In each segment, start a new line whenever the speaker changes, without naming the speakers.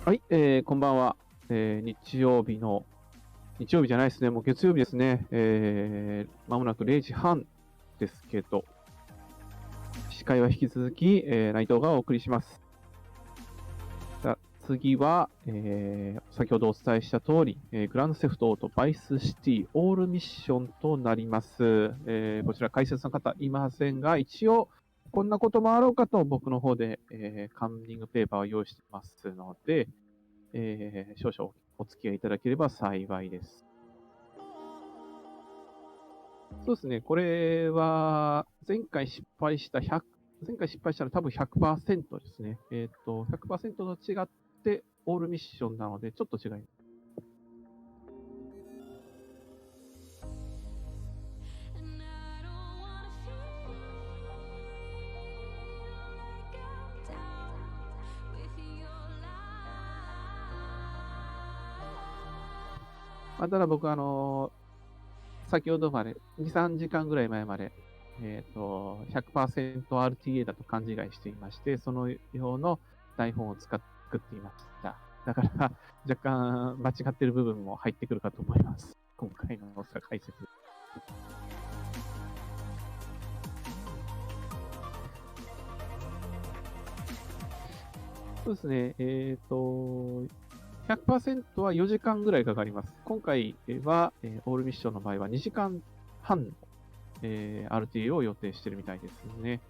はい、こんばんは。日曜日じゃないですね、もう月曜日ですね。まもなく0時半ですけど、司会は引き続き、内藤がお送りします。次は、先ほどお伝えした通り、グランドセフトオートバイスシティオールミッションとなります。こちら解説の方いませんが、一応、こんなこともあろうかと僕の方で、カンニングペーパーを用意していますので、少々お付き合いいただければ幸いです。そうですね、これは前回失敗したら多分100%ですね。100% と違ってオールミッションなのでちょっと違います。ただ僕先ほどまで、2、3時間ぐらい前まで、100%RTA だと勘違いしていまして、その用の台本を作っていました。だから、若干間違っている部分も入ってくるかと思います。今回の解説。そうですね、100% は4時間ぐらいかかります。今回は、オールミッションの場合は2時間半の、RTA を予定しているみたいですね。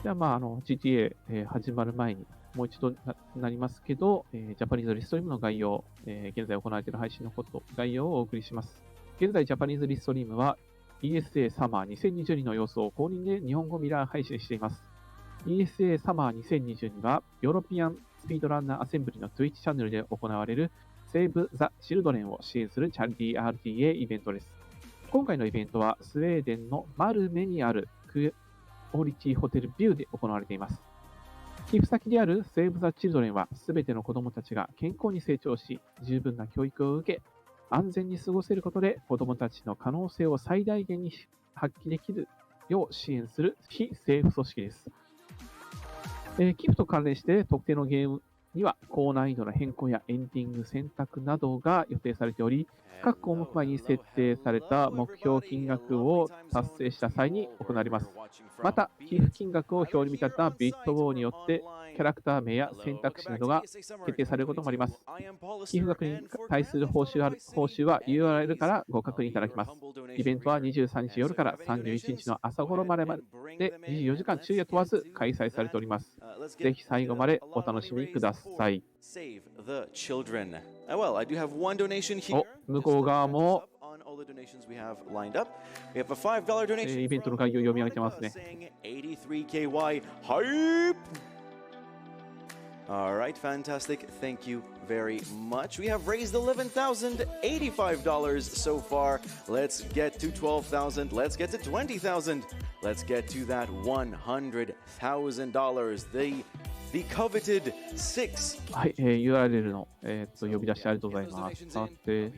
じゃあ、GTA、始まる前にもう一度なりますけど、ジャパニーズリストリームの概要、現在行われている配信の概要をお送りします。現在、ジャパニーズリストリームは ESA サマー2022の様子を公認で日本語ミラー配信しています。ESA サマー2022は、ヨーロピアンスピードランナーアセンブリの Twitch チャンネルで行われる Save the Children を支援するチャリティー RTA イベントです。今回のイベントは、スウェーデンのマルメにあるクオリティホテルビューで行われています。寄付先である Save the Children は、すべての子供たちが健康に成長し、十分な教育を受け、安全に過ごせることで子供たちの可能性を最大限に発揮できるよう支援する非政府組織です。寄付と関連して特定のゲームには高難易度な変更やエンディング選択などが予定されており、各項目前に設定された目標金額を達成した際に行われます。また、寄付金額を表に見立てたビットウォーによってキャラクター名や選択肢などが決定されることもあります。寄付額に対する報酬は URL からご確認いただけます。イベントは23日夜から31日の朝頃までで24時間昼夜問わず開催されております。ぜひ最後までお楽しみください。お、向こう側もイベントの概要を読み上げてますね。
All right, fantastic. Thank you very much. We have raised $11,085 so far. Let's get to $12,000. Let's get to $20,000. Let's get to that $100,000. The coveted 6.
はい、URL の、呼び出しありがとうございます。さて、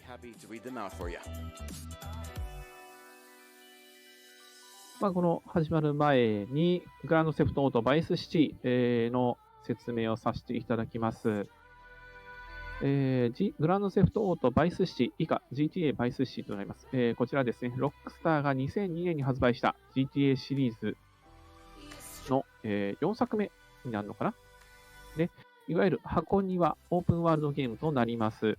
この始まる前に、グランドセフトオートバイスシティ、の説明をさせていただきます。グランドセフトオートバイスシティ以下 GTA バイスシティとなります。こちらですね、ロックスターが2002年に発売した GTA シリーズの、4作目になるのかな。で、いわゆる箱庭オープンワールドゲームとなります。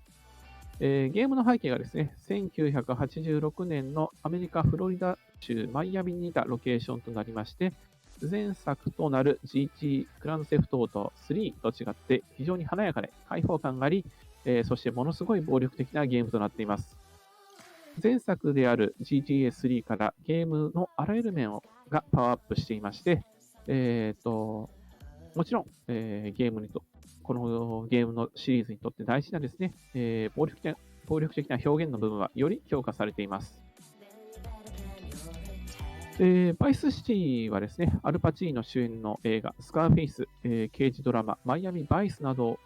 ゲームの背景がですね、1986年のアメリカ・フロリダ州マイアミにいたロケーションとなりまして、前作となる GT グランドセフトオート3と違って非常に華やかで開放感があり、そしてものすごい暴力的なゲームとなっています。前作である GTA3 からゲームのあらゆる面がパワーアップしていまして、もちろん、このゲームのシリーズにとって大事なですね、暴力的な表現の部分はより強化されています。バイスシティはですね、アルパチーノ主演の映画、スカーフェイス、刑事ドラマ、マイアミバイスなど、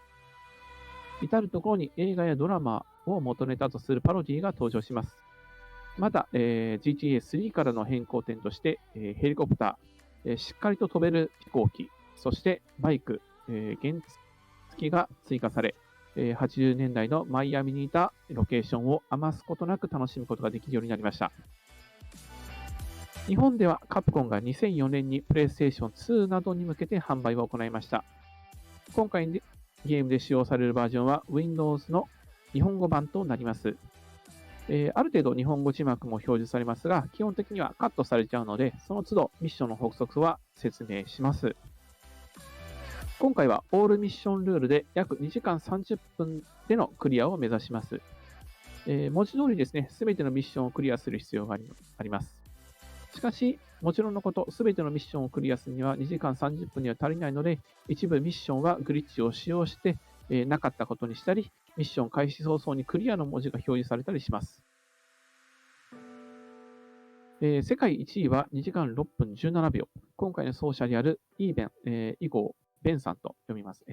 至るところに映画やドラマを元ネタとするパロディが登場します。また、GTA3 からの変更点として、ヘリコプター、しっかりと飛べる飛行機、そしてバイク、原付きが追加され、80年代のマイアミにいたロケーションを余すことなく楽しむことができるようになりました。日本ではカプコンが2004年にプレイステーション2などに向けて販売を行いました。今回ゲームで使用されるバージョンは Windows の日本語版となります。ある程度日本語字幕も表示されますが、基本的にはカットされちゃうので、その都度ミッションの法則は説明します。今回はオールミッションルールで約2時間30分でのクリアを目指します。文字通りですね、すべてのミッションをクリアする必要があります。しかし、もちろんのこと、すべてのミッションをクリアするには2時間30分には足りないので、一部ミッションはグリッチを使用して、なかったことにしたり、ミッション開始早々にクリアの文字が表示されたりします。世界1位は2時間6分17秒。今回の走者であるイーゴー・ベンさんと読みます。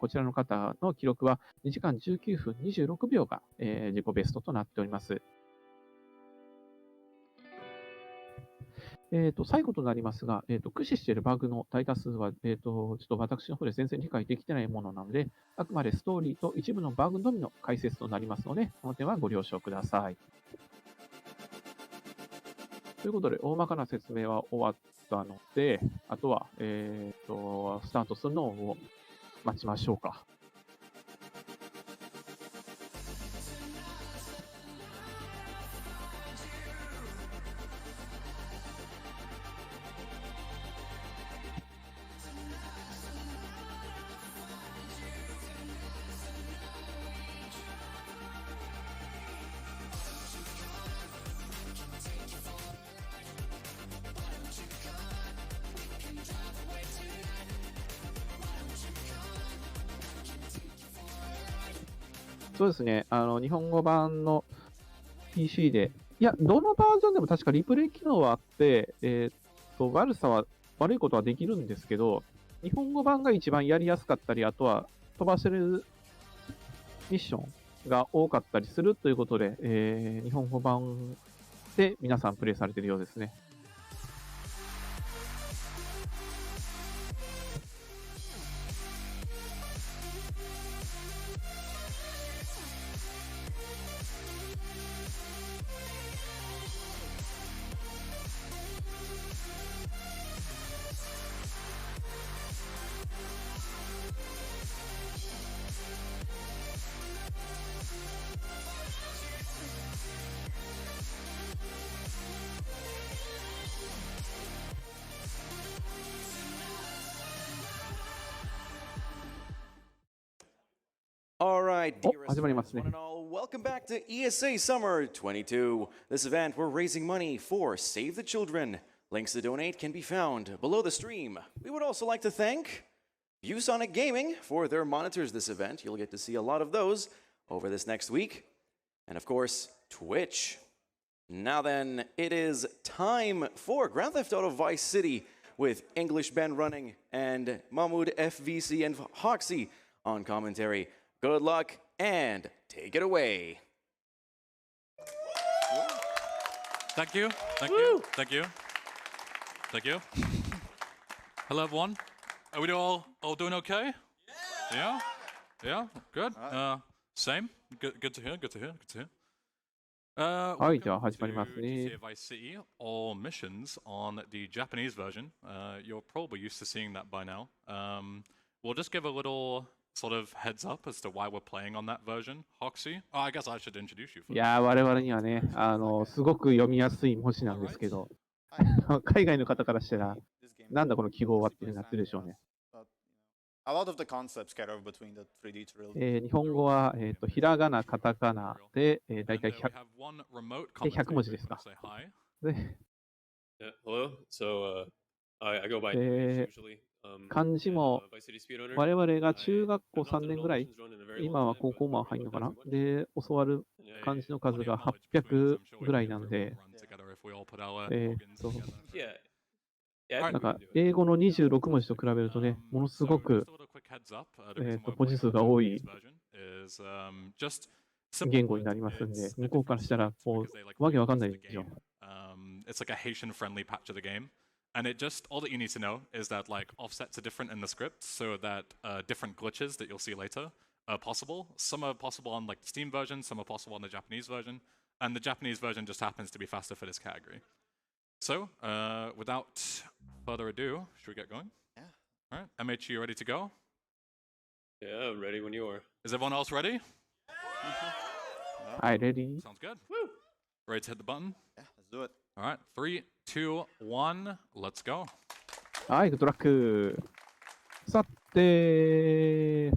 こちらの方の記録は2時間19分26秒が、自己ベストとなっております。最後となりますが、駆使しているバグの大多数は、ちょっと私の方で全然理解できてないものなので、あくまでストーリーと一部のバグのみの解説となりますので、この点はご了承ください。ということで、大まかな説明は終わったので、あとは、スタートするのを待ちましょうか。そうですね、日本語版の PC で、いや、どのバージョンでも確かリプレイ機能はあって、悪いことはできるんですけど、日本語版が一番やりやすかったり、あとは飛ばせるミッションが多かったりするということで、日本語版で皆さんプレイされているようですね。
All right,
お、
dearest
始まりま
friends,
すね。
one and all, welcome back to ESA Summer 22. This event, we're raising money for Save the Children. Links to donate can be found below the stream. We would also like to thank ViewSonic Gaming for their monitors this event. You'll get to see a lot of those over this next week. And of course, Twitch. Now then, it is time for Grand Theft Auto Vice City with English band running and Mahmoud FVC and Hoxie on commentary. Good luck and take it away.
Thank you. Thank you. Thank you. Thank you. Hello, everyone. Are we all doing okay? Yeah. Yeah. Good. Same. Good to hear. Good to hear. Good to hear.
はい、では始まりますね。
GTA Vice City, all missions on the Japanese version. You're probably used to seeing that by now. We'll just give a little sort of heads up as to why we're playing on that version. Hoxie? Oh, I guess I should introduce you.
いやー、我々にはね、すごく読みやすい文字なんですけど、海外の方からしたら、なんだこの記号はっていうなってるでしょうね。
A lot of the concepts carry over between the 3D to real.
日本語は、ひらがな、カタカナで、だいたい 100文字ですか。で、
Yeah, hello. So I go by
で
usually.
漢字も
Vice City Speed Owner.
我々が中学校
I've not
3
done
年
all
ぐらい、
missions run in a very
今
long
は
time.
高校も入るのかな。
Much
で、教わる
Yeah,
漢字の数が
Plenty of knowledge
800
between us. I'm sure
ぐらいなんで、
we can run together if we all put our
えー
logins
っと、
together.
yeah, yeah. I
Alright.
なん
think we
か
can do it.
英語の26文字と比べるとね、ものすご
So
く
just a little quick heads up. The reason we're
文字
playing
数
on
が
the
多い
Japanese version is just simple
言語に
put,
なりますんで、
it's
向こうからしたら
different
こ
because they like
うわけわかんない
remixed
で
the
すよ。
game. It's like a Haitian friendly patch of the game. And it just, all that you need to know is that like offsets are different in the script, so that different glitches that you'll see later are possible. Some are possible on like the Steam version, some are possible on the Japanese version, and the Japanese version just happens to be faster for this category. So, without further ado, should we get going?
Yeah.
All right, MH, you ready to go?
Yeah, I'm ready when you are.
Is everyone else ready?
Hi, ready?
Sounds good. Woo! Ready to hit the button?
Yeah, let's do it.
All right, 3, 2, 1, let's go.
はい、グッドラック。さて、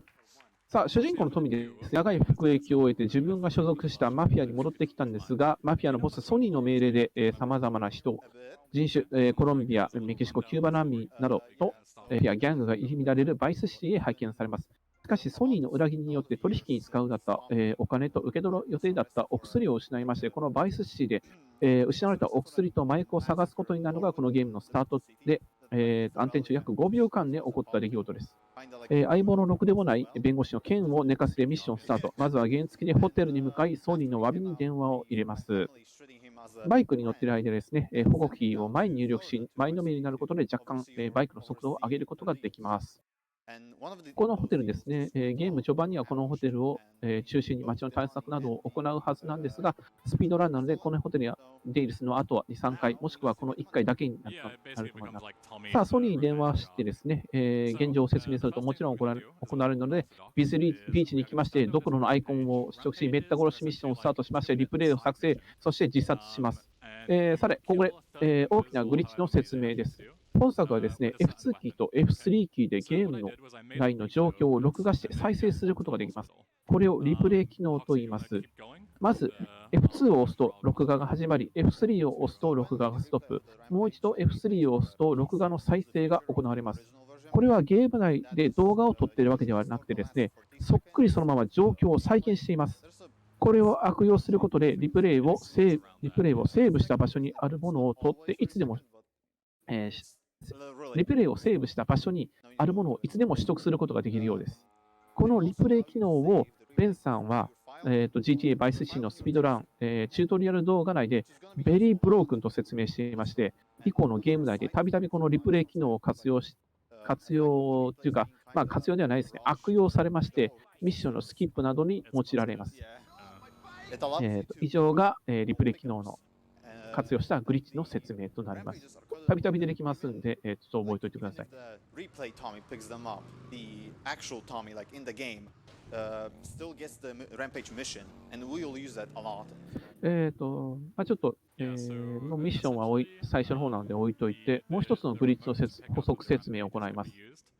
主人公のトミーです。長い服役を終えて自分が所属したマフィアに戻ってきたんですが、マフィアのボスソニーの命令でさまざまな人、人種、コロンビア、メキシコ、キューバ難民などと、ギャングが入り乱れるバイスシティへ派遣されます。しかし、ソニーの裏切りによって取引に使うだった、お金と受け取る予定だったお薬を失いまして、このバイスシティで、失われたお薬と麻薬を探すことになるのがこのゲームのスタートで、暗転中約5秒間で起こった出来事です。相棒のろくでもない弁護士の剣を寝かせてミッションスタート。まずは原付でホテルに向かい、ソニーの詫びに電話を入れます。バイクに乗っている間ですね、保護キーを前に入力し、前のめりになることで若干、バイクの速度を上げることができます。このホテルですね、ゲーム序盤にはこのホテルを、中心に街の対策などを行うはずなんですが、スピードランなので、このホテルや出入りするのはあとは2、3回、もしくはこの1回だけになると思います。さあ、ソニーに電話してですね、現状を説明するともちろん行われるので、ビーチに行きまして、ドクロのアイコンを取得し、めった殺しミッションをスタートしまして、リプレイを作成、そして自殺します。さて、ここで、大きなグリッチの説明です。本作はですね、F2 キーと F3 キーでゲームの内の状況を録画して再生することができます。これをリプレイ機能と言います。まず F2 を押すと録画が始まり、F3 を押すと録画がストップ。もう一度 F3 を押すと録画の再生が行われます。これはゲーム内で動画を撮っているわけではなくてですね、そっくりそのまま状況を再現しています。これを悪用することでリプレイをセーブした場所にあるものを取っていつでも、リプレイをセーブした場所にあるものをいつでも取得することができるようです。このリプレイ機能をベンさんは、GTA バイスシティのスピードラン、チュートリアル動画内でベリーブロークンと説明していまして、以降のゲーム内でたびたびこのリプレイ機能を活用というか、活用ではないですね、悪用されまして、ミッションのスキップなどに用いられます。以上が、リプレイ機能の活用したグリッチの説明となります。たびたび出てきますんで、ちょっと覚えておいてください。ちょっと、のミッションは最初の方なので置いといて、もう一つのグリッチの補足説明を行います。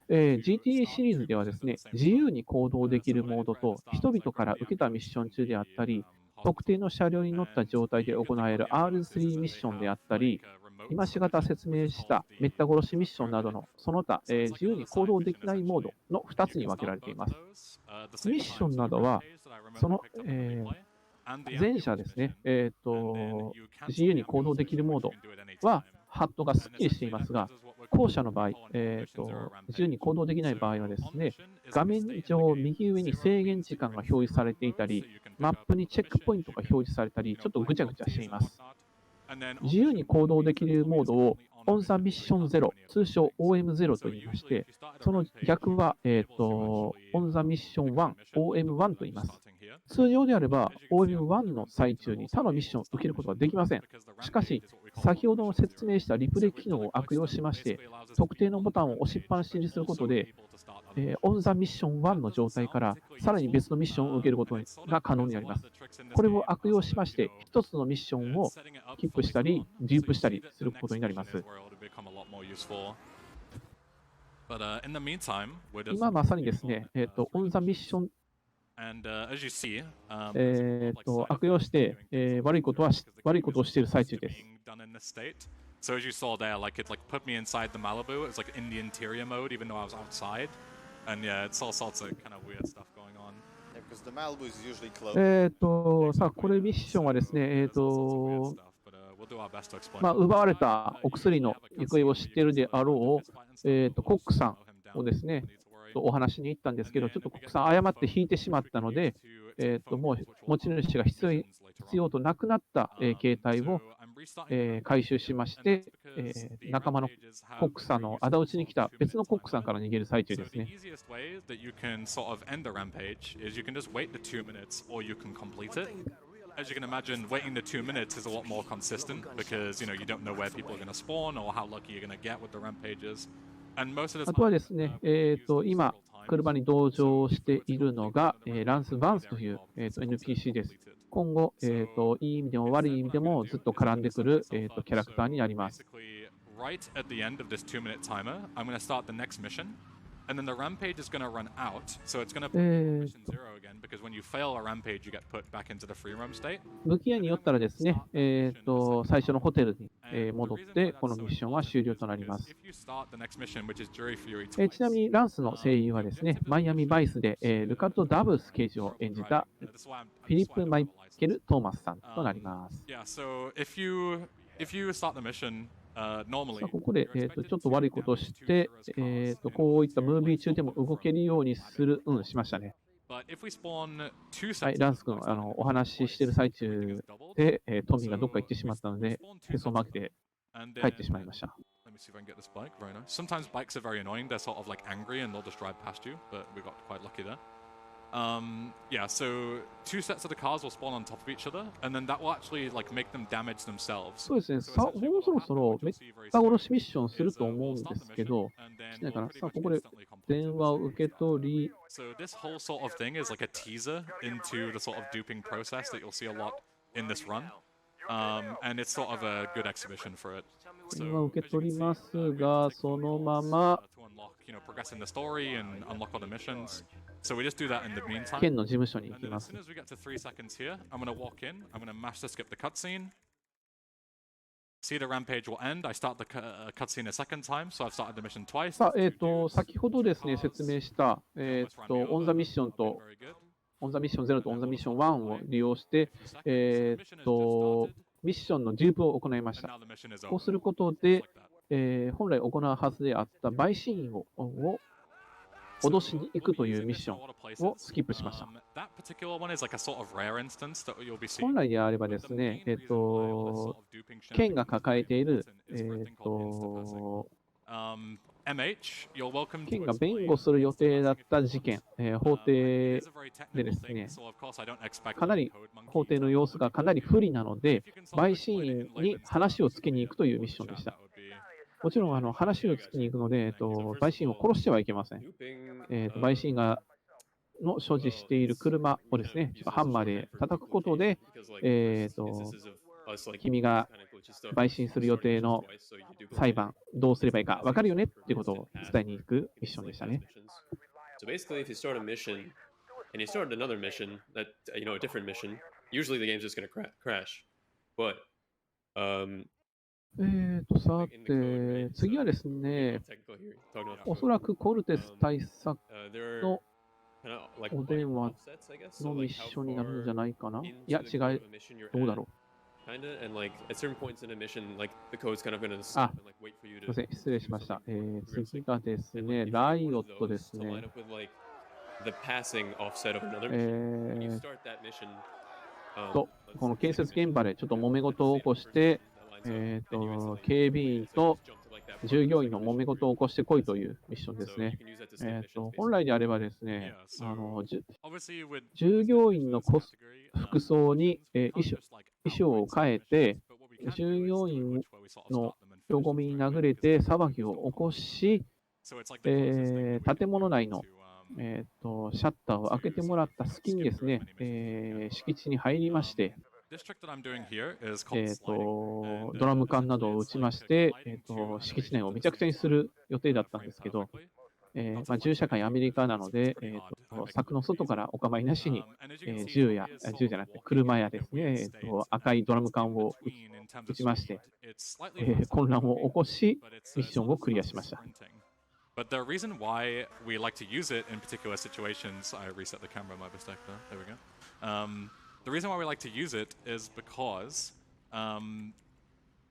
GTA シリーズではですね、自由に行動できるモードと、人々から受けたミッション中であったり、特定の車両に乗った状態で行える R3 ミッションであったり、今しがた説明しためった殺しミッションなどのその他、自由に行動できないモードの2つに分けられています。ミッションなどは、その、前者ですね、自由に行動できるモードは、ハットがスッキリしていますが、後者の場合、自由に行動できない場合はですね、画面上右上に制限時間が表示されていたり、マップにチェックポイントが表示されたり、ちょっとぐちゃぐちゃしています。自由に行動できるモードを On the Mission 0、通称 OM0 と言いまして、その逆は、On the Mission 1、OM1 と言います。通常であれば OM1 の最中に他のミッションを受けることができません。しかし、先ほどの説明したリプレイ機能を悪用しまして、特定のボタンを押しっぱなしにすることで、On the Mission 1の状態からさらに別のミッションを受けることが可能になります。これを悪用しまして、一つのミッションをキップしたり、デュープしたりすることになります。今まさにですね、On the Mission悪用して、悪いことをしている最中です。
So as you saw there, like it put me inside the Malibu. It's like in the interior mode, even though I was outside. And yeah, it's all sorts of kind of weird stuff going on.
Yeah, because the Malibu is usually closed.
さあ、これミッションはですね、奪われたお薬の行方を知っているであろう、コックさんをですね、お話に行ったんですけど、ちょっとコックさん誤って引いてしまったので、もう持ち主が必要となくなった、携帯を回収しまして、仲間のコックさんの仇討ちに来た別のコックさんから逃げる最中ですね。
As you can imagine, waiting the 2 minutes is a lot more consistent because you don't know where people are going to spawn or how lucky you're going to get with the rampages. And most of the
あとはですね、今、車に同乗しているのが、ランス・バンスという、NPC です。今後、いい意味でも悪い意味でもずっと絡んでくる、キャラクターになります。
Right at the end of this 2-minute timer, I'm going to start the next mission. And then the rampage is going to run out, so it's going to put mission 0 again, because when you fail a rampage, you get put back into the free roam state.
武器屋によったらですね、最初のホテルに、戻って、このミッションは終了となります。ちなみに、ランスの声優はですね、マイアミ・バイスで、ルカルト・ダブス刑事を演じたフィリップ・マイケル・トーマスさんとなります。
Yeah, so if you start the mission,
ここで、ちょっと悪いことをして、こういったムービー中でも動けるようにする、しましたね。はい、ランス君、お話ししている最中で、トミーがどっか行ってしまったので、へそを曲げて帰ってしまいました。
Sometimes bikes are very annoying. They're sort of like angry and they'll just drive past you, but we got quite lucky there. Yeah, so 2 sets of the cars will spawn on top of each other, and then that will actually like make them damage themselves.
そうですね、もうそろそろめった殺しミッションすると思うんですけど、しないかな。さあ、ここで電話を受け取り。
So this whole sort of thing is like a teaser into the sort of duping process that you'll see a lot in this run. And it's sort of a good exhibition for it.
電話を受け取りますが、そのまま
progress in the story and unlock all the missions. So we just do that in the meantime.
県の事務所に行きます。
As soon as we get to 3 seconds here, I'm going to walk in, I'm going to mash to skip the cutscene. See the rampage will end. I start the cutscene a second time, so I've started the mission twice.
さあ、先ほどですね、説明した、オンザミッションと、オンザミッション0とオンザミッション1を利用して、ミッションのデュープを行いました。こうすることで、本来行うはずであった陪審員を脅しに行くというミッションをスキップしました。本来であればですね、県が抱えている、県が弁護する予定だった事件、法廷でですね、かなり法廷の様子がかなり不利なので、陪審員に話をつけに行くというミッションでした。もちろん話をつきに行くので、陪審員を殺してはいけません。陪審員が所持している車をですね、ハンマーで叩くことで、君が陪審する予定の裁判、どうすればいいか分かるよねっていうことを伝えに行くミッションでしたね。
So basically, if you start a mission and you start another mission, that a different mission, usually the game's just going to crash. But
さて、次はですね、おそらくコルテス大佐のお電話のミッションになるんじゃないかな。いや、違う。どうだろう。あ、すみません、失礼しました。次がですね、ライオットですね。この建設現場でちょっと揉め事を起こして、警備員と従業員の揉め事を起こしてこいというミッションですね。本来であればですね、従業員の服装に衣装を変えて、従業員の人混みに殴れて騒ぎを起こし、建物内のシャッターを開けてもらった隙にですね、敷地に入りまして、ドラム缶などを撃ちまして、敷地内をめちゃくちゃにする予定だったんですけど、銃社会アメリカなので、柵の外からお構いなしに、銃じゃなくて車やですね、赤いドラム缶を撃ちまして、混乱を起こし、ミッションをクリアしました。
But the reason why we like to use it in particular situations, I reset the camera, my mistake there. There we go. The reason why we like to use it is because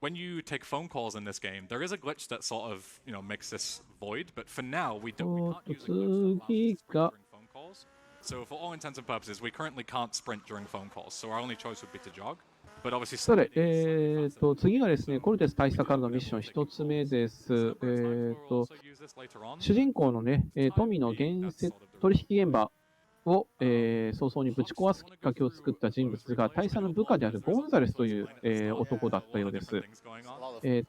when you take phone calls in this game, there is a glitch that sort of makes this void. But for now, we can't use a glitch during phone calls. So for all intents and purposes, we currently can't sprint during phone calls. So our only choice would be to jog.
さて、次がですね、コルテス大佐からのミッション1つ目です。主人公のね、富の取引現場を、早々にぶち壊すきっかけを作った人物が大佐の部下であるゴンザレスという、男だったようです。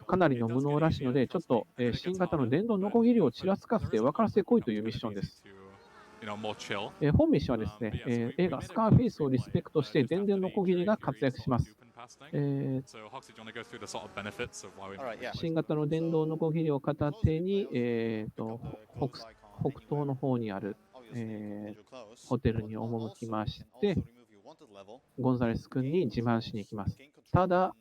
かなりの無能らしいので、ちょっと、新型の電動ノコギリをちらつかせて分からせてこいというミッションです。本ミッションはですね、映画スカーフェイスをリスペクトして電動ノコギリが活躍します。新型の電動ノコギリを片手に、北東の方にある、ホテルに赴きまして、ゴンザレス君に自慢しに行きます。ただ、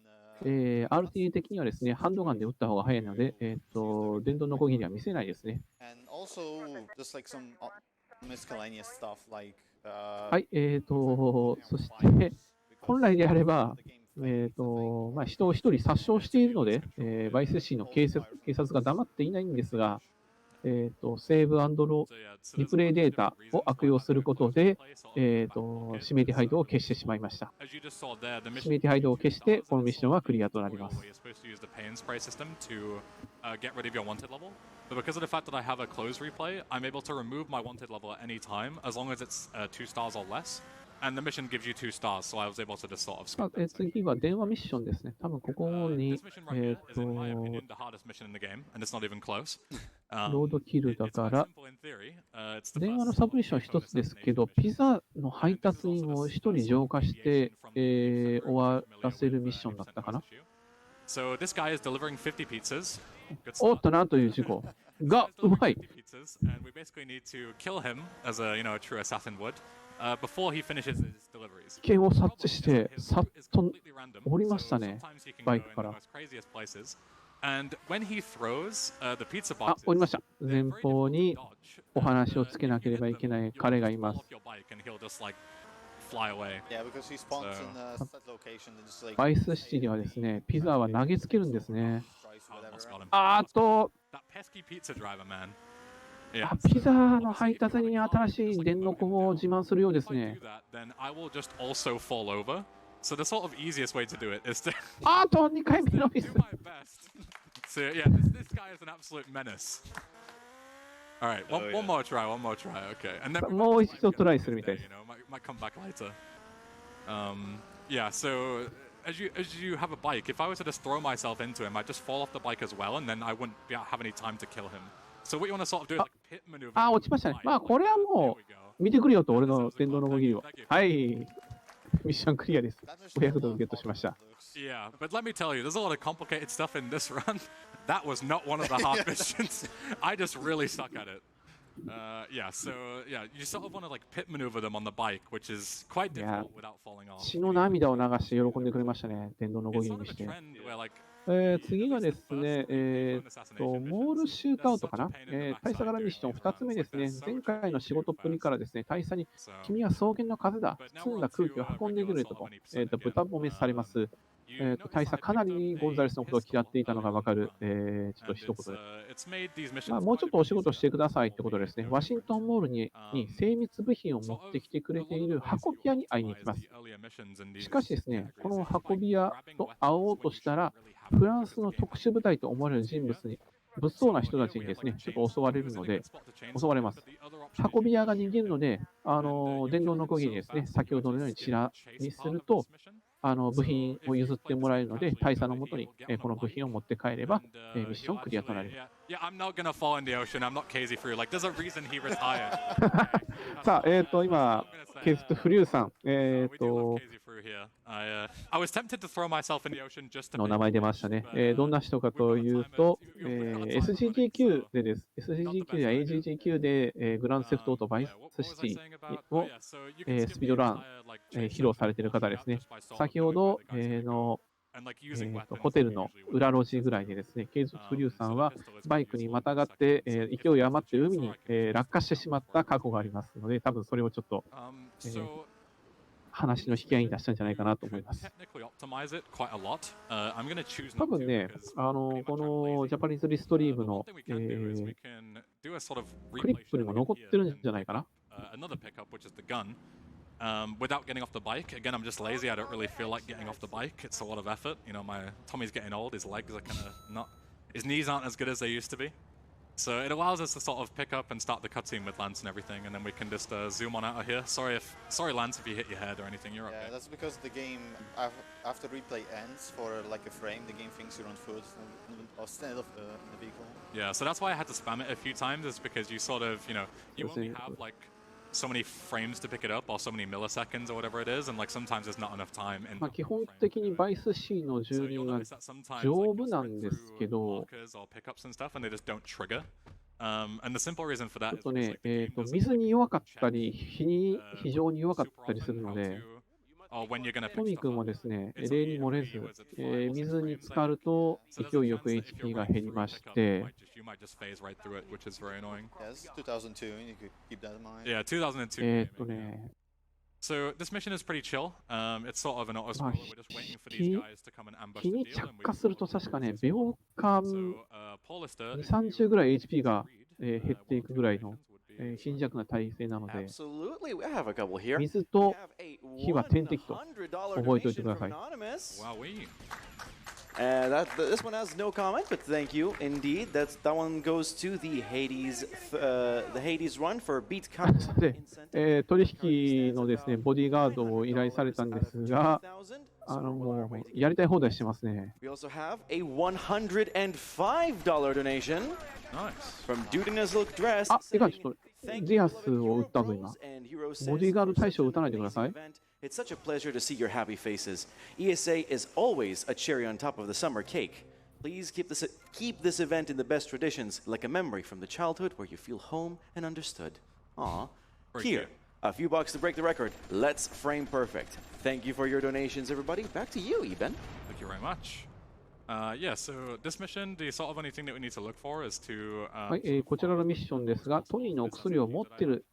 RTA 的にはですね、ハンドガンで撃った方が早いので、電動ノコギリは見せないですね。はい、そして、本来であれば、人を一人殺傷しているので、バイスシティの警察が黙っていないんですが、セーブ&リプレイデータを悪用することで、指名手配度を消してしまいました。指名手配度を消して、このミッションはクリアとなります。
But because of the fact that I have a close replay, I'm able to remove my wanted level at any time as long as it's 2 stars or less. And the mission gives you 2 stars, so I was able to just sort of skip it.
次は電話ミッションですね。多分ここに、
This mission right here is, in my opinion, the hardest mission in the game, and it's not even close.
ロードキルだ
It's
か
quite
ら、
simple in theory. It's the
電話の
first
サブミッション一つですけど、ピザの配達員を一人浄化して、終わらせるミッションだったかな。
So this guy is delivering 50 pizzas.
おっと、なんという事故がうまい。
And we basically need to kill him as a true assassin would before he finishes his deliveries.
危険を察知して、さっと降りましたね、バイクから。
And when he throws the pizza
あ、
boxes,
降りました。前方にお話をつけなければいけない彼がいます。バイスシティではですね、ピザは投げつけるんですね。あーと、ピザの配達に新しい電の子を自慢するようですね。
So the sort of easiest way to do it is to
あーと、2回目のミス。
So yeah, this guy is an absolute menace. All right, one more try, okay. And then
もう一度トライするみたいです。
might come back later. Yeah, so as you have a bike, if I were to just throw myself into him, I'd just fall off the bike as well, and then I wouldn't have any time to kill him. So what you want to sort of do is like pit maneuver.
あ、落ちましたね。まあ、これはもう見てくるよと、俺の電動のこぎりを。はい。ミッションクリアです。500ドルゲットしました。
Yeah, but let me tell you, there's a lot of complicated stuff in this run. That was not one of the hard missions. I just really suck at it. Yeah, so yeah, you sort of want to like pit maneuver them on the bike, which is quite difficult without falling off.
血の涙を流して喜んでくれましたね、電動のこぎりにして。次がですね、モールシュートアウトかな、大佐からミッション2つ目ですね。前回の仕事っぷりからですね、大佐に、君は草原の風だ、澄んだ空気を運んでくれと、豚褒めされます。大佐かなりゴンザレスのことを嫌っていたのが分かる、ちょっと一言です。もうちょっとお仕事してくださいってことですね。ワシントンモールに精密部品を持ってきてくれている運び屋に会いに行きます。しかしですね、この運び屋と会おうとしたら、フランスの特殊部隊と思われる人物に、物騒な人たちにですね、ちょっと襲われるので、襲われます。運び屋が逃げるので、電動のこぎりですね、先ほどのようにチラにすると、部品を譲ってもらえるので、大佐のもとにこの部品を持って帰れば、ミッションクリアとなる。さあ、今、ケイズとフリューさん、の名前出ましたね。どんな人かというと、SGGQ でです。SGGQ や AGGQ で、グランドセフトオートバイスシティを、スピードラン、披露されている方ですね。先ほど、ホテルの裏路地ぐらいでですね、ケイズ・フリューさんはバイクにまたがって、勢い余って海に、落下してしまった過去がありますので、多分それをちょっと、話の引き合いに出したんじゃないかなと思います。多分ね、このジャパニーズリストリームの、クリップにも残ってるんじゃないかな。
without getting off the bike. Again, I'm just lazy. I don't really feel like getting off the bike. It's a lot of effort. You know, my Tommy's getting old. His legs are kind of not. His knees aren't as good as they used to be. So it allows us to sort of pick up and start the cutscene with Lance and everything, and then we can just zoom on out of here. Sorry, Lance, if you hit your head or anything. You're okay.
Yeah, that's because the game, after replay ends for like a frame, the game thinks you're on foot instead of the vehicle.
Yeah, so that's why I had to spam it a few times, is because you sort of, you know, you only have like so many frames to pick it up, or so many milliseconds or whatever it is, and like sometimes there's not enough time in
基本的にバイス C の
So
住
you'll
人は
notice that sometimes
丈
like
夫
you'll
な
sprint
んです
through
けど、
markers or pickups and stuff, and they just don't trigger. And the simple reason for
ちょ
that
っ
is
と
because
ね、
like the game doesn't
水に弱かったり、
check
火に非常に弱かっ
super
たりす
often
るの
how
で、
to or when you're gonna
ト
pick
ミ
stuff
君も
up.
ですね、
It's
例
only
に漏れ
every
ず、
was it 5 or 6
水に
frames
浸かると
So there's
勢
a
いよく
chance that if
HP
you're
が
running
減り
through
ま
a
し
pickup,
て、
you might just phase right through it, which is very annoying.
Yes, 2002, you could keep that in mind.
Yeah, 2002.
ね、
So this mission is pretty chill. It's sort of an auto
まあ
scroller. We're just waiting for these guys to come and ambush
火
the
に
deal,
着
and we
火すると確かね、秒間
So, Paul Lister,
2、
if you
30ぐらい HP が、
read,
減っていくぐらいの、
what your recommendations would be.
貧弱な体勢なので、
Absolutely, we have a couple here.
水
We
と
have a
火は天敵と
$100
覚えておいて
donation
くだ
from
さい。
Anonymous.
Wowee.
This one has no comment, but thank you indeed. That one goes to the Hades run for beat count.
さて、取引のですね、ボディーガードを依頼されたんですが、もうやりたい放題してますね。
We also have a $105 donation
Nice.
from Dude in his Look Dress.
あ、いかん、ちょっと、ディアスを撃ったぞ、今。 ボディーガード対象を撃たないでください。
It's such a pleasure to see your happy faces. ESA is always a cherry on top of the summer cake. Please keep this event in the best traditions, like a memory from the childhood where you feel home and understood. Aw. Here, a few bucks to break the record. Let's frame perfect. Thank you for your donations, everybody. Back to you, Eben.
Thank you very much. Yeah, so this mission, the sort of only thing that we need to look for is to
はい、こちらのミッションですが、トニーのお薬を持っている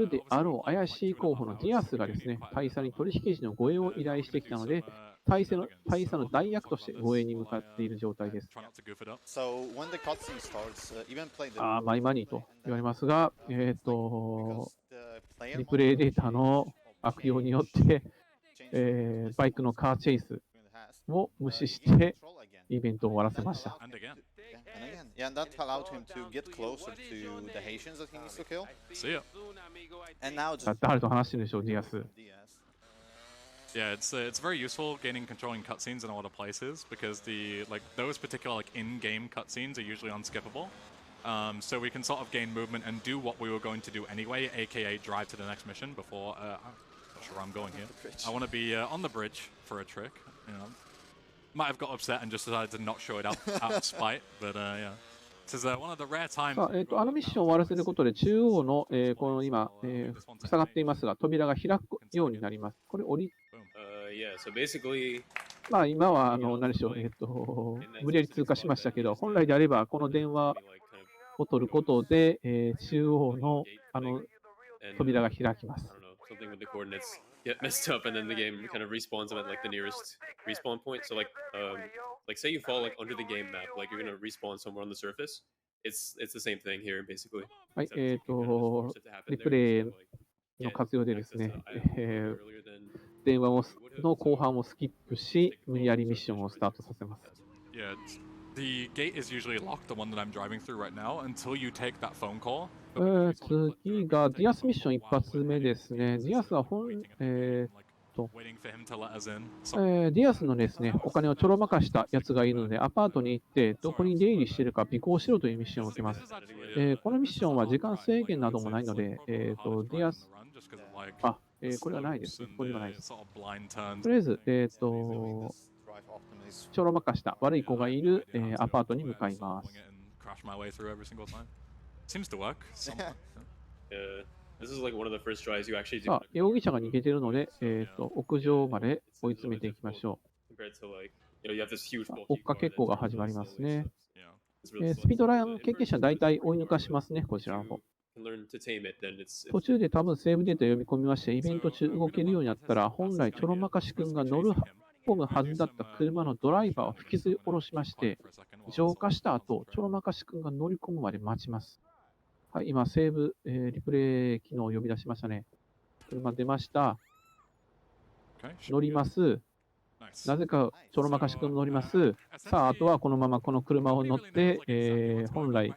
であろう怪しい候補のディアスがですね、大佐に取引時の護衛を依頼してきたので、大佐の代役として護衛に向かっている状態です。
try not to goof it up.
So when the cutscene starts, even play the
マイマニーと言われますが、
because the player
リプレイデータの悪用によって、バイクのカーチェイスを無視してイベントを終わらせました。
And again.
Yeah, and that allowed him to get closer to the Haitians that he needs to kill.
See ya.
And now
さあ
just
誰と話してるでしょう、ディアス。
DS.
Yeah, it's very useful gaining controlling cutscenes in a lot of places because those particular in-game cutscenes are usually unskippable. So we can sort of gain movement and do what we were going to do anyway, aka drive to the next mission before. I'm not sure where I'm going here. I want to be on the bridge for a trick. You know, might have got upset and just decided to not show it out of spite, but yeah. This is one of the rare times.
さあ、あのミッションを終わらせることで、中央の、この今、塞がっていますが、扉が開くようになります。これ、
Yeah, so basically,
まあ、今は何でしょう、無理やり通過しましたけど、本来であれば、この電話
like kind of
を取ることで、中央の
and
扉が開きます
I。don't know, something with the coordinates get messed up, and then the game kind of respawns them at like the nearest respawn point. So like say you fall like under the game map, like you're gonna respawn somewhere on the surface. It's the same thing here basically.
はい、
Except you can kind of force it to happen
リ
there
プレイ
instead of, like,
の
get
活用でですね、
access to the item earlier than
電話の後半をスキップし、無理やりミッションをスタートさせます。
Yeah, the gate is usually locked, the one that I'm driving through right now, until you take that phone call.
次がディアスミッション一発目ですね。ディアスは
Waiting for him to let us in. So
ディアスのですね、お金をちょろまかしたやつがいるので、アパートに行って、どこに出入りしているか尾行しろというミッションを受けます。このミッションは時間制限などもないので、ディアス、これはないですね。ここにはないです。とりあえず、
Drive Optimus.
ちょろまかした悪い子がいる、アパートに向かいます。
crash my way through every single time. Seems to work. somewhat.
This is like one of the first tries you actually do
さあ、容疑者が逃げているので、屋上まで追い詰めていきましょ
compared to like you have this huge
う。
bulky
追っか
car
けっ
that
こが始まり
moves
ます
slowly,
ね。
so it's really
スピードラン経験者大体追い抜かしますね、こちらの方。
can learn to tame it, then it's
途中で多分セーブデータ読み込みまして、イベント中動けるようになったら、本来ちょろまかし君が乗る込むはずだった車のドライバーを引きずり下ろしまして、浄化した後、ちょろまかし君が乗り込むまで待ちます。はい、今、セーブ、リプレイ機能を呼び出しましたね。車出ました。乗ります。なぜかちょろまかしくん乗ります。さあ、あとはこのままこの車を乗って、本来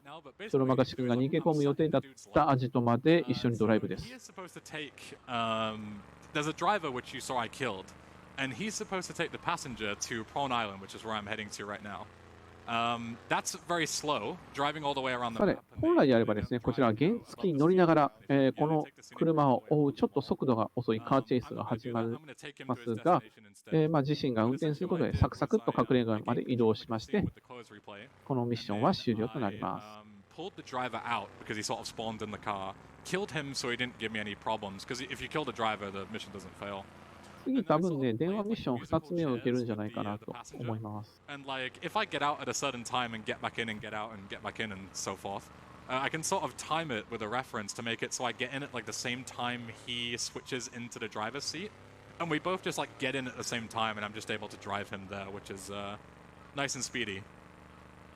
ちょろまかしくんが逃げ込む予定だったアジトまで一緒にドライブです。
There's a driver which you saw I killed, and he's supposed to take the passenger to Prawn Island, which is where I'm heading to right now. That's very slow, driving all the way around the
さて、
map.
本来であればですね、こちらは原付に乗りながら、この車を追うちょっと速度が遅いカーチェイスが始まりますが、自身が運転することでサクサクっと隠れ家まで移動しまして、このミッションは終了となります。
Pulled the driver out because he sort of spawned in the car, killed him so he didn't give me any problems, because if you kill the driver, the mission doesn't fail.
次多分ね、電話ミッション2つ目を受けるんじゃないかなと思います。
And like, if I get out at a certain time and get back in and get out and get back in and so forth, I can sort of time it with a reference to make it so I get in at like the same time he switches into the driver's seat, and we both just like get in at the same time, and I'm just able to drive him there, which is nice and speedy.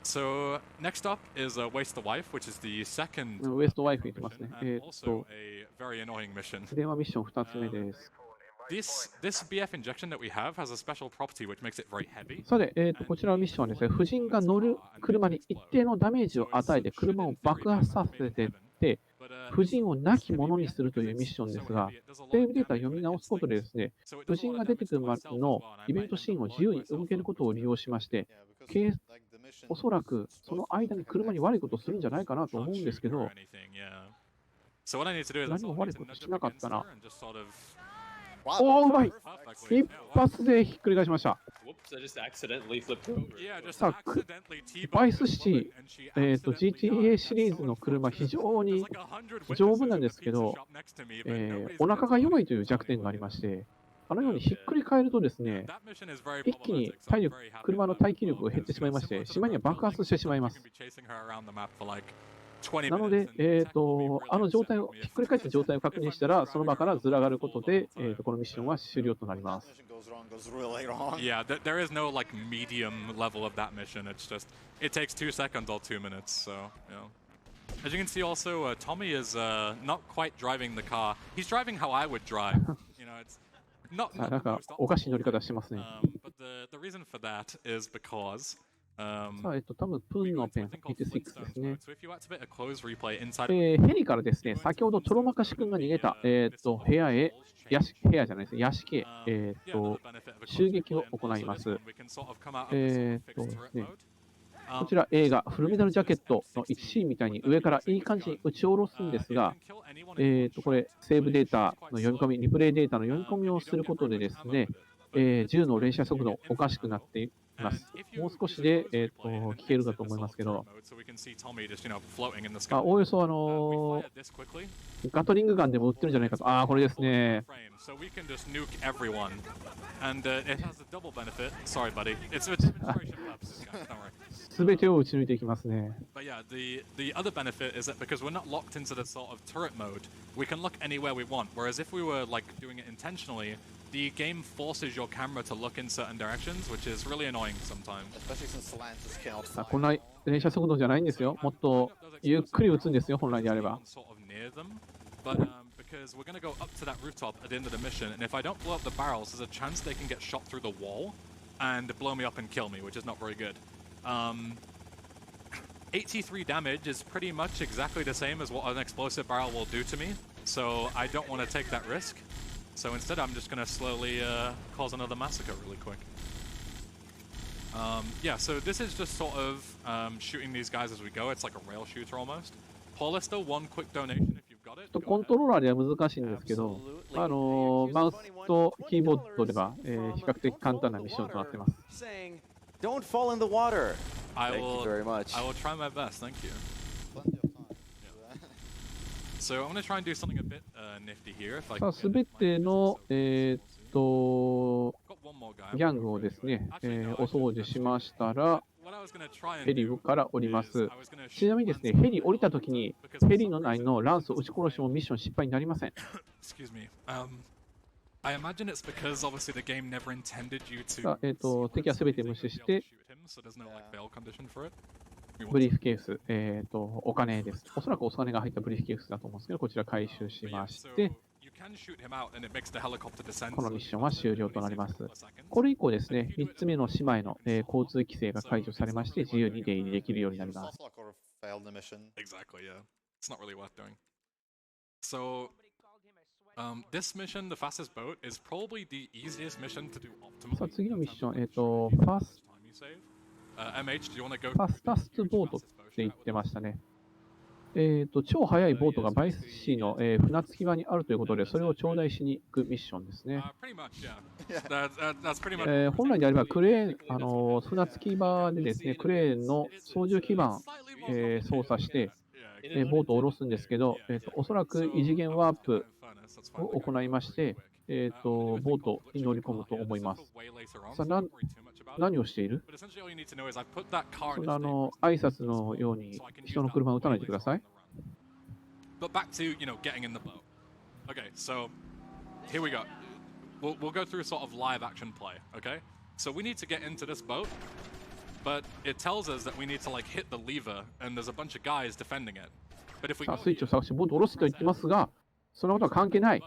So next up is Waste the Wife, which is the second
ウエストワイフに行きますね。
and also a very annoying mission.
電話ミッション2つ目です。
This BF injection that we have has a special property which makes it very heavy.
さて、こちらのミッションはですね、夫人が乗る車に一定のダメージを与えて車を爆発させていって、夫人を亡き者にするというミッションですが、セーブデータを読み直すことでですね、夫人が出てくるまでのイベントシーンを自由に動けることを利用しまして、おそらくその間に車に悪いことをするんじゃないかなと思うんですけど、何も悪いことしなかったな。おー、うまい！一発でひっくり返しました。さあ、バイスシティ、GTA シリーズの車、非常に丈夫なんですけど、お腹が弱いという弱点がありまして、あのようにひっくり返るとですね、一気に車の耐久力が減ってしまいまして、島には爆発してしまいます。なので、あの状態を、ひっくり返った状態を確認したら、その場からずらがることで、このミッションは終了となります。
Yeah, there is no like medium level of that mission. It's just, it takes 2 seconds or 2 minutes. So, yeah. As you can see, also, Tommy is not quite driving the car. He's driving how I would drive. You know, it's not.
なんか、おかしい乗り方してますね。
But the reason for that is because.
さあ、多分プンのペン86ですね。
So if you activate a close replay inside
ヘリからですね、先ほどちょろまかし君が逃げた、部屋へ、部屋じゃないです、屋敷へ、襲撃を行います。こちら映画、フルメタルジャケットの1シーンみたいに上からいい感じに打ち下ろすんですが、これ、セーブデータの読み込み、リプレイデータの読み込みをすることでですね、銃の連射速度おかしくなっています。もう少しで、聞けるかと思いますけど、おおよそガトリングガンでも撃ってるんじゃないかと。ああ、これですね。すべてを撃ち抜いていきますね。
But yeah, the other benefit is that because we're not locked into the sort of turret mode, we can look anywhere we want. Whereas if we were like doing it intentionally, the game forces your camera to look in certain directions, which is really annoying sometimes.
こんな連射速度じゃないんですよ。もっとゆっくり撃つんですよ、本来であれば。
But because we're going to go up to that rooftop at the end of the mission, and if I don't blow up the barrels, there's a chance they can get shot through the wall and blow me up and kill me, which is not very good. 83 damage is pretty much exactly the same as what an explosive barrel will do to me, so I don't want to take that risk. So instead, I'm just going to slowly cause another massacre really quick. Yeah, so this is just sort of shooting these guys as we go. It's like a rail shooter almost. Paulister, one quick donation if you've got it.
コントローラーでは難しいんですけど、マウスとキーボードでは、比較的簡単なミッションとなっています。
Don't fall in the water.
I
Thank you very much.
will try my best. Thank you. So I'm going to try and do something a bit nifty here. If I
さあ、すべての、ギャングをですね、お掃除しましたら、ヘリから降ります。ちなみにですね、ヘリ降りたときに、ヘリの内のランスを撃ち殺してもミッション失敗になりません。
Excuse me. I imagine it's because obviously the game never intended you to.
さあ、敵はすべて無視して、
So there's no like fail condition for it.
ブリーフケース、お金です。おそらくお金が入ったブリーフケースだと思うんですけど、こちら回収しまして、このミッションは終了となります。これ以降ですね、3つ目の姉妹の、交通規制が解除されまして、自由に出入りできるようになります。
Exactly, yeah. It's not really worth doing. So, this mission, the fastest boat, is probably the easiest mission to do
さあ
optimally.
次のミッション、
Time you save. MH, do you want to go
ファスタストボートって言ってましたね。超速いボートがバイスシティの、船着き場にあるということで、それを頂戴しに行くミッションですね。
pretty much, yeah. That's pretty much.
本来であればクレーン、船着き場でですね、クレーンの操縦基板、操作して、ボートを下ろすんですけど、おそらく異次元ワープを行いまして、ボートに乗り込むと思います。さあ、何をしている？そんな挨拶のように人の車を撃たないでください。
But back to, getting in the boat. Okay, so here we go. We'll go through sort of live action play, okay? So we need to get into this boat, but it tells us that we need to hit the lever and there's a bunch of guys defending it. But if we
さあ、スイッチを探してボートを下ろすと言ってますが、そんなことは関係ない。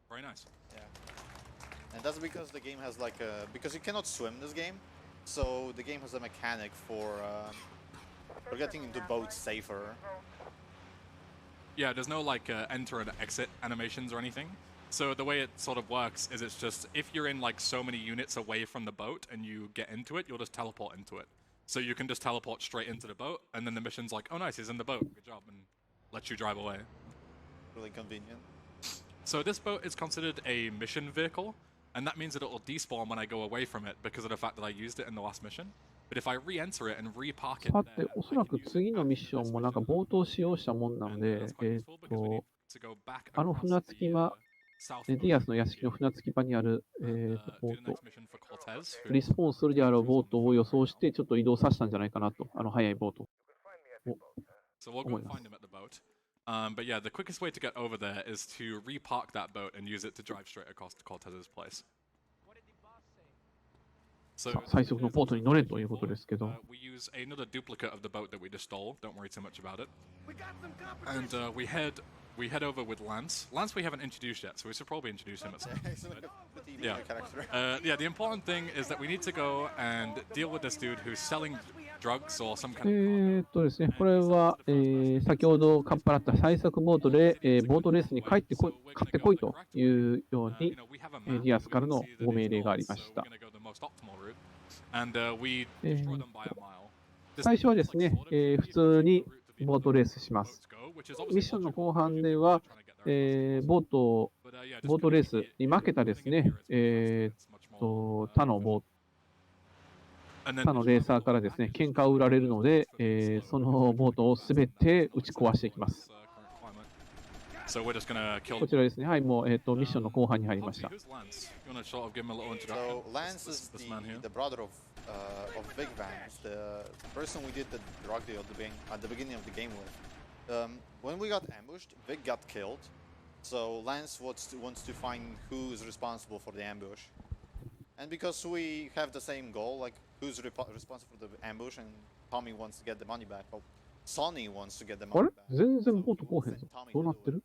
Very nice.
And that's because the game has because you cannot swim this game, so the game has a mechanic for getting into boats safer.
Yeah, there's no enter and exit animations or anything. So the way it sort of works is it's just if you're in so many units away from the boat and you get into it, you'll just teleport into it. So you can just teleport straight into the boat, and then the mission's like, oh nice, he's in the boat, good job, and lets you drive away.
Really convenient.
So this boat is considered a mission vehicle, and that means that it will despawn when I go away from it because of the fact that I used it in the last mission. But if I re-enter it and repark it,
さて、おそらく次のミッションもなんかボートを使用したもんなので、船着き場、ディアスの屋敷の船着き場にある、ボート、リスポーンするであろうボートを予想して、ちょっと移動させたんじゃないかなと、速いボートを思います。
But yeah, the quickest way to get over there is to repark that boat and use it to drive straight across to Cortez's place.
最速のボートに乗れということですけど。
We use another duplicate of the boat that we just stole. Don't worry too much about it. And we head over with Lance. Lance we haven't introduced yet, so we should probably introduce him at some point. Yeah. Yeah, the important thing is that we need to go and deal with this dude who's selling drugs or some kind of.
ですね、これは、先ほどかっぱらった最速ボートで、ボートレースに勝ってこいというように、ディアスからのご命令がありました。最初はですね、普通にボートレースします。ミッションの後半では、ボートレースに負けたですね、他のレーサーからですね、喧嘩を売られるので、そのボートをすべて打ち壊していきます。こちらですね、はい、もう、ミッションの後半に入りました。
So Lance is the brother of Big Vance, the person we did the drug deal at the beginning of the game with. When we got ambushed, Vic got killed. So Lance wants to find who is responsible for the ambush. And because we have the same goal, who's responsible for the ambush, and Tommy wants to get the money back. Well, Sonny wants to get the
あ
money
れ
back.
全然ボート来おへんぞ。
Tommy
どうな
to
って
do
る
it.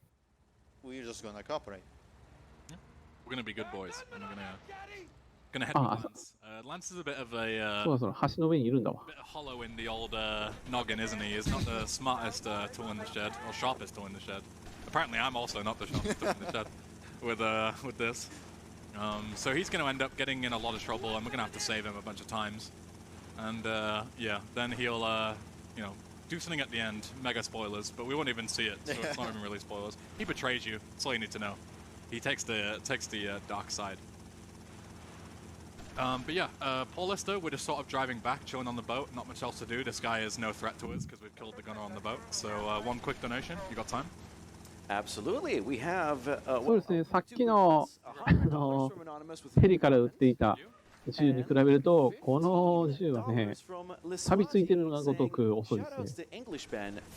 We're just gonna cooperate.
We're gonna be good boys. And we're gonna head with Lance. Lance is a bit of a
そうだそうだ、橋の上にいるんだわ。
bit hollow in the old noggin, isn't he? He's not the smartest tool in the shed, or sharpest tool in the shed. Apparently, I'm also not the sharpest tool in the shed with this. So he's going to end up getting in a lot of trouble, and we're going to have to save him a bunch of times. And yeah, then he'll do something at the end. Mega spoilers, but we won't even see it, so it's not even really spoilers. He betrays you. That's all you need to know. He takes the dark side. But yeah, Paul Lister, we're just sort of driving back, chilling on the boat. Not much else to do. This guy is no threat to us because we've killed the gunner on the boat. So one quick donation. You got time?
Absolutely. We have
そうですね、さっきのヘリから撃っていた銃に比べると、この銃はね、錆びついているのがごとく遅いですね。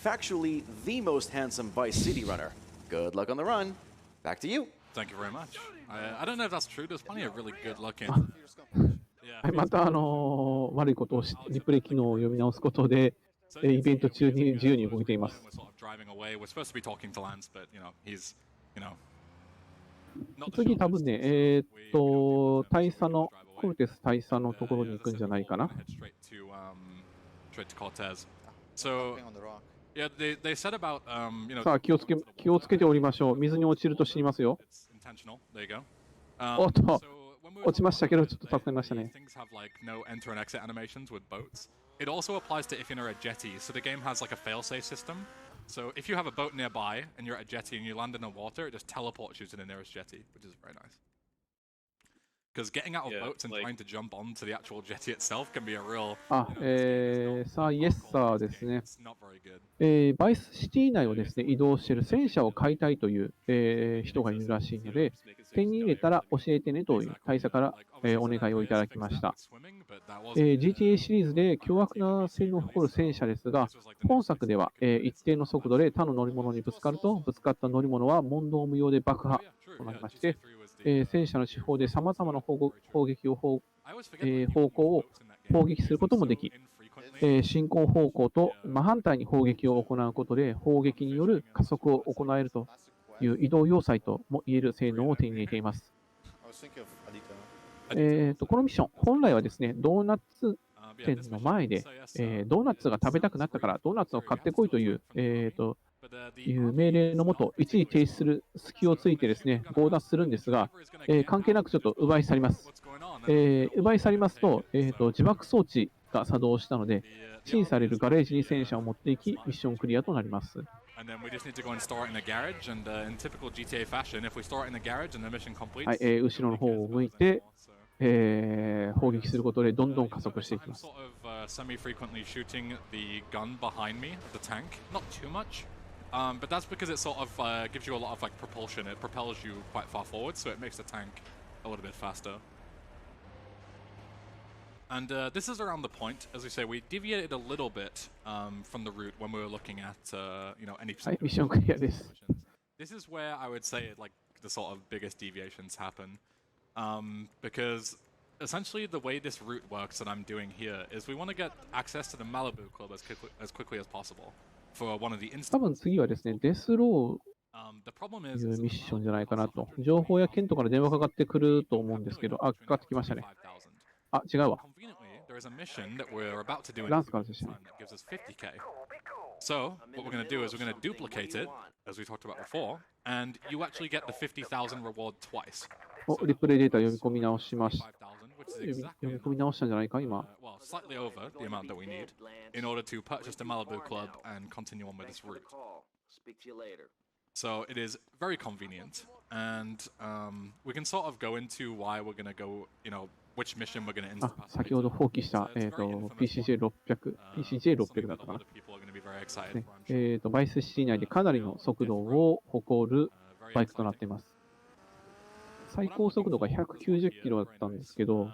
Factually the most handsome Vice City runner. Good luck on the run. Back to you.
Thank you very much. I don't know if that's true. There's plenty of really good looking.
はい、また悪いことをリプレイ機能を読み直すことで、イベント中に自由に動いています。
We're sort of driving away. We're supposed to be talking to Lance, but he's
次多分ね、大佐の、コルテス大佐のところに行くんじゃないかな。さあ、気をつけておりましょう。水に落ちると死にますよ。おっと、落ちましたけど、ちょっと助かりましたね。
It also applies to if you're at a jetty, so the game has like a failsafe system. So if you have a boat nearby and you're at a jetty and you land in the water, it just teleports you to the nearest jetty, which is very nice. Because getting out of boats and trying to jump onto the actual jetty itself can be a real.
さあ、イエスサーですね。バイスシティ内をですね、移動している戦車を買いたいという、人がいるらしいので、手に入れたら教えてねという大佐から、お願いをいただきました。GTA シリーズで凶悪な性能を誇る戦車ですが、本作では、一定の速度で他の乗り物にぶつかると、ぶつかった乗り物は問答無用で爆破となりまして、戦車の手法で様々な方向を砲撃することもでき、進行方向と真反対に砲撃を行うことで、砲撃による加速を行えるという移動要塞とも言える性能を手に入れています。このミッション、本来はですね、ドーナツ店の前で、ドーナツが食べたくなったからドーナツを買ってこいという、いう命令のもと、一時停止する隙をついてですね、強奪するんですが、関係なくちょっと奪い去ります。奪い去りますと、自爆装置が作動したので、支持されるガレージに戦車を持っていき、ミッションクリアとなります。はい、後ろの方を向いて、砲撃することでどんどん加速していきます。
But that's because it sort of gives you a lot of like propulsion. It propels you quite far forward, so it makes the tank a little bit faster. And this is around the point, as we say, we deviated a little bit from the route when we were looking at any.
Mission clear this.
This is where I would say like the sort of biggest deviations happen, because essentially the way this route works that I'm doing here is we want to get access to the Malibu Club as quickly as possible.
多分次はですね、デスローというミッションじゃないかなと。情報やケントから電話かかってくると思うんですけど、かかってきましたね。あ、違うわ。ランスからでしたね。
So, what we're going to do is we're going to duplicate it, as we talked about before, and you actually get the 50,000 reward twice.
リプレイデータ読み込み直しました。読み込み直したんじゃないか今。
Well, slightly over the amount that we need in order to purchase the Malibu Club and continue on with this route. So it is very convenient, and we can sort of go into why we're going to go, which mission we're going to install.
先ほど放棄した、PCJ600 だったかな。バイスシティ内でかなりの速度を誇るバイクとなっています。最高速度が190キロだったんですけど、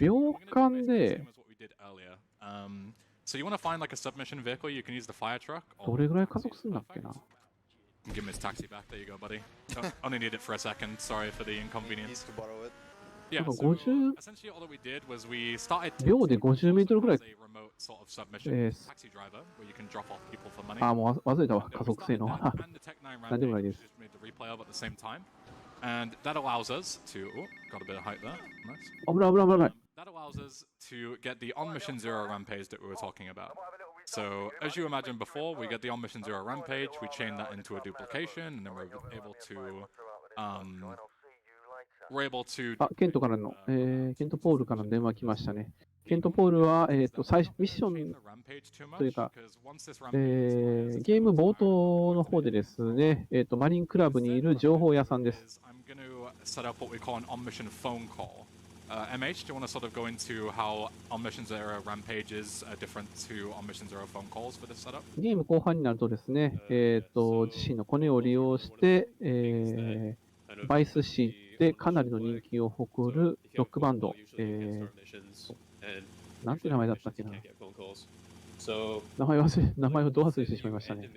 秒間でどれぐらい加速するんだっけな。
Give him his taxi back. There you go, buddy. Only need it for a second. Sorry for the inconvenience. Yeah, so essentially all that we did was we started
秒で50メートルぐらい。
sort of submission taxi driver where you can drop off people for money.
もう忘れたわ、加速性能。何でもないです。
And that allows us to got a bit of height there. Nice.
危ない。
That allows us to get the on mission zero rampage that we were talking about. So, as you imagined before, we get the on mission zero rampage, we chain that into a duplication, and then we're able to
ケントからの、ケントポールからの電話来ましたね。ケントポールは、ミッションというか、ゲーム冒頭の方でですね、マリンクラブにいる情報屋さんです。
MH, do you want to sort of go into how On Mission Zero Rampages are different to On Mission Zero phone calls for this setup?
ゲーム後半になるとですね、自身のコネを利用して、バイスシーでかなりの人気を誇るロックバンド、なんて名前だったっけな。名前をど忘れしてしまいましたね。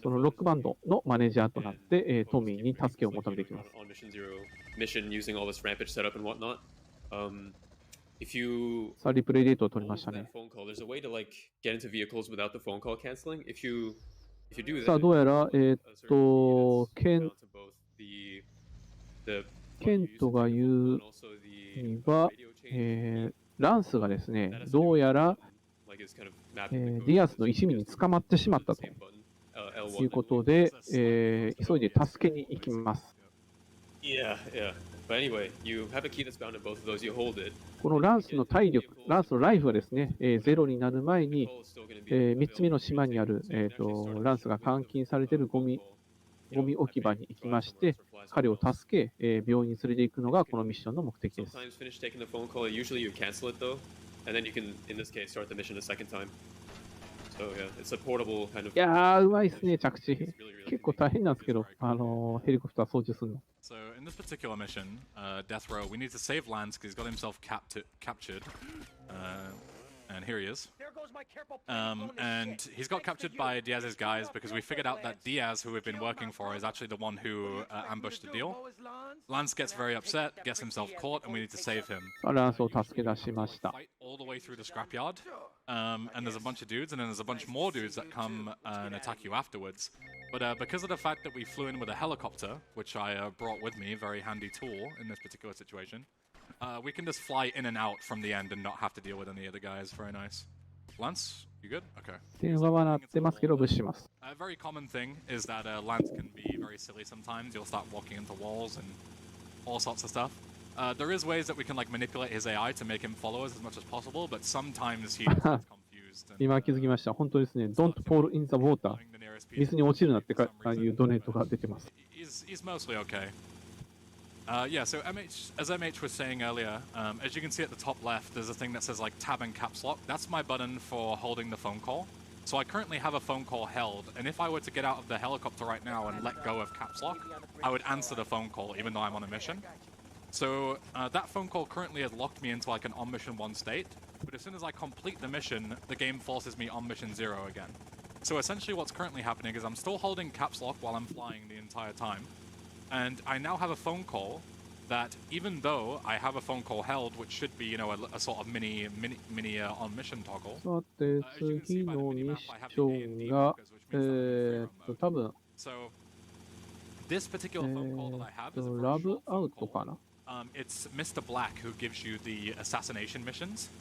そのロックバンドのマネージャーとなって、トミーに助けを求めていきます。さあ、リプレイデートを取りましたね。
if you do that,
さあ、どうやら、ケン
down to both the
ケントが言う
and also the
には、
radio chain
ランスがですね、
that has to
ど
do
う
with
やら、
like it's kind of mapping the code
ディアス
to
の
the
一味に
GPS
捕まってしまったと
same button, L1
いう
and
こと
wait.
で、急いで助けに行きます。
Yeah, yeah. But anyway, you have a key that's bound in both of those. You hold it.
このランスの体力、ランスのライフはですね、ゼロになる前に、
Call is still going to be
3つ目の島にある、ランスが監禁されているゴミ置き場に行きまして、彼を助け、病院に連れて行くのがこのミッションの目的です。
Sometimes finish taking the phone call. Usually you cancel it though, and then you can, in this case, start the mission a second time. So yeah, it's a portable kind of.
いやー、うまいですね、着地。結構大変なんですけど、ヘリコプター操縦するの。
So in this particular mission, Death Row, we need to save Lance because he's got himself captured. And here he is. And he's got captured by Diaz's guys because we figured out that Diaz, who we've been working for, is actually the one who ambushed the deal. Lance gets very upset, gets himself caught, and we need to save him.
ランスを助け出しました。
Fight all the way through the scrapyard, and there's a bunch of dudes, and then there's a bunch more dudes that come and attack you afterwards. But because of the fact that we flew in with a helicopter, which I brought with me, very handy tool in this particular situation, we can just fly in and out from the end and not have to deal with any of the guys. Very nice. Lance, you good? Okay.
電話は鳴ってますけど、無視します。
A very common thing is that Lance can be very silly sometimes. You'll start walking into walls and all sorts of stuff. There is ways that we can like manipulate his AI to make him follow us as much as possible, but sometimes he gets confused.
今気づきました。本当ですね。Don't fall in the water。水に落ちるなっていうドネートが出てます。
He's mostly okay. Yeah, so as MH was saying earlier, as you can see at the top left, there's a thing that says like tab and caps lock. That's my button for holding the phone call. So I currently have a phone call held, and if I were to get out of the helicopter right now and let go of caps lock, I would answer the phone call even though I'm on a mission. So that phone call currently has locked me into like an on mission 1 state, but as soon as I complete the mission, the game forces me on mission 0 again. So essentially what's currently happening is I'm still holding caps lock while I'm flying the entire time. And I now have a phone call that, even though I have a phone call held, which should be, you know, a sort of mini on mission toggle.
さて、次のミッションが、多分、
So this particular phone call that I have is a
ラ
very
ブ
short
アウ
phone
ト
call.
かな。
It's Mr. Black who gives you the assassination missions,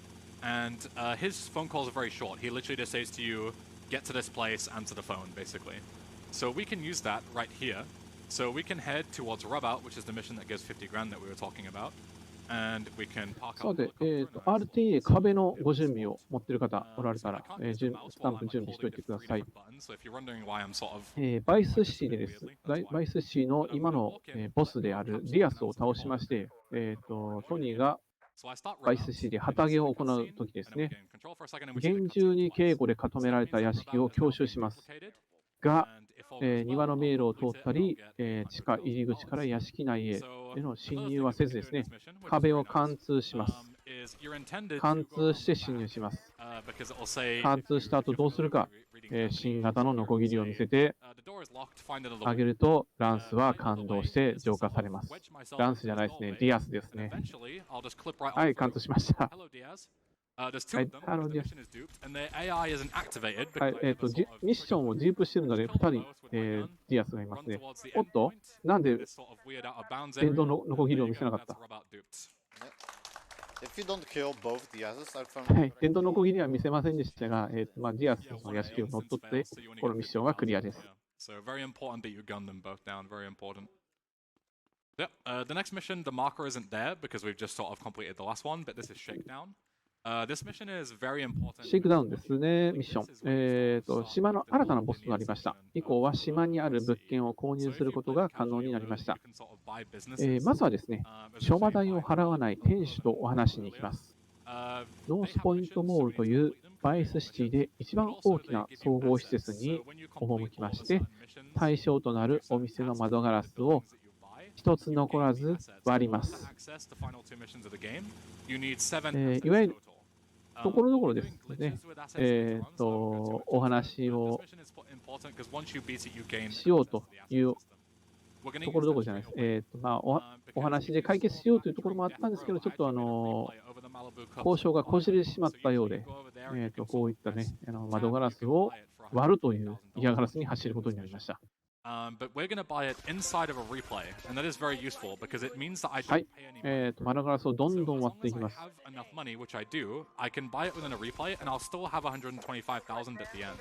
and his phone calls are very short. He literally just says to you, "Get to this place, answer the phone," basically. So we can use that right here. So we can head towards Rub Out, which is the mission that gives 50 grand that we were talking about, and we can park
さ
our
て、
helicopter.
RTA 壁のご準備を持っている方おられたら、スタンプ準備しておいてください。
So if you're wondering why I'm sort of
バイスシティでです。バイスシティの今の、ボスであるディアスを倒しまして、トニーが
so I start
バ
Rub
イス
Out.
シティで旗揚げを行うときです
And then we
ね。
can control for a second and we see the
厳
cutscene.
重に警護で固められた屋敷を強襲します。が、庭の迷路を通ったり、地下入り口から屋敷内への侵入はせずですね、壁を貫通します。貫通して侵入します。貫通した後どうするか、新型のノコギリを見せてあげると、ランスは感動して浄化されます。ランスじゃないですね、ディアスですね。はい、貫通しました。
There's two of them.
Hello,
The
dear.
mission is duped, and their AI isn't activated
はい、
because they have a sort of
ミッションをディープしているので、2人、ディアスがいますね。おっと、なんで
this sort of weird out of bounds
電
area.
動のノコギリを見せなかった。
That's Rub Out duped.
If you don't kill both the Asus, I found
はい、電動ノコギリは見せませんでしたが、ディアスの屋敷を乗っ取って、このミッションはクリアです。
So very important that you gun them both down. Very important. Yep. The next mission, the marker isn't there because we've just sort of completed the last one, but this is Shakedown. This mission is very important.
シェイクダウンですね、ミッション。島の新たなボスとなりました。以降は島にある物件を購入することが可能になりました。まずはですね、諸場代を払わない店主とお話しに行きます。ノースポイントモールというバイスシティで一番大きな総合施設に赴きまして、対象となるお店の窓ガラスを一つ残らず割ります。いわゆるところどころですね。お話をしようというところどころじゃないです。お話で解決しようというところもあったんですけど、ちょっと交渉がこじれてしまったようで、こういったね、窓ガラスを割るという嫌がらせに走ることになりました。
But we're going to buy it inside of a replay, and that is very useful because it means that I
は
don't
い、
pay any money.
窓ガラスをどんどん割っていき
As
ま
I
す。
have enough money, which I do, I can buy it within a replay, and I'll still have 125,000 at the end.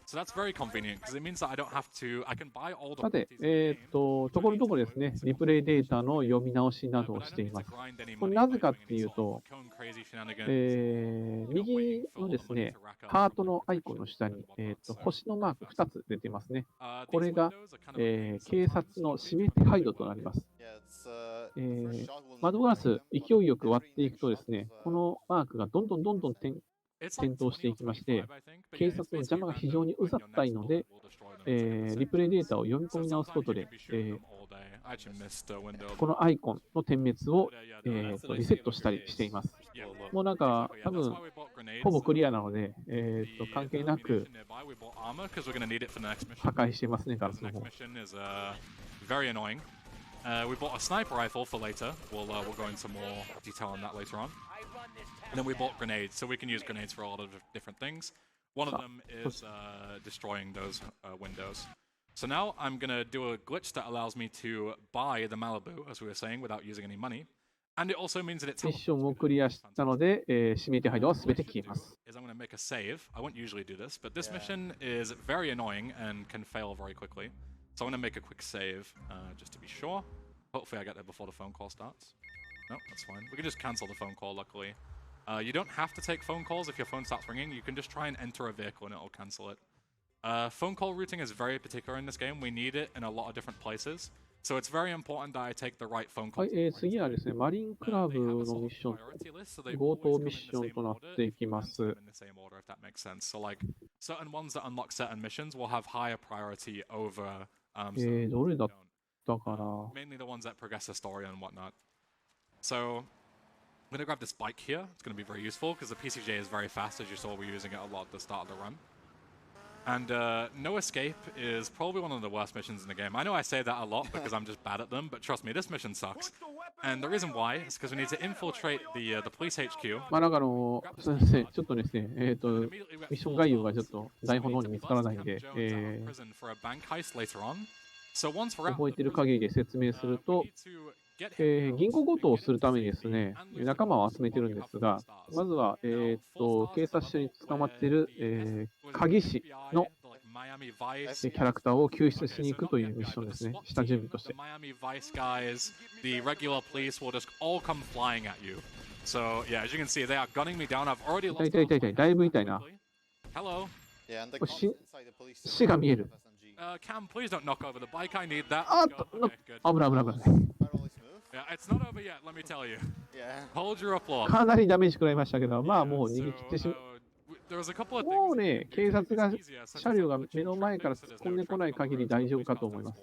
So that's very convenient because it means that I don't have to. I can buy all the
さて、
properties in the game.
ところどころですね、リプレイデータの読み直しなどを
But I
し
don't
てい
need
ま
to
す。
grind any
これ
money
な
by
ぜかっ
doing
てい
any
う
sort
と
of、crazy shenanigans.
右のですね、ハートのアイコンの下に、星のマーク2つ出てますね。これが、警察の指名手配度となります。窓ガラス、勢いよく割っていくとですね、このマークがどんどん点灯していきまして、警察の邪魔が非常にうざったいので、リプレイデータを読み込み直すことで、このアイコンの点滅を、リセットしたりしています。もうなんか、多分ほぼクリアなので、関係なく破壊していますね、ガラスの方。
We bought a sniper rifle for later. We'll go into more detail on that later on. And then we bought grenades, so we can use grenades for a lot of different things. One of them is destroying those windows. So now I'm going to do a glitch that allows me to buy the Malibu, as we were saying, without using any money. And it also means that it's
ミッションもクリアしたので、指名手配度は全て消えます。
I'm going to make a save. I won't usually do this, but this mission is very annoying and can fail very quickly. So I'm going to make a quick save just to be sure. Hopefully I get there before the phone call starts. No, that's fine. We can just cancel the phone call, luckily. You don't have to take phone calls if your phone starts ringing. You can just try and enter a vehicle and it'll cancel it. Phone call routing is very particular in this game. We need it in a lot of different places. So it's very important that I take the right phone
は
call.
い、次はですね、マリンクラブのミッション、強盗ミッションとなっていきます。
In the same order, if that makes sense. So like certain ones that unlock certain missions will have higher priority over
どれだったかな。
mainly the ones that progress the story and whatnot. So I'm going to grab this bike here. It's going to be very useful because the PCJ is very fast, as you saw we're using it a lot at the start of the run. And no escape is probably one of the worst missions in the game. I know I say that a lot because I'm just bad at them, but trust me, this mission sucks. And the reason why is because we need to infiltrate the police HQ.
まあなんかすみません、ちょっとですね、ミッション概要がちょっと台本の方に見つからないんで、覚えてる限りで説明すると、銀行強盗をするためにですね、仲間を集めてるんですが、まずは、警察署に捕まっている、鍵師のキャラクターを救出しに行くというミッションですね、下準備として。痛い、だいぶ痛いな。死が見える。
Cam, please don't knock over the bike. I need that.
あっと、危ない。
Yeah, it's not over yet, let me tell you. Hold your applause.
かなりダメージ食らいましたけど、まあもう逃げ切ってしまう。もうね、警察が車両が目の前から突っ込んでこない限り大丈夫かと思います。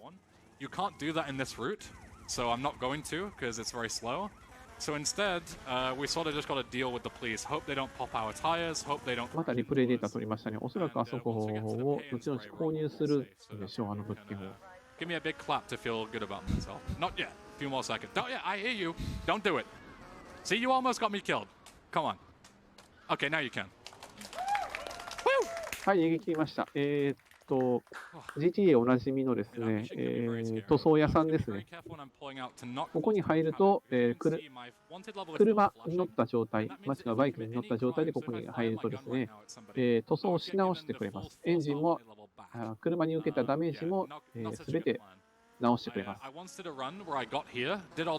You can't do that in this route, so I'm not going to because it's very slow. So instead, we sort of just got to deal with the police. Hope they don't pop our tires. Hope they don't.
またリプレイデータ取りましたね。おそらくあそこを後々購入するんでしょう、あの物件を。
Give me a big clap to feel good about myself. Not yet. A few more seconds. Don't yet. I hear you. Don't do it. See, you almost got me killed. Come on. Okay, now you can.
はい、逃げ切りました。GTA おなじみのですね、塗装屋さんですね。ここに入ると、車に乗った状態、もしくはバイクに乗った状態でここに入るとですね、塗装をし直してくれます。エンジンも、車に受けたダメージも、すべて直してくれます。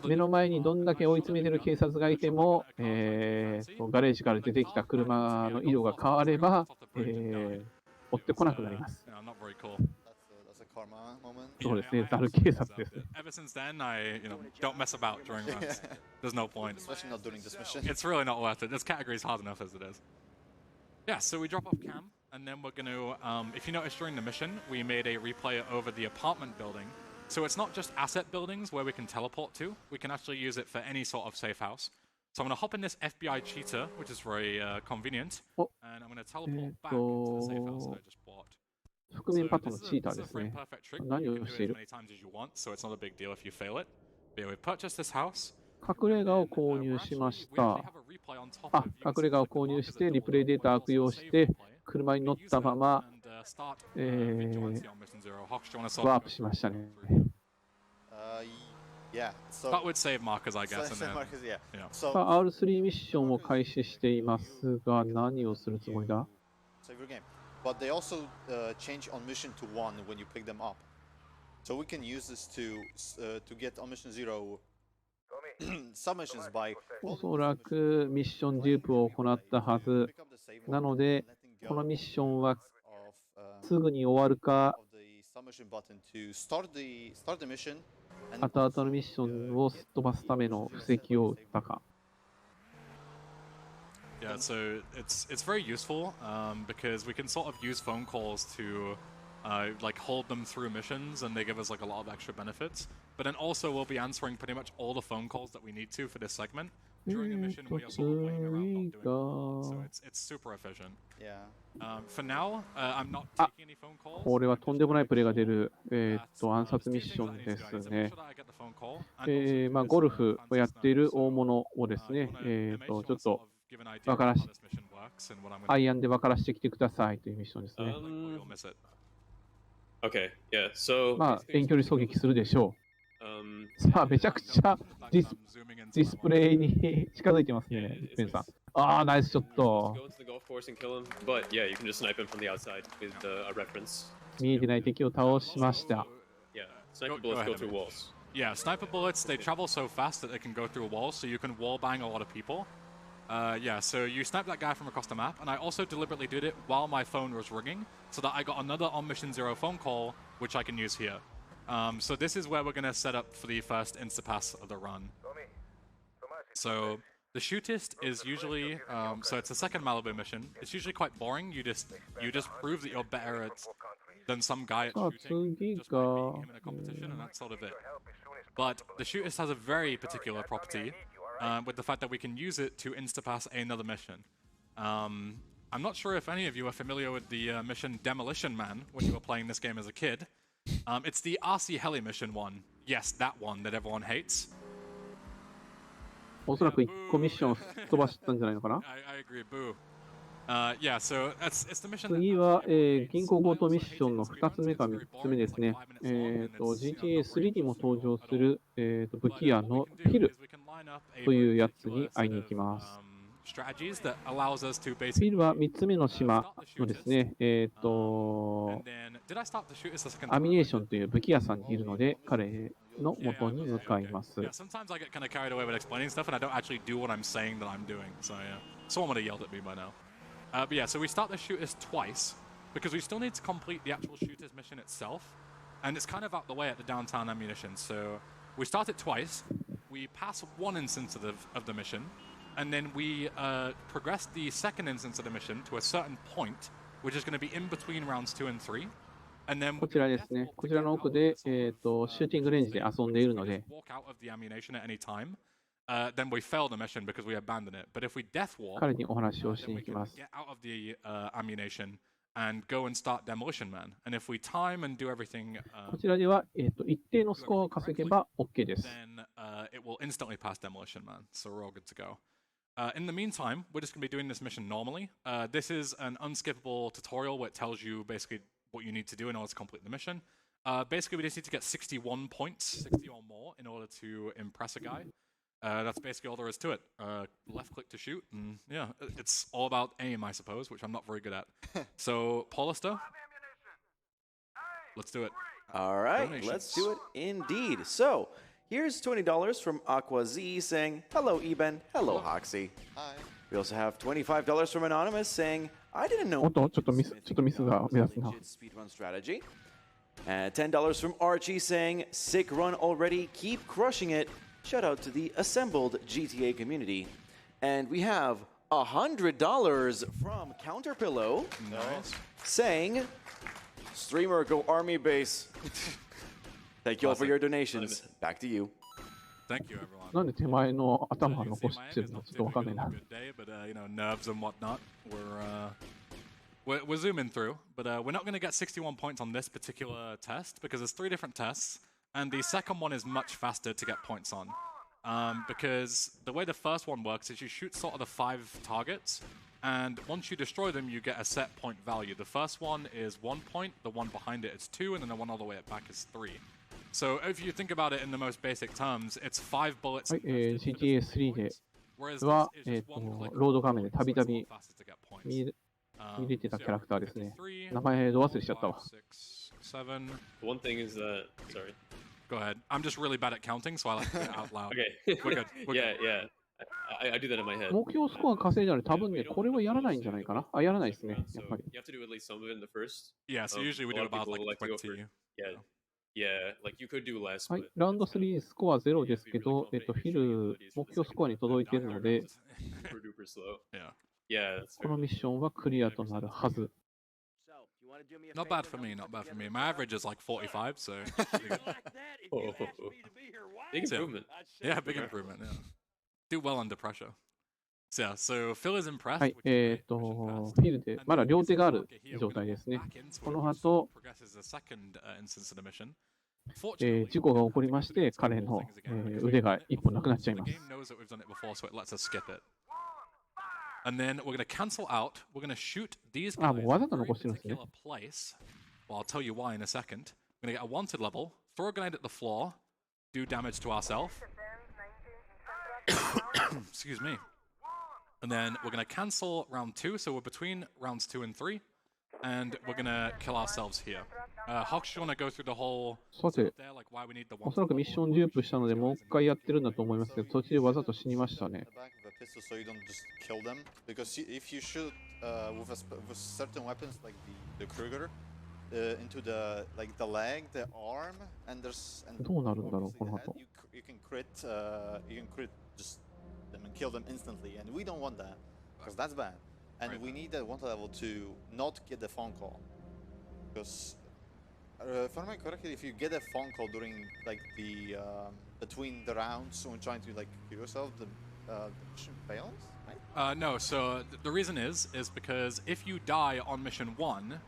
目の前にどんだけ追い詰めてる警察がいても、ガレージから出てきた車の色が変われば、追ってこなくなります。そうですね、ザル警察ですね。
Ever since then, I don't mess about during runs. There's no point.
Especially not during this mission.
It's really not worth it. This category is hard enough as it is. Yeah, so we drop off Cam, and then we're going to, if you notice during the mission, we made a replay over the apartment building. So it's not just asset buildings where we can teleport to. We can actually use it for any sort of safe house. So I'm going to hop in this FBI cheetah, which is very convenient, and I'm going to teleport back to the safe house that I just bought.
覆面パッドのチーターですね。何をしている？
So it's not a big deal if you fail it. But yeah, we purchased this house.
隠れ家を購入しました。あ、隠れ家を購入して、リプレイデータ悪用して、車に乗ったまま、ワープしましたね。
That would save markers, I guess.
R3 ミッションを開始していますが、何をするつもりだ？
But they also change on mission to 1 when you pick them up. So we can use this to get on mission 0 submissions by.
おそらくミッションデュープを行ったはず。なので、このミッションはすぐに終わるか、後々のミッションをすっ飛ばすための布石を打ったか。
Yeah, so it's very useful because we can sort of use phone calls to like hold them through missions, and they give us like a lot of extra benefits. But then also we'll be answering pretty much all the phone calls that we need to for this segment during a mission where you're sort of waiting around not doing anything. So it's super efficient.
Yeah.
For now, I'm not taking any phone calls.
これはとんでもないプレイが出る、暗殺ミッションですね。まあゴルフをやっている大物をですね、ちょっと分からし、アイアンで分からしてきてくださいというミッションですね。
Okay, yeah, so
まあ遠距離狙撃するでしょう。さあ、めちゃくちゃディスプレイに近づいてますね、ペンさん。ああ、ナイスショット。見えてない敵を倒しました。
Yeah, sniper bullets, they travel so fast that they can go through walls, so you can wallbang a lot of people. Yeah, so you snipe that guy from across the map, and I also deliberately did it while my phone was ringing, so that I got another on mission 0 phone call, which I can use here. So this is where we're going to set up for the first insta-pass of the run. So the shootist is usually, so it's the second Malibu mission. It's usually quite boring. You just prove that you're better at than some guy at shooting just by beating him in a competition, and that's sort of it. But the shootist has a very particular property. With the fact that we can use it to insta-pass another mission. I'm not sure if any of you are familiar with the mission Demolition Man when you were playing this game as a kid. It's the RC Heli mission one. Yes, that one that everyone hates.
おそらく1個ミッション飛ばしたんじゃないのかな。
I agree, boo. Yeah, so it's the mission.
次は、銀行強盗ミッションの2つ目か3つ目ですね。GTA3 にも登場する、武器屋のピルというやつに会いに行きます。ピルは3つ目の島のですね、アミネーションという武器屋さんにいるので、彼の元に向かいます。
Sometimes I get kind of carried away with explaining stuff and I don't actually do what I'm saying that I'm doing. So yeah, someone would have yelled at me by now. But yeah, so we start the shooters twice because we still need to complete the actual shooters mission itself, and it's kind of out the way at the downtown ammunition. So we start it twice, we pass one instance of the mission, and then we progress the second instance of the mission to a certain point, which is going to be in between rounds 2 and 3. And then
こちらですね。こちらの奥で、シューティングレンジで遊んでいるので。
Then we fail the mission because we abandon it. But if we death walk,
彼にお話をしに行きます。
get out of the ammunition and go and start Demolition Man. And if we time and do everything,
こちらでは、一定のスコアを稼げば OK です。
then it will instantly pass Demolition Man. So we're all good to go. In the meantime, we're just going to be doing this mission normally. This is an unskippable tutorial where it tells you basically what you need to do in order to complete the mission. Basically, we just need to get 61 points, 60 or more, in order to impress a guy. That's basically all there is to it. Left click to shoot, and yeah, it's all about aim, I suppose, which I'm not very good at. So, Paulister, let's do it.
All right, let's do it indeed. So, here's $20 from Aqua Z saying, "Hello, Eben. Hello, Hoxie."
Hi.
We also have $25 from Anonymous saying, "I didn't know."
おっと、ちょっとミスが目立つな。
Speedrun strategy. And $10 from Archie saying, "Sick run already. Keep crushing it." Shout out to the assembled GTA community. And we have $100 from Counterpillow.
Nice.
Saying, "Streamer, go army base." Thank you all for your donations. Back to you.
Thank you, everyone.
なんで手前の頭残してるのちょっとわかんないな。
Good day, but you know, nerves and whatnot. We're zooming through, but we're not going to get 61 points on this particular test because there's 3 different tests. And the second one is much faster to get points on. because the way the first one works is you shoot sort of the 5 targets, and once you destroy them, you get a set point value. The first one is 1 point, the one behind it is 2, and then the one all the way back is 3. So if you think about it in the most basic terms, it's 5 bullets.
はい、GTA3 で
Whereas
は、
this is just one click
ロード画面で
away,
たび
so
た
it's a
び
lot faster to get points.
見れてたキャラクターですね。
53,
名前ど忘れしちゃったわ。
5, 6, 7.
One thing is that, sorry.
Go ahead. I'm just really bad at counting, so I like to say it out loud.
Okay.
We're good. We're
yeah,
good.
yeah. I do that in my head.
目標スコア稼いだら多分ね、これはやらないんじゃないかな。あ、やらないですね、
So
やっぱり。
you have to do at least some of it in the first.
Yeah, so usually we
A
do
lot of
about
people
like
like to go for
20.
Yeah. Yeah, like you could do less.
はい
but、
ラウンド3スコア0ですけど、フィル、目標スコアに届いているので、
super duper slow.
Yeah.
Yeah, that's
このミッションはクリアとなるはず。
Not bad for me, not bad for me. My average is like 45, so
Oh, big improvement.
yeah, big improvement. Yeah. Do well under pressure. So yeah, so Phil is impressed.
はい、
which is great.
フ
Mission
ィルでまだ両手がある状態ですね。 この後、
progresses the second instance of the mission.
事故が起こりまして、彼の、腕が一本なくなっちゃいます。
The game knows that we've done it before, so it lets us skip it. And then we're going to cancel out. We're going to shoot these guys
あ、もうわざと
in a
残してるんですね。
particular place. Well, I'll tell you why in a second. We're going to get a wanted level, throw a grenade at the floor, do damage to ourselves. Excuse me. And then we're going to cancel round 2, so we're between rounds 2 and 3. And we're going to kill ourselves here. Hawks, you want to go through the whole
さて、
there, like why we need the
お
wanted
そらくミッションデュープしたので、もう一回やってるんだと思いますけど、途中でわざと死にましたね。
The back of the pistol so you don't just kill them. Because if you shoot with certain weapons like the Kruger into the leg, the arm, and there's
どうなるんだろう、
obviously
こ
the
の
head,
後。
you can crit just them and kill them instantly, and we don't want that because that's bad. And
Right.
we need that wanted level to not get the phone call because. If I remember correctly, if you get a phone call during like the between the rounds when trying to like kill yourself, the mission fails, right?
No, so the reason is because if you die on mission 1,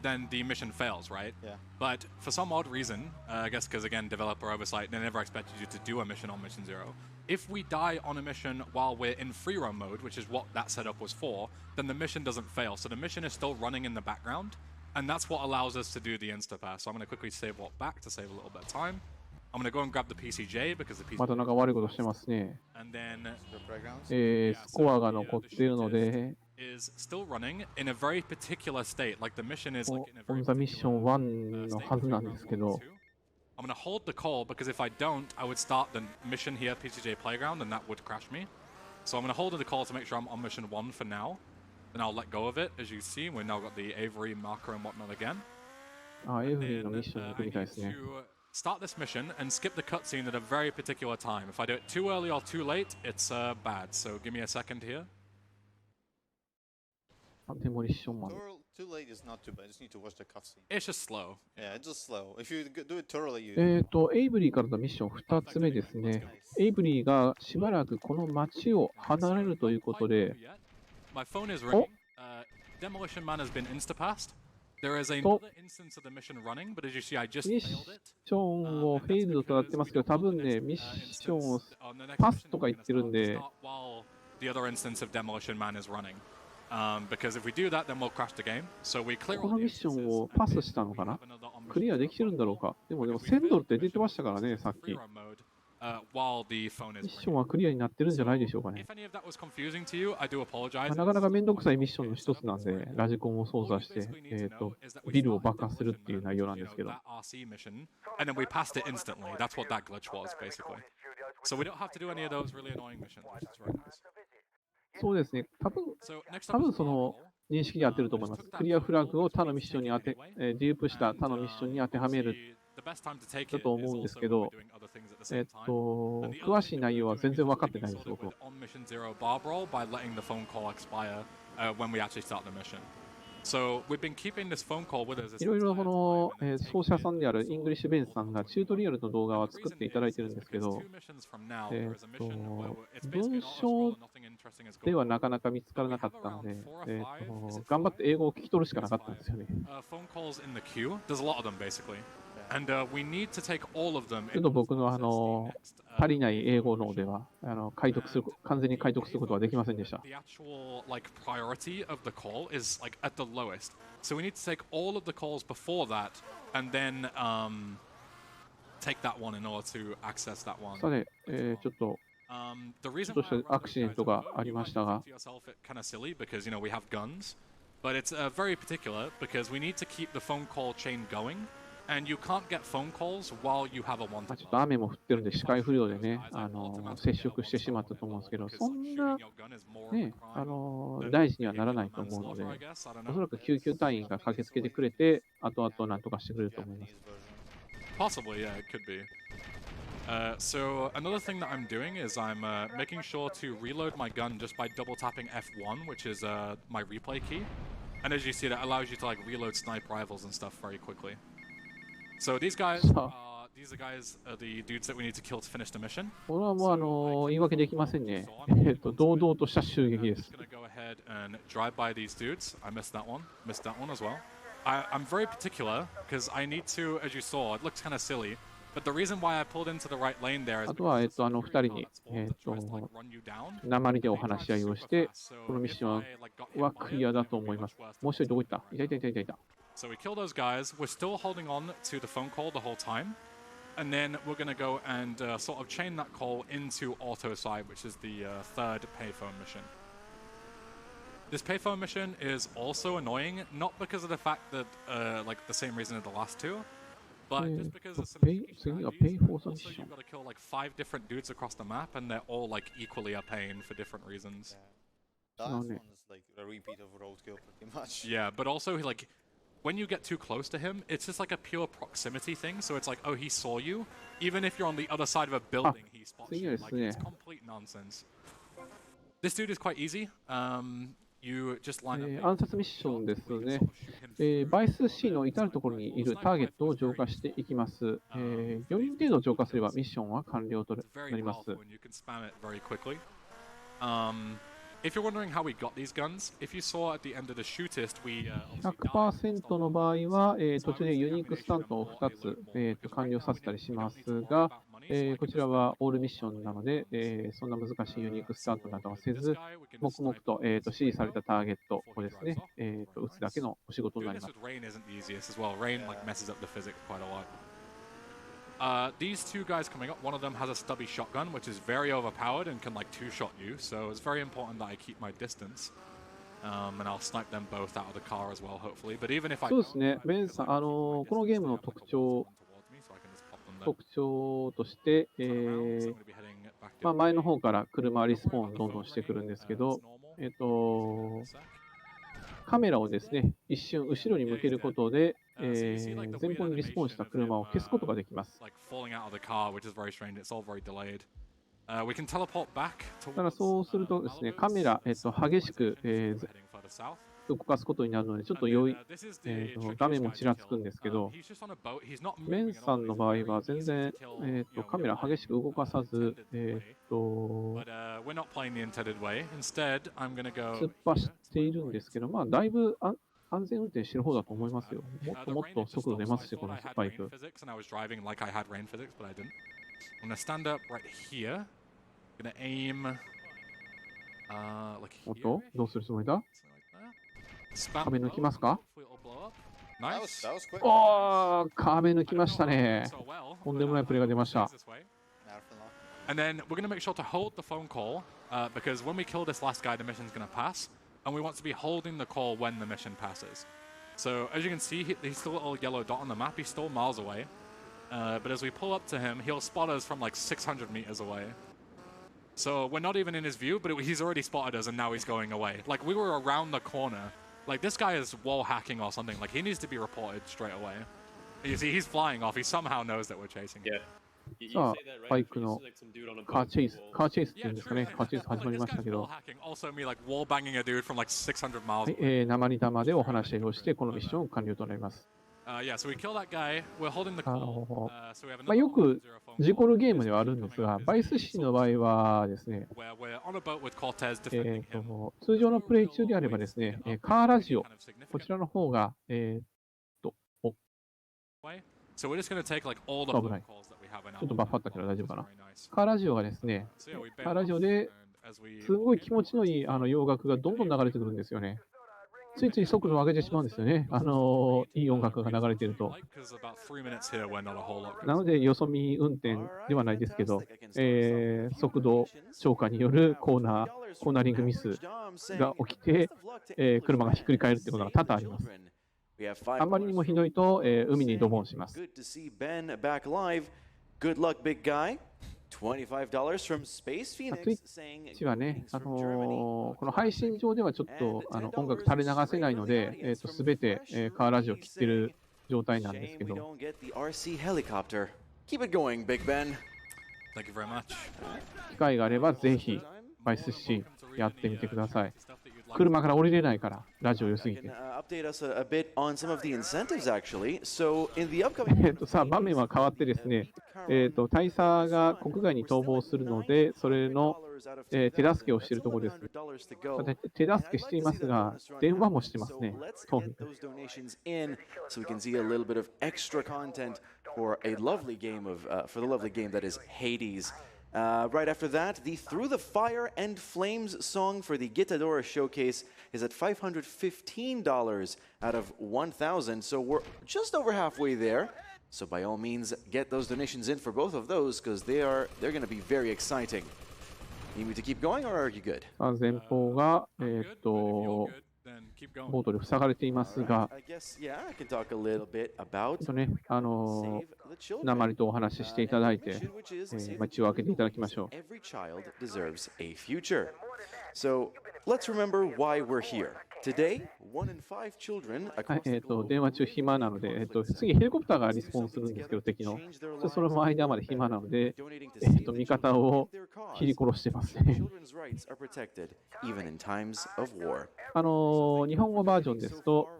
then the mission fails, right?
Yeah.
But for some odd reason, I guess because again, developer oversight, they never expected you to do a mission on mission 0. If we die on a mission while we're in free roam mode, which is what that setup was for, then the mission doesn't fail. So the mission is still running in the background, and that's what allows us to do the insta-pass. So I'm going to quickly save what back to save a little bit of time. I'm going to go and grab the PCJ because the PCJ
またなんか悪いことしてますね。
and then
The playgrounds.
スコアが残っているので、
is still running in a very particular state. Like the mission is like in a
オ
very
ンザミッション
particular
1のはずなんですけど、
I'm gonna hold the call because if I don't, I would start the mission here, PCJ Playground, and that would crash me. So I'm gonna hold the call to make sure I'm on mission 1 for now. Then I'll let go of it. As you see, we've now got the Avery marker and whatnot again.
あ、エブリィの
Then
ミッションに行く
I
みたい
need
ですね。
to start this mission and skip the cutscene at a very particular time. If I do it too early or too late, it's bad. So give me a second here.
デモリッションまで。
Too late is not too bad. You just need to watch the cutscene.
It's just slow.
Yeah, it's just slow. If you do it thoroughly, you.
エイブリーからのミッション2つ目ですね。エイブリーがしばらくこの街を離れるということで、
My phone is ringing. Demolition Man has been insta-passed. There is another instance of the mission running, but as you see, I just
ミッ
failed it.
ションをフェイルドとなってますけど、多分ね、ミッションをパスとか言ってるんで、
while the other instance of Demolition Man is running. Because if we do that, then we'll crash the game. So we clear
こ
all
の
the
ミッショ
instances
ンを
and
パス
then
したのかな
have another on
クリアできてるんだろうかでも1000ドルって出てましたからね、さっき。
free roam mode while the phone
ミ
is
ッション
ringing.
はクリアになってるんじゃないでしょうかね。
If any of that was confusing to you, I do apologize.
なかなかめんどくさいミッションの一つなんで、ラジコンを操作して、ビルを爆破するっていう内容なんですけど。
that RC mission, and then we passed it instantly. That's what that glitch was, basically. So we don't have to do any of those really annoying missions, which is very nice.
そうですね、多分
So next
多
up
分
is
その
Marvel.
認識で合ってると思います。クリアフラグを他のミッションにデュープした他のミッションに当てはめる
The best time to take
だ
it
と
is
思うんです
also
け
when
ど
we're doing other things at the same time.
詳しい内容は全然分かってないです、僕は。
On mission 0 barb roll by letting the phone call expire when we actually start the mission. So we've been keeping this phone call with us.
いろいろこの、奏者さんであるイングリッシュベンスさんがチュートリアルの動画は作っていただいてるんですけど、文章ではなかなか見つからなかったので、頑張って英語を聞き取るしかなかったんですよね。
phone calls in the queue. There's a lot of them basically. And we need to take all of them.
ちょっと僕の足りない英語のでは完全に解読することはできませんでした。
The actual like priority of the call is like at the lowest. So we need to take all of the calls before that, and then take that one in order to access that one.
さて、ちょっと
The reason
ちょっとしたアクシデントがありましたが、
kind of silly because we have guns, but it's very particular because we need to keep the phone call chain going, and you can't get phone calls while you have a one.
ちょっと雨も降ってるんで視界不良でね、接触してしまったと思うんですけど、そんな、ね、大事にはならないと思うので、おそらく救急隊員が駆けつけてくれて、後々なんとかしてくれると思います。
Possibly, yeah, it could be. So another thing that I'm doing is I'm making sure to reload my gun just by double tapping F1, which is my replay key. And as you see, that allows you to like reload sniper rifles and stuff very quickly. So these guys are the dudes that we need to kill to finish the mission.
これはもう言い訳できませんね。堂々とした襲撃です。
I'm just gonna go ahead and drive by these dudes. I missed that one. Missed that one as well. I'm very particular because I need to, as you saw, it looks kind of silly, but the reason why I pulled into the right lane there is
あとは、2人に、鉛でお話し合いをして、このミッションはクリアだと思います。もう一人どこ行った？いた。
So we kill those guys. We're still holding on to the phone call the whole time. And then we're going to go and sort of chain that call into auto side, which is the third payphone mission. This payphone mission is also annoying, not because of the fact that, like the same reason as the last two, but just because it's you've got to kill like 5 different dudes across the map, and they're all like equally a pain for different reasons.
The last one is like a repeat of roadkill, pretty much.
Yeah, but also like when you get too close to him, it's just like a pure proximity thing. So it's like, oh, he saw you, even if you're on the other side of a building, he spots you. Like it's complete nonsense. This dude is quite easy. You just line up.
暗殺ミッションですね。バイスシティの至るところにいるターゲットを浄化していきます。4人程度浄化すればミッションは完了となります。
If you're wondering how we got these guns, if you saw at the end of the shootist, we
100% の場合は、途中でユニークスタントを2つ、完了させたりしますが、こちらはオールミッションなので、そんな難しいユニークスタントなどはせず、黙々と、指示されたターゲットをですね、撃つだけのお仕事になります。
These two guys coming up, one of them has a stubby shotgun, which is very overpowered and can like two-shot you, so it's very important that I keep my distance. And I'll snipe them both out of the car as well, hopefully. But even if I
そうですね、ベンさん、このゲームの特徴として、前の方から車リスポーンどんどんしてくるんですけど、カメラをですね、一瞬後ろに向けることで、前方にリスポーンした車を消すことができます。ただそうするとですね、カメラ、激しく、動かすことになるので、ちょっと画面もちらつくんですけど、メンさんの場合は全然、カメラ激しく動かさず、突っ走っているんですけど、だいぶ安全運転してる方だと思いますよ。もっともっと速度出ますし、このバイク。おっと、どうするつもりだ？壁抜きますか？おー、壁抜きましたね。とんでもないプレーが出ました。
And then we're going to make sure to hold the phone call because when we kill this last guy, the mission's going to pass. And we want to be holding the call when the mission passes. So as you can see, he's still a little yellow dot on the map. He's still miles away. But as we pull up to him, he'll spot us from like 600 meters away. So we're not even in his view, but he's already spotted us and now he's going away. Like we were around the corner. Like this guy is wall hacking or something. Like he needs to be reported straight away. You see, he's flying off. He somehow knows that we're chasing him.
Yeah.
さあ、バイクのカーチェイスっていうんですかね、カーチェイス始まりましたけど、鉛弾でお話し合いをして、このミッション完了となります。よく事故るゲームではあるんですが、バイスシーの場合はですね、通常のプレイ中であればですね、カーラジオ、こちらの方が、
So we're just going to take like all the
危ない。
phone calls that we have in
ちょっとバッファったけど大丈夫かな。
Very nice.
カーラジオがですね、
So yeah, we
カーラジオで
as we
すごい気持ちのいい洋楽がどんどん流れてくるんですよね。ついつい速度を上げてしまうんですよね。いい音楽が流れていると。
because about 3 minutes here where not a whole lot.
なので、よそ見運転ではないですけど、速度超過によるコーナリングミスが起きて、車がひっくり返るってことが多々あります。あまりにもひどいと、海にドボンします。
Good to see Ben back live. Good luck, big guy. $25 from Space Phoenix saying
うちはね、この配信上ではちょっと音楽垂れ流せないので、すべて、カーラジオ切ってる状態なんですけ
we
ど、
don't get the RC helicopter. Keep it going, Big Ben.
Thank you very much.
機会があればぜひ、バイスシティやってみてください。車から降りれないから、ラジオ良すぎ
Can
て。
update us a bit on some of the incentives actually. So in the upcoming
さあ、場面は変わってですね、大佐が国外に逃亡するので、それの、手助けをしているところです。
$700 to go.
手助けしていますが、電話もしてますね。
So let's get those donations in so we can see a little bit of extra content for a lovely game of for the lovely game that is Hades. Right after that, the Through the Fire and Flames song for the Gitadora showcase is at $515 out of 1,000. So we're just over halfway there. So by all means, get those donations in for both of those because they're going to be very exciting. Need me to keep going or are you good?
さあ前方が、
Good, but if you're good, then keep going.
ボートで塞がれていますが、
I guess, yeah, I can talk a little bit about
ね、
Save the Children.
鉛とお話ししていただいて、
Which is Save
一応開けていただきましょう。
Every child deserves a future. So let's remember why we're here. Today, 1 in 5 children
はい
across the globe
電話中暇なので、次ヘリコプターがリスポンするんですけど、敵の。その間まで暇なので、
donating to save the
味方を
children of their cause.
切り殺してますね。
Children's rights are protected even in times of war.
日本語バージョンですと、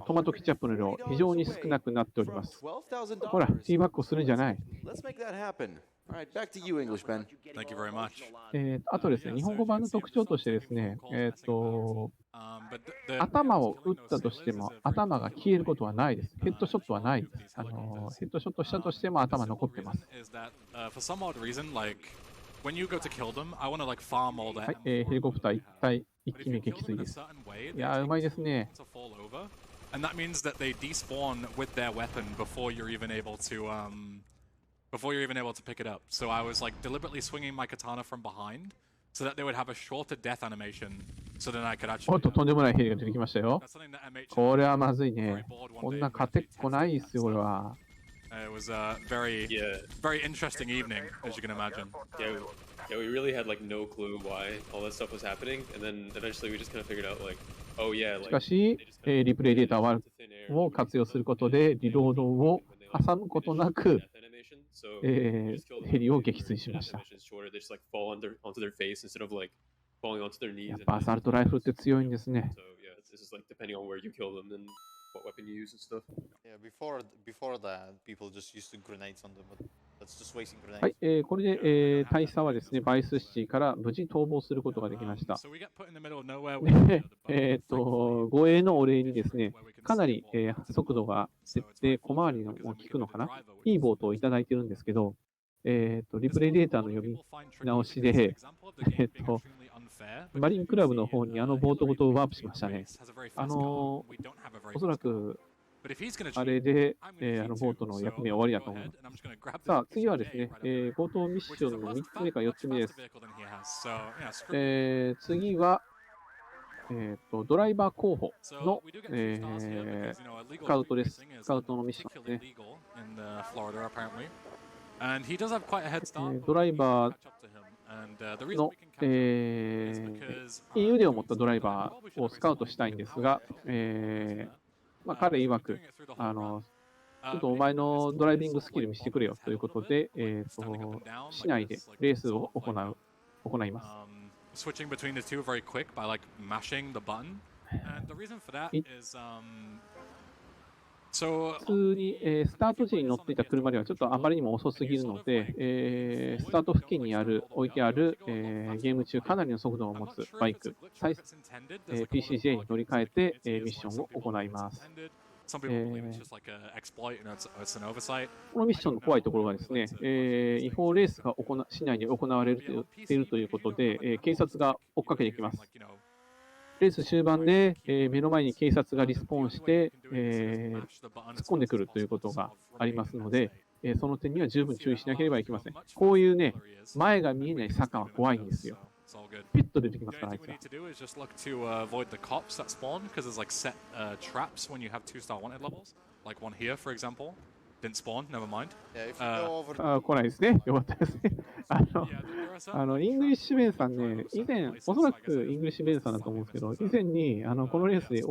トマトケチャップの量、非常に少なくなっております。
$12,000.
ほら、ティーバッグをするんじゃない。
Let's make that happen. All right, back to you, English Ben.
Thank you very much.
あとですね、日本語版の特徴としてですね、
But the
頭を打ったとしても、頭が消えることはないです。ヘッドショットはないです。ヘッドショットしたとしても頭残ってます。
is that for some odd reason, like when you go to kill them, I want to like farm all their
はい、
ammo.
ヘリコプター一
But
機
if
目
you kill
撃墜
them in
で
a
す。
certain way,
いやー、うまいですね。
to fall over, and that means that they despawn with their weapon before you're even able to pick it up. So I was like deliberately swinging my katana from behind, so that they would have a shorter death animation, so then I could
お
actually.
っと、とんでもないヘリが出てきましたよ。
That's something that MH.
これはまずいね。こんな勝てっこないですよ、これは。
It was a very,
Yeah,
very interesting evening, as you can imagine.
yeah, we really had like no clue why all that stuff was happening, and then eventually we just kind of figured out like, oh yeah,
し
like
かし、リプレイデータを活用することで、リロードを挟むことなく、ヘリを撃墜しました。やっぱアサルトライフルって強いんですね。
Yeah, before that, people just used to grenades on them, but that's just wasting
は
grenades.
い、これで、大佐はですね、バイスシティから無事逃亡することができました。
So we get put in the middle of nowhere
で、護衛のお礼にですね、かなり、速度が設定、小回りも効くのかな、いいボートをいただいてるんですけど、リプレイデータの読み直しで、マリンクラブの方にボートごとワープしましたね。おそらく、あれで、ボートの役目は終わりだと思う。さあ、次はですね、強盗ミッションの3つ目か4つ目です。次は、ドライバー候補の、スカウトです。スカウトのミッションですね。ドライバーの、いい腕を持ったドライバーをスカウトしたいんですが、彼曰く、ちょっとお前のドライビングスキル見せてくれよということで、市内でレースを行います。
Switching between the two very quick by like mashing the button. And the reason for that is so
普通に、スタート時に乗っていた車ではちょっとあまりにも遅すぎるので、スタート付近に置いてある、ゲーム中かなりの速度を持つバイク、PCJ に乗り換えて、ミッションを行います。
Some people believe it's just like an exploit, you know, it's an oversight.
このミッションの怖いところがですね、違法レースが市内に行われているということで、警察が追っかけてきます。レース終盤で、目の前に警察がリスポーンして、突っ込んでくるということがありますので、その点には十分注意しなければいけません。こういうね、前が見えない坂は怖いんですよ。ピッと出てきますから、あいつは。来ないですね。よかったですね。イングリッシュベンさんね、以前、おそらくイングリッシュベンさんだと思うんですけど、以前にこのレースで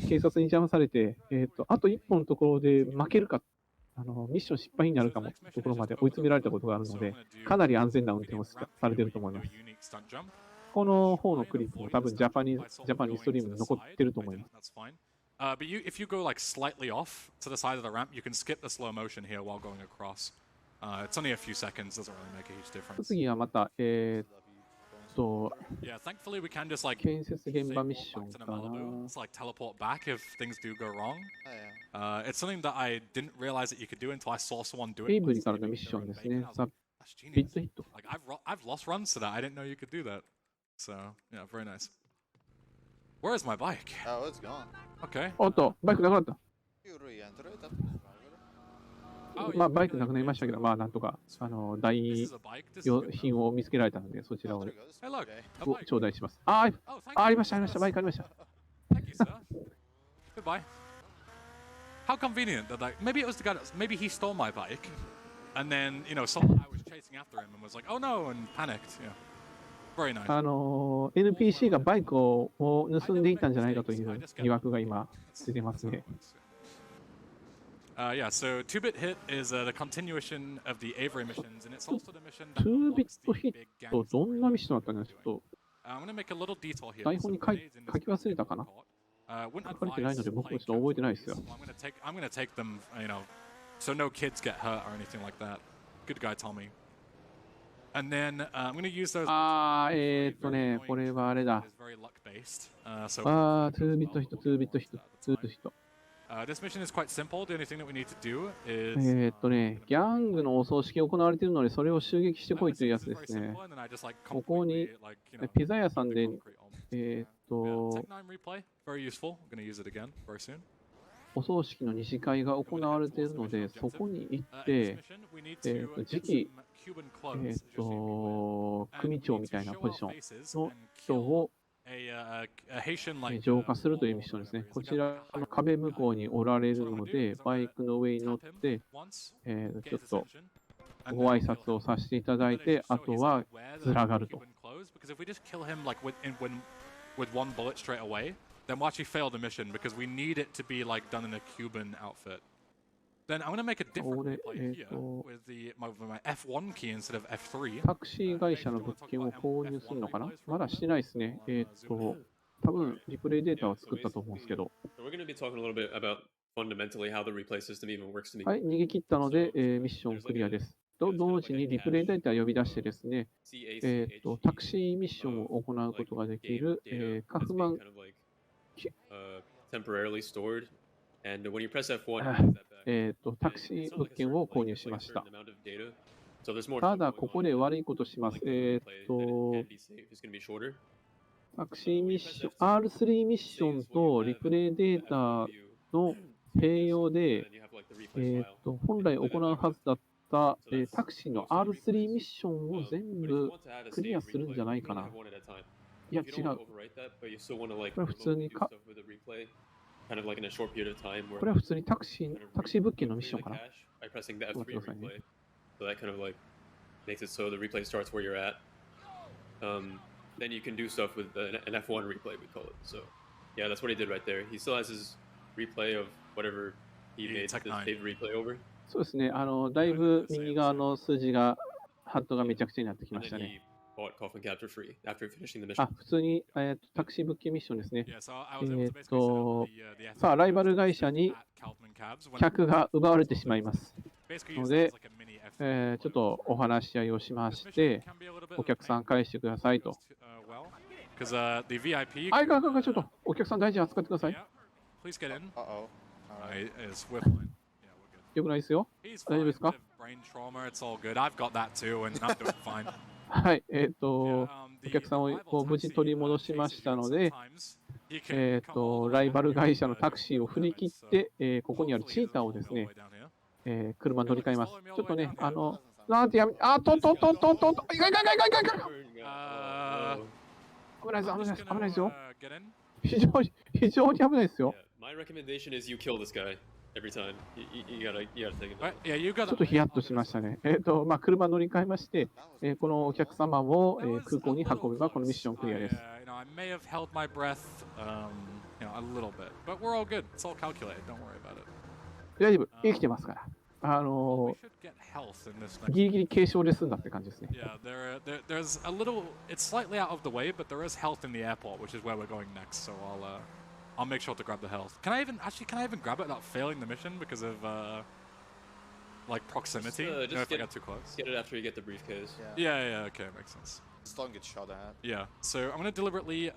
警察に邪魔されて、あと1本のところで負けるか、ミッション失敗になるかもところまで追い詰められたことがあるので、かなり安全な運転をされていると思います。この方のクリップも多分ジャパニーズストリームに残ってると思います。
But if you go like slightly off to the side of the ramp, you can skip the slow motion here while going across. It's only a few seconds, doesn't really make a huge difference.
次はまた、
Yeah, thankfully we can just like
建設現場ミッション
to the
かな。
Malibu. It's like teleport back if things do go wrong. It's something that I didn't realize that you could do until I saw someone do
エイ
it.
ブリからのミッションですね。さ
That's
ビッ
genius.
トヒット。
Like I've lost runs to that. I didn't know you could do that. So yeah, very nice. Where is my bike?
Oh, it's gone.
Okay.
おっと、バイクなくなった。
You re-enter it after the driver?
まあ、バイクなくなりましたけど、まあ、なんとか、代
This is a bike. This is
用
good.
品を見つけられたので、そちら
Oh,
を
there it goes.
Hey, look,
Okay.
a
ご
bike.
頂戴します。
Oh, thank
あり
you.
ました、ありました、バイクありました。
Thank you, sir. Goodbye. How convenient that like maybe it was the guy that maybe he stole my bike, and then you know someone I was chasing after him and was like, oh no, and panicked. Yeah. Very nice.
NPC がバイクを盗んでいたんじゃないかという疑惑が今出てますね。
Yeah, so 2-bit hit is the continuation of the Avery missions, and it's also the mission that
2ビッ
unlocks
ト
the
ヒッ
big
ト、
gangster.
どんなミッションだったんですか。ちょっ
I'm gonna make a little detour here.
と台本に書き忘れたかな。
Wouldn't
書かれてないの
advise
で、僕も
like
ちょっと覚えてないですよ。
I'm gonna take them, you know, so no kids get hurt or anything like that. Good guy, Tommy. And then I'm gonna use those.
これはあれだ。
It's very luck based. So
2ビットヒット、2ビットヒット、2ビットヒット。
this mission is quite simple. The only thing that we need to do is
ギャングのお葬式が行われているので、それを襲撃してこいというやつ
it's
で
very
すね。
simple, and then I just like
ここに
completely, like, you know,
ピザ屋さん
put
で、
concrete on. Yeah, Tech9 replay, very useful. I'm gonna use it again very soon.
お葬式の二次会が行われているので、そこに行っ
In
て
this、mission, we need to get
次期
some Cuban clothes.
組長みたいなポジションの人を
A Haitian like
浄化するというミッションですね。こちらの壁向こうにおられるので、バイクの上に乗って、ちょっとご挨拶をさせていただいて、あとはずらがると。
Because if we just kill him like with one bullet straight away, then we'll actually fail the mission because we need it to be like done in a Cuban outfit. Then I'm gonna make a different replay here with my F1 key instead of F3.
タクシー会社の物件を購入するのかな。まだしてないですね。多分リプレイデータを作ったと思うんですけど。
So we're going to be talking a little bit about fundamentally how the replay system even works to me.
はい、逃げ切ったので、ミッションクリアです。と同時にリプレイデータを呼び出してですね、タクシーミッションを行うことができる、カフマン
temporarily stored, and when you press F1,
タクシー物件を購入しました。
So there's more.
ただ、ここで悪いことします。タクシーミッション、R3 ミッションとリプレイデータの併用で、本来行うはずだったタクシーの R3 ミッションを全部クリアするんじゃないかな。いや、違う。これは普通にこれは普通にタクシー物件のミッションかな。待ってくださいね。
So that kind of like makes it so the replay starts where you're at. Then you can do stuff with an F1 replay, we call it. So yeah, that's what he did right there. He still has his replay of whatever he made the saved replay over.
そうですね。だいぶ右側の数字が、ハットがめちゃくちゃになってきま
And
した
then
ね。
he bought Coffin Capture free after finishing the mission.
普通に、タクシー物件ミッションですね。
Yeah, so I was able to basically set up the
さあ、ライバル会社に
Kaufman Cabs when
客が奪われてしまいます。
basically
の
used
で
as like a mini F3.
ちょっとお話し合いをしまし
This mission
て、
can be a little bit
お客さん返してくださいと。
well, because the VIP.
ちょっとお客さん大事に扱ってください。
please get in.
Uh-oh.
We're fine. Yeah, we're good.
よくないですよ。
He's
大丈夫
fine.
ですか
Bit of brain trauma. It's all good. I've got that too, and I'm doing fine.
はい、
Yeah,
お
the
客さんを
rival
こう無事
taxi
取り戻し
chases
ました
you
の
in
で、
sometimes. He can come all the
ラ
way
イバ
down
ル
here
会社
and
のタクシーを振り切っ
so
て、ここにある
hopefully
チ
he
ーター
doesn't
をです
go all
ね
the way down here.
車に乗り換えます。
Follow me all
ちょっ
the
と
way
ね
down here.
なんてやめ、と、いかん、危ないです、危ないです、危ないですよ。
Get in.
非常に危ないですよ。
Yeah, my recommendation is you kill this guy every time. You gotta take it.
Right, yeah, you
ちょ
got
っとヒヤッとしましたね。車乗り換えまして、このお客様を、空港に運べばこのミッションクリアです。
I may have held my breath, a little bit, but we're all good. It's all calculated. Don't worry about it.
大丈夫、生きてますから。
We should get health in this next.
ギリギリ軽傷で済んだって感じですね。
Yeah, there's a little. It's slightly out of the way, but there is health in the airport, which is where we're going next. So I'll make sure to grab the health. Can I even grab it without failing the mission because of like proximity? If I get too close.
Get it after you get the briefcase.
Yeah. Okay, makes sense.
Just don't get shot at.
Yeah. So I'm gonna deliberately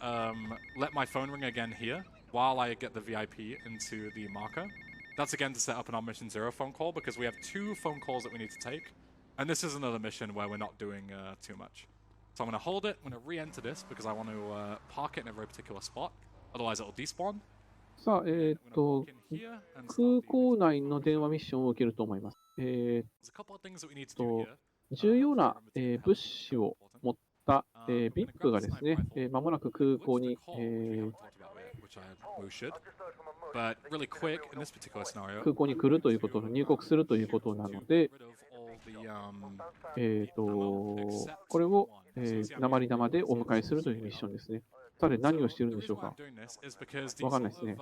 let my phone ring again here while I get the VIP into the marker. That's again to set up an on mission 0 phone call because we have 2 phone calls that we need to take, and this is another mission where we're not doing too much. So I'm gonna hold it. I'm gonna re-enter this because I want to park it in a very particular spot. Otherwise, it'll despawn.
さあ、
Here and
空港内の電話ミッションを受けると思います。
There's a couple of things that we need to do here.
重要な、物資を持った、VIP がですね、まもなく空港に、
Which we should. But really quick in this particular scenario.
空港に来るということの入国するということなので、 これを、鉛玉でお迎えするというミッションですね。彼何をしているんでしょうか。わかんないですね。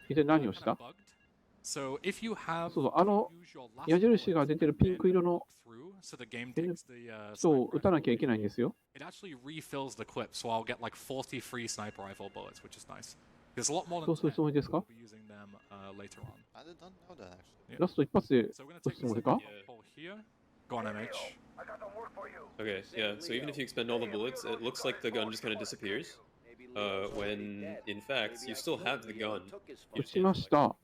一体何をした？そうそう、矢印が出てるピンク色の人を撃たなきゃいけないんですよ。
It actually refills the clip, so I'll get like 40 free sniper rifle bullets, which is nice. There's a lot more than
そうするつもりですか？
We'll be using them later on.
I did not know that actually.
ラスト一発で
So we're gonna
撃
take
つつもりか？
here. Go on, MH.
Okay, yeah. So even if you expend all the bullets, it looks like the gun just kind of disappears. When in fact you still have the gun.
撃ちました。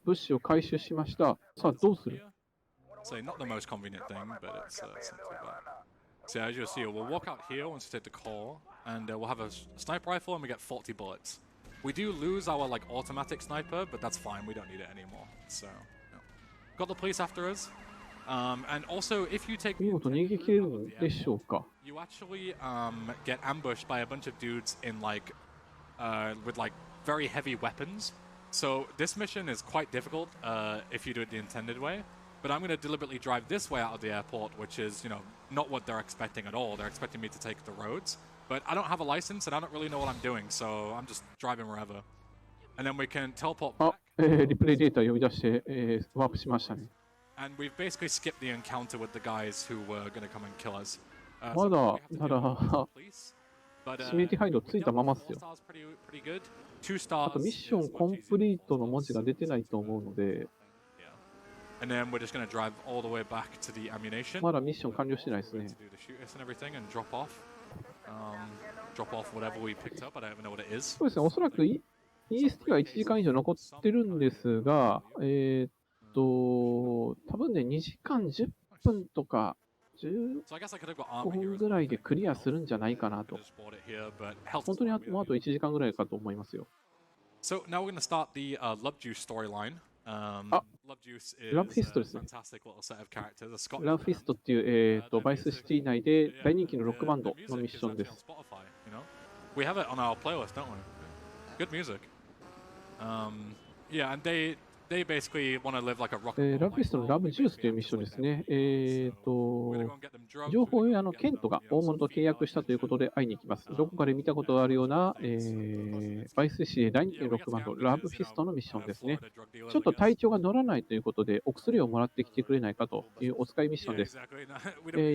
物資を回収しました。さあ、どうする？
So not the most convenient thing, but it's not too bad. So as you'll see, we'll walk out here once we take the call, and we'll have a sniper rifle, and we get 40 bullets. We do lose our like automatic sniper, but that's fine. We don't need it anymore. So, got the police after us. And also, if you take
見事逃げ切れるのでしょうか。
you actually get ambushed by a bunch of dudes in like with like very heavy weapons. So this mission is quite difficult if you do it the intended way. But I'm going to deliberately drive this way out of the airport, which is, not what they're expecting at all. They're expecting me to take the roads. But I don't have a license and I don't really know what I'm doing, so I'm just driving wherever. And then we can teleport
あ
back.、
リプレイデータを呼び出して、ワープしましたね。
And we've basically skipped the encounter with the guys who were going to come and kill us.
まだ、指名手配度ついたままっすよ。あとミッションコンプリートの文字が出てないと思うので、
And then we're just going to drive all the way back to the ammunition.
まだミッション完了してないですね。
Do the shoot us and everything and drop off whatever we picked up. I don't even know what it is.
そうですね、おそらく EST が1時間以上残ってるんですが、多分ね、2時間10分とか15
So I guess I could have got armor
分
here as
ぐ
well.
らいでクリアするんじゃないかな
I
と。
just bought it here, but health
本
is
当に
not
もうあと
really.
1時間ぐらいかと思いますよ。
So now we're going to start the Love Juice storyline. Love Juice is
Love Fist
a
ですね。
fantastic little set of characters. A Scottish
ランフィストっていう、バイスシティ内で大人気のロックバンドのミッションです。
Spotify, We have it on our playlist, don't we? Good music. Yeah, and they basically want to live like a rock.
ランフィストのラブジュースというミッションですね。情報屋のケントが大物と契約したということで会いに行きます。どこかで見たことがあるような、バイスシティで大人気のロックバンド、ラブフィストのミッションですね。ちょっと体調が乗らないということで、お薬をもらってきてくれないかというお使いミッションです。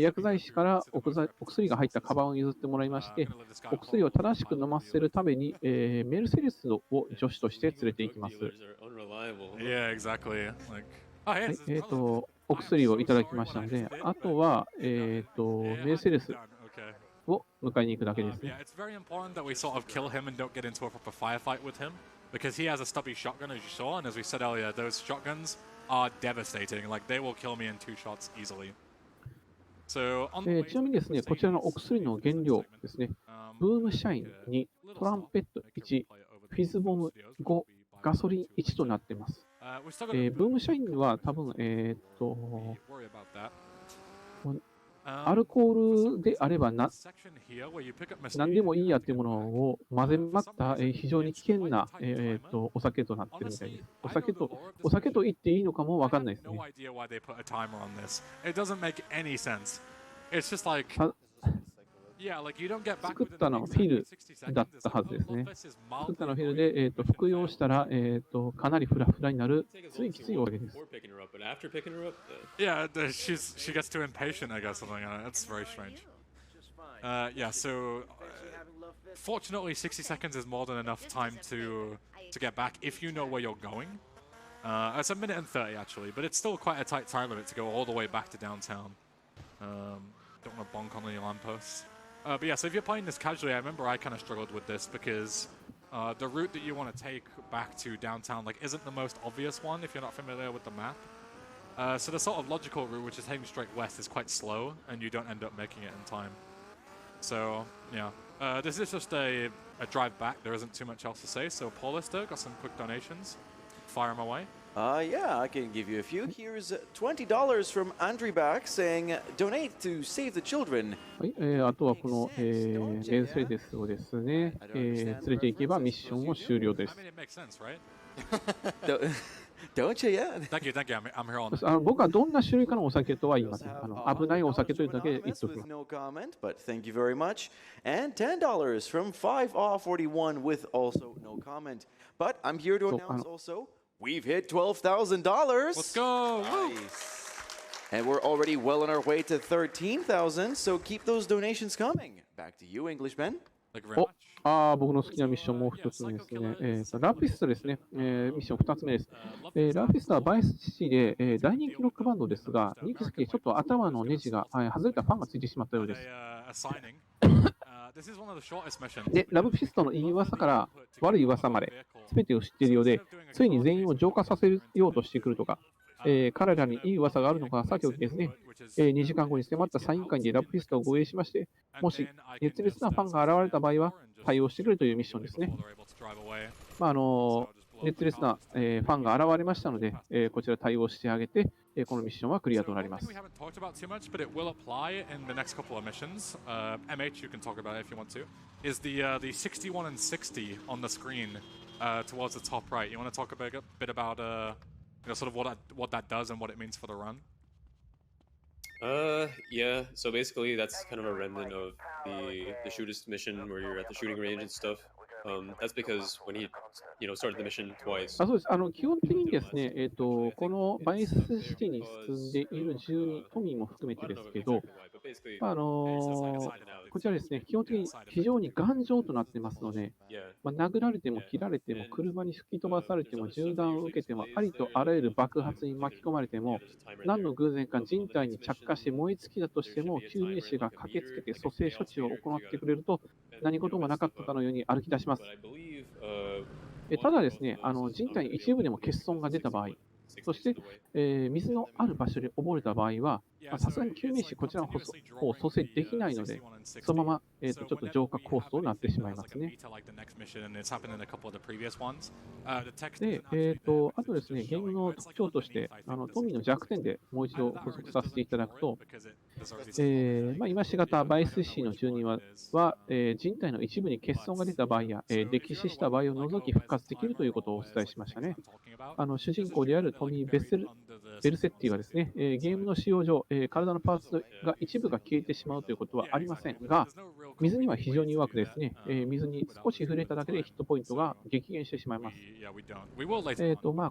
薬剤師からお薬が入ったカバンを譲ってもらいまして、お薬を正しく飲ませるために、メルセデスを助手として連れて行きます。
Yeah, exactly. Like,
はい、お薬をいただきましたので、あとは、メルセデスを迎えに行くだけですね。
Yeah, it's very important that we sort of kill him and don't get into a proper firefight with him because he has a stubby shotgun, as you saw, and as we said earlier, those shotguns are devastating. Like they will kill me in 2 shots easily. So,
ちなみにですね、こちらのお薬の原料ですね、ブームシャイン2、トランペット1、フィズボム5、ガソリン1となっています。ブームシャインは多分、アルコールであれば何でもいいやというものを混ぜまった、非常に危険な、お酒となっているみたいです。お酒と言っていいのかもわかんないですね。作ったのはフィルだったはずですね。作ったのはフィルで、服用したら、かなりフラフラになるついきついお酒です。
Yeah, she gets too impatient, I guess. Something. That's very strange. Yeah, so fortunately, 60 seconds is more than enough time to get back if you know where you're going. It's a minute and 30 actually, but it's still quite a tight time limit to go all the way back to downtown. Don't want to bonk on any lampposts. But yeah, so if you're playing this casually, I remember I kind of struggled with this because the route that you want to take back to downtown like isn't the most obvious one if you're not familiar with the map. So the sort of logical route, which is heading straight west, is quite slow, and you don't end up making it in time. So yeah, this is just a drive back. There isn't too much else to say. So Paulister got some quick donations. Fire them away.
Yeah, I can give you a few. Here's $20 from Andri back saying, donate to save the children.
はい、あとはこの、メルセデスをですね、連れて行けばミッションも終了です。
I mean, it makes sense, right?
Don't you? Yeah.
Thank you. I'm here all night.
僕はどんな種類かのお酒とは言いません。危ないお酒というだけ言っておきます。
With no comment, but thank you very much. And $10 from 5off41 with also no comment. But I'm here to announce also, we've hit $12,000.
Let's go.
Nice. And we're already well on our way to 13,000, so keep those donations coming. Back to you, English Ben.
Thank you very much.
僕の好きなミッションもう一つ目ですね。ラピスタですね、ミッション2つ目です。ラピスタはバイスシティで、大人気ロックバンドですが、2期先ちょっと頭のネジが、外れたファンがついてしまったようです。で、ラブピストのいい噂から悪い噂まで、全てを知っているようで、ついに全員を浄化させようとしてくるとか、彼らにいい噂があるのかさておきですね、2時間後に迫ったサイン会でラブピストを護衛しまして、もし熱烈なファンが現れた場合は対応してくれというミッションですね。熱烈な、ファンが現れましたので、こちら対応してあげて、このミッションはクリアとなります。
MH, you can talk about it if you want to, is the 61 and 60 on the screen towards the top right. You want to talk a bit about sort of what that does and what it means for the run?
Yeah. So basically, that's kind of a remnant of the shootist mission where you're at the shooting range and stuff. That's because when he, started the mission twice.
そうです。基本的にですね、このバイスシティに住んでいる住人、都民も含めてですけど、こちらですね、基本的に非常に頑丈となってますので、殴られても切られても、車に吹き飛ばされても、銃弾を受けても、ありとあらゆる爆発に巻き込まれても、何の偶然か人体に着火して燃え尽きだとしても、救命士が駆けつけて蘇生処置を行ってくれると、何事もなかったかのように歩き出します。ただですね、人体に一部でも欠損が出た場合、そして、水のある場所で溺れた場合は、さすがに救命士、こちらの方を蘇生できないので、そのまま、ちょっと浄化コースとなってしまいますね。で、あとですね、ゲームの特徴として、トミーの弱点でもう一度補足させていただくと、今しがたバイスシーの住人は、人体の一部に欠損が出た場合や、溺死した場合を除き復活できるということをお伝えしましたね。主人公であるトミー・ベルセッティはですね、ゲームの使用上、体のパーツが一部が消えてしまうということはありませんが、水には非常に弱くですね、水に少し触れただけでヒットポイントが激減してしまいます。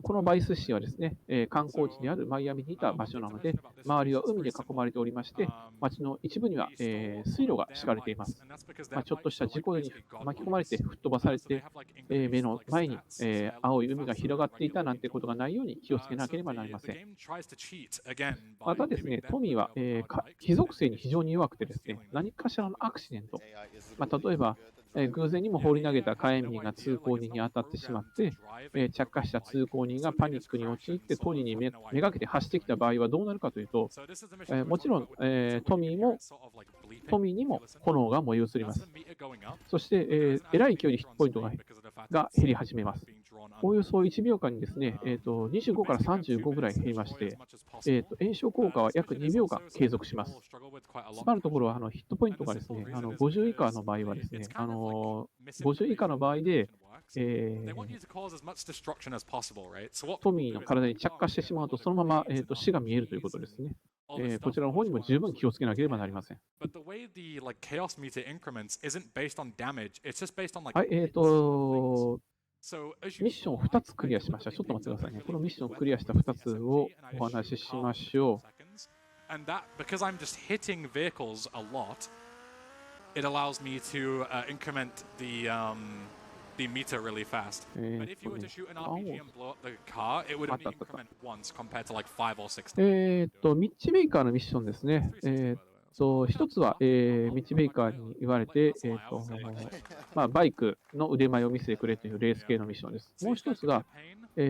このバイスシティはですね、観光地であるマイアミにいた場所なので、周りは海で囲まれておりまして、街の一部には、水路が敷かれています。ちょっとした事故に巻き込まれて吹っ飛ばされて、目の前に、青い海が広がっていたなんてことがないように気をつけなければなりません。またですね、トミーは、非属性に非常に弱くてですね、何かしらのアクシデント、例えば、偶然にも放り投げた火炎瓶が通行人に当たってしまって、着火した通行人がパニックに陥ってトニーにめがけて走ってきた場合はどうなるかというと、もちろん、トミーにも炎が燃え移ります。そして、えらい勢いでヒットポイントが減り始めます。おおよそ1秒間にですね、25から35ぐらい減りまして、炎症効果は約2秒間継続します。つまるところはヒットポイントがですね、50以下の場合はですね、50以下の場合で、トミーの体に着火してしまうと、そのまま、死が見えるということですね。こちらの方にも十分気をつけなければなりません。はい、ミッションを2つクリアしました。ちょっと待ってくださいね。このミッションをクリアした2つをお話ししましょう。
Because I'm just hitting vehicles a lot, it allows me to increment the meter really fast. But if you were to shoot an RPG and blow up the car, it would only increment once compared to like 5 or 6 times.
ミッチ・ベイカーのミッションですね。一つは、ミッチ・ベイカーに言われて、バイクの腕前を見せてくれというレース系のミッションです。もう一つが、ミ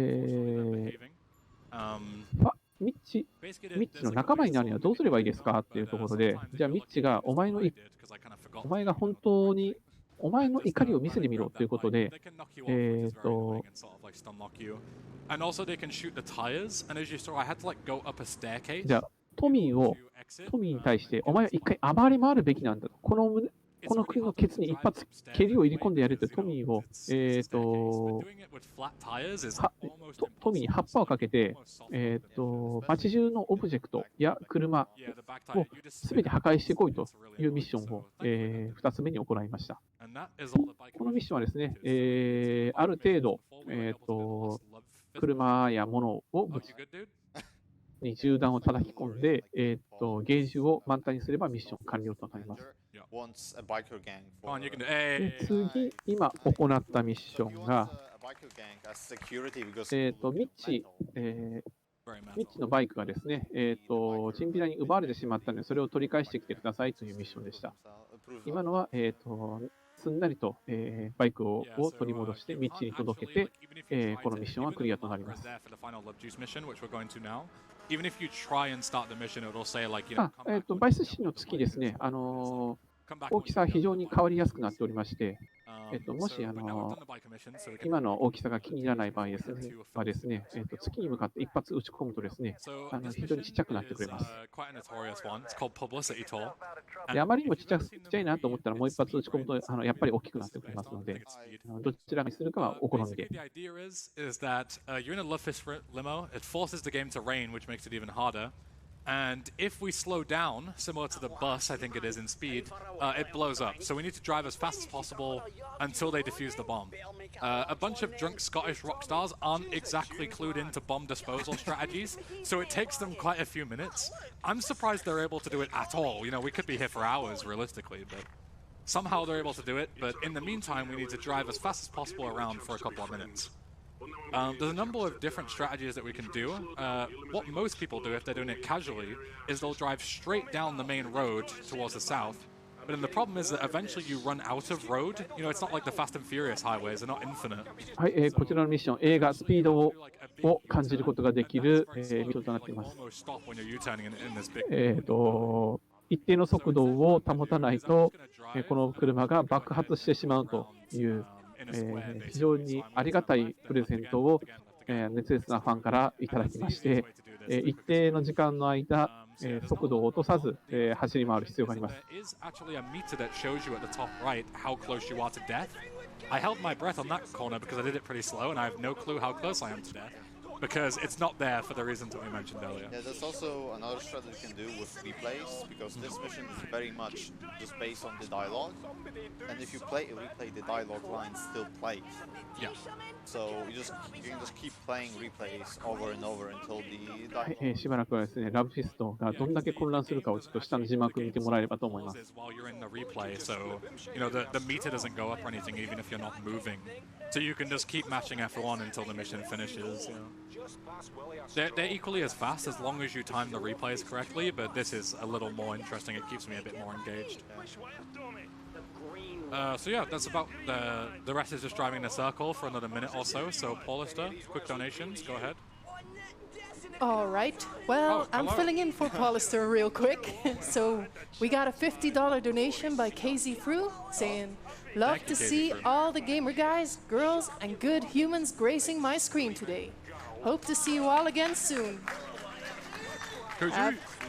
ッチの仲間になるにはどうすればいいですかっていうところで、じゃあミッチがお前が本当にお前の怒りを見せてみろということで、じゃあトミーに対して、お前は一回暴れ回るべきなんだと。この国のケツに一発蹴りを入れ込んでやるとトミーを、トミーに葉っぱをかけて、街中のオブジェクトや車をすべて破壊してこいというミッションを、2つ目に行いました。このミッションはですね、ある程度、車や物をに銃弾を叩き込んで、ゲージを満タンにすればミッション完了となります。次、今行ったミッションが、ミッチのバイクがですね、チンピラに奪われてしまったので、それを取り返してきてくださいというミッションでした。今のは、すんなりと、バイクを取り戻してミッチに届けて、このミッションはクリアとなります。バイスシの月ですね、大きさは非常に変わりやすくなっておりまして、もし今の大きさが気に入らない場合ですね、月に向かって一発撃ち込むとですね、非常にちっちゃくなってくれます。であまりにもちっちゃいなと思ったらもう一発撃ち込むとやっぱり大きくなってくれますので、どちらにするかはお好みで。
And if we slow down, similar to the bus, I think it is in speed, it blows up. So we need to drive as fast as possible until they defuse the bomb. A bunch of drunk Scottish rock stars aren't exactly clued into bomb disposal strategies, so it takes them quite a few minutes. I'm surprised they're able to do it at all. You know, we could be here for hours, realistically, but somehow they're able to do it. But in the meantime, we need to drive as fast as possible around for a couple of minutes. There's a number of different strategies that we can do. What most people do if they're doing it casually is they'll drive straight down the main road towards the south. But then the problem is that eventually you run out of road. You know, it's not like the Fast and Furious highways. They're not infinite.
はい、こちらのミッション、映画スピードを感じることができる、ミッションとなっています。一定の速度を保たないと、この車が爆発してしまうという。非常にありがたいプレゼントを、熱烈なファンからいただきまして、一定の時間の間、速度を落とさず、走り回る必要があります。
I held my breath on that corner because I did it pretty slow and I have no clue how close I am to death. because it's not there for the reasons that we mentioned earlier.
Yeah, that's also another strat that you can do with replays, because this mission is very much just based on the dialogue. And if you play a replay, the dialogue line still plays.
Yeah.
So you can just keep playing replays over and over until the
はい
dialogue.
しばらくはですね、ラブフィストがどんだけ混乱するかをちょっと下の字幕見てもらえればと思います。
While you're in the replay, so you know the meter doesn't go up or anything, even if you're not moving. So you can just keep matching F1 until the mission finishes. You know. They're equally as fast as long as you time the replays correctly, but this is a little more interesting. It keeps me a bit more engaged. So yeah, that's about the rest is just driving in a circle for another minute or so. So Paulister, quick donations, go ahead.
All right. Well, I'm filling in for Paulister real quick. So we got a $50 donation by KZ Fru saying, "Love
Thank you,
to
KZ
see
Fru.
all the gamer guys, girls, and good humans gracing my screen today. Hope to see you all again soon.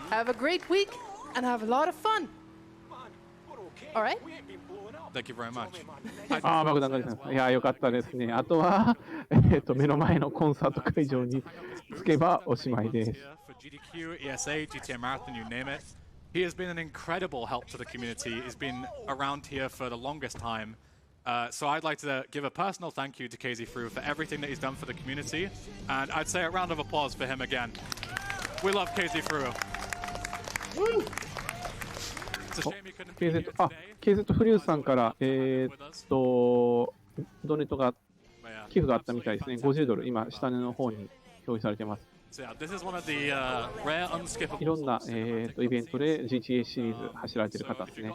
Have a great week and have a lot of fun." All right.
Thank you very much.
ああ、爆弾が出てます。いや、よかったですね。あとは、目の前のコンサート会場に着けばおしまいです。
For GDQ, ESA, GTA Marathon, you name it. He has been an incredible help to the community. He's been around here for the longest time. So I'd like to give a personal thank you to KZ Fru for everything that he's done for the community. And I'd say a round of applause for him again. We love KZ Fru. It's a shame he couldn't be here today.
KZ フリューさんから、ドネートが、寄付があったみたいですね。50ドル、今、下の方に表示されています。
So yeah, this is one of the rare unskippable
いろんな、イベントで GTA シリーズ走られている方ですね。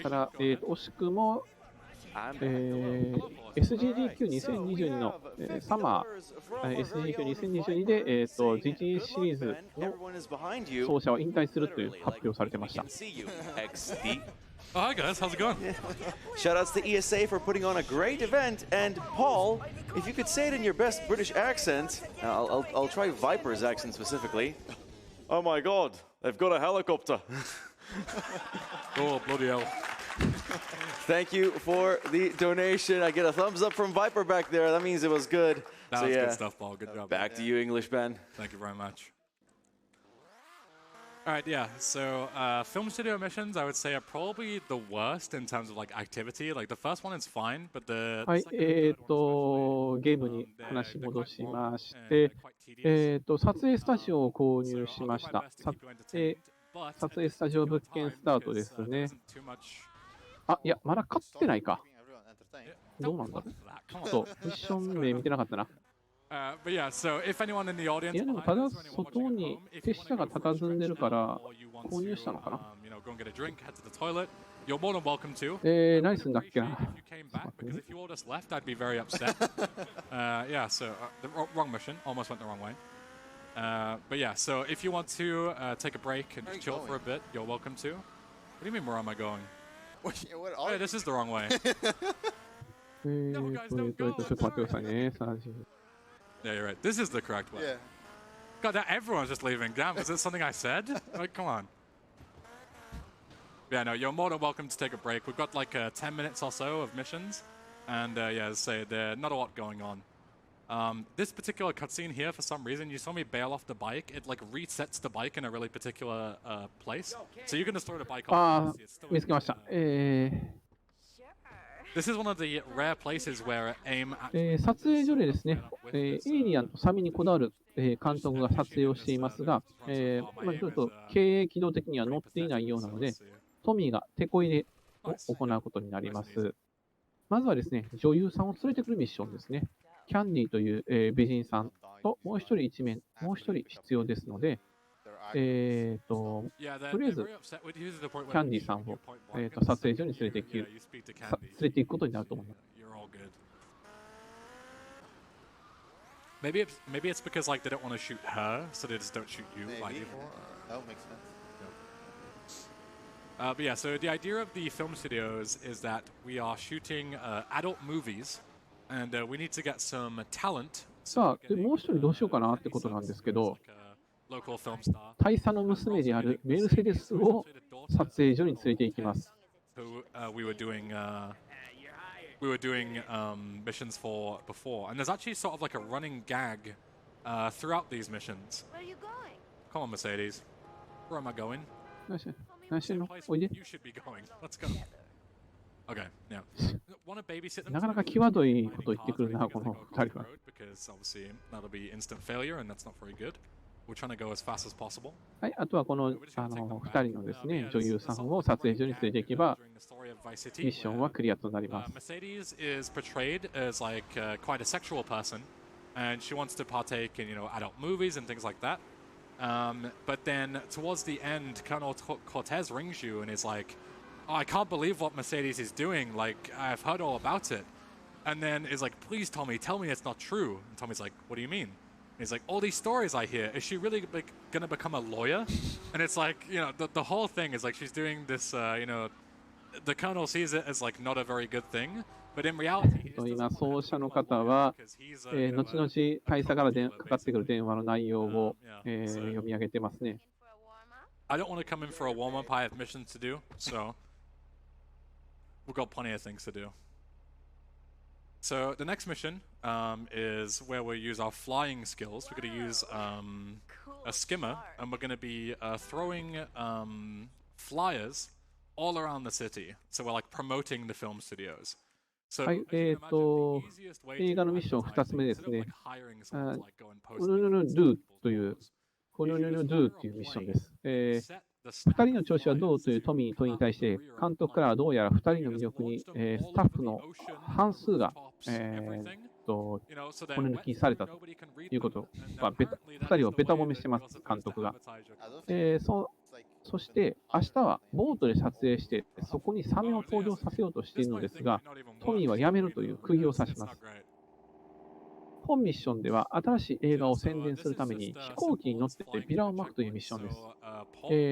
ただ、惜しくも、SGDQ2022 の、サマー、SGDQ2022 で、GTA シリーズの走者を引退するという発表されてました。
Oh, hi guys, how's it going?
Shoutouts to ESA for putting on a great event. And Paul, if you could say it in your best British accent, I'll try Viper's accent specifically. Oh my God, they've got a helicopter.
Oh, bloody hell.
Thank you for the donation. I get a thumbs up from Viper back there. That means it was good.
That was good stuff, Paul. Good job.
Back to you, English Ben.
Thank you very much. All right, yeah. So film studio missions, I would say, are probably the worst in terms of like activity. Like the first one is fine, but the
はい、ゲームに話戻しまして、撮影スタジオを購入しました。撮影スタジオ物件スタートですね。あ、いや、まだ買ってないか。どうなんだろう。ちょっとミッション名見てなかったな。
But yeah, so if anyone in the audience
いや、でもただ外に手下が佇んでるから購入したのかな。
you know, go and get a drink, head to the toilet. You're more than welcome to.
何すんだっけな。
If you came back, because if you all just left, I'd be very upset. Yeah, so the wrong mission, almost went the wrong way. But yeah, so if you want to take a break and just chill for a bit, you're welcome to. What do you mean, where am I going? Oh, yeah, this is the wrong way.
ちょっと待ってくださいね。
Yeah, you're right. This is the correct way.
Yeah.
God, everyone's just leaving. Damn, was it something I said? Like, come on. Yeah, no, you're more than welcome to take a break. We've got like 10 minutes or so of missions. And yeah, as I say, there's not a lot going on. This particular cutscene here, for some reason, you saw me bail off the bike. It like resets the bike in a really particular place. So you can just throw the bike off.
見つけました。
This is one of the rare places where aim at
撮影所でですね、エイリアンとサミにこだわる、監督が撮影をしていますが、ちょっと経営軌道的には乗っていないようなので、トミーがテこ入れを行うことになります。まずはですね、女優さんを連れてくるミッションですね。キャンディーという、美人さんともう一人必要ですので、とりあえず、キャンディーさんを、撮影所に連れて行くことになると思います。
Maybe it's because like they don't want to shoot her, so they just don't shoot you.
Maybe. That would make sense.
But yeah, so the idea of the film studios is that we are shooting adult movies, and we need to get some talent.
さあ、もう一人どうしようかなってことなんですけど、大佐の娘であるメルセデスを撮影所に連れて行きます。
We were doing missions for before, and there's actually sort of like a running gag throughout these missions. Come on, Mercedes. Where am I going?
何してんの？
Place
おいで。
you should be going. Let's go. Okay, now. Want to babysit them?
なかなか際どいこと言ってくるな、この2人は。
Because obviously that'll be instant failure and that's not very good. We're trying to go as fast as possible.
はい、あとはこの2人のですね、女優さんを撮影所に連れていけば、ミッションはクリアとなります。
Mercedes is portrayed as like quite a sexual person, and she wants to partake in adult movies and things like that. But then towards the end, Colonel Cortez rings you and is like, "Oh, I can't believe what Mercedes is doing. Like I've heard all about it." And then is like, "Please, Tommy, tell me it's not true." And Tommy's like, "What do you mean?" And he's like, "All these stories I hear. Is she really like gonna become a lawyer?" And it's like, the whole thing is like she's doing this. The Colonel sees it as like not a very good thing, but in reality,
今、奏者の方は、後々大佐からかかってくる電話の内容を、読み上げてますね。
I don't want to come in for a warm-up. I have missions to do, so we've got plenty of things to do. So the next mission is where we use our flying skills. We're going to use a skimmer, and we're going to be throwing flyers all around the city. So we're like promoting the film studios. So
はい、映画のミッション2つ目ですね。ホノルルドゥという、ホノルルドゥというミッションです。2人の調子はどうというトミー問いに対して、監督からはどうやら2人の魅力に、スタッフの半数が、骨抜きされたということ、2人をベタ褒めしてます、監督が。そして、明日はボートで撮影して、そこにサメを登場させようとしているのですが、トミーはやめるという釘を刺します。本ミッションでは、新しい映画を宣伝するために飛行機に乗ってビラを巻くというミッションです。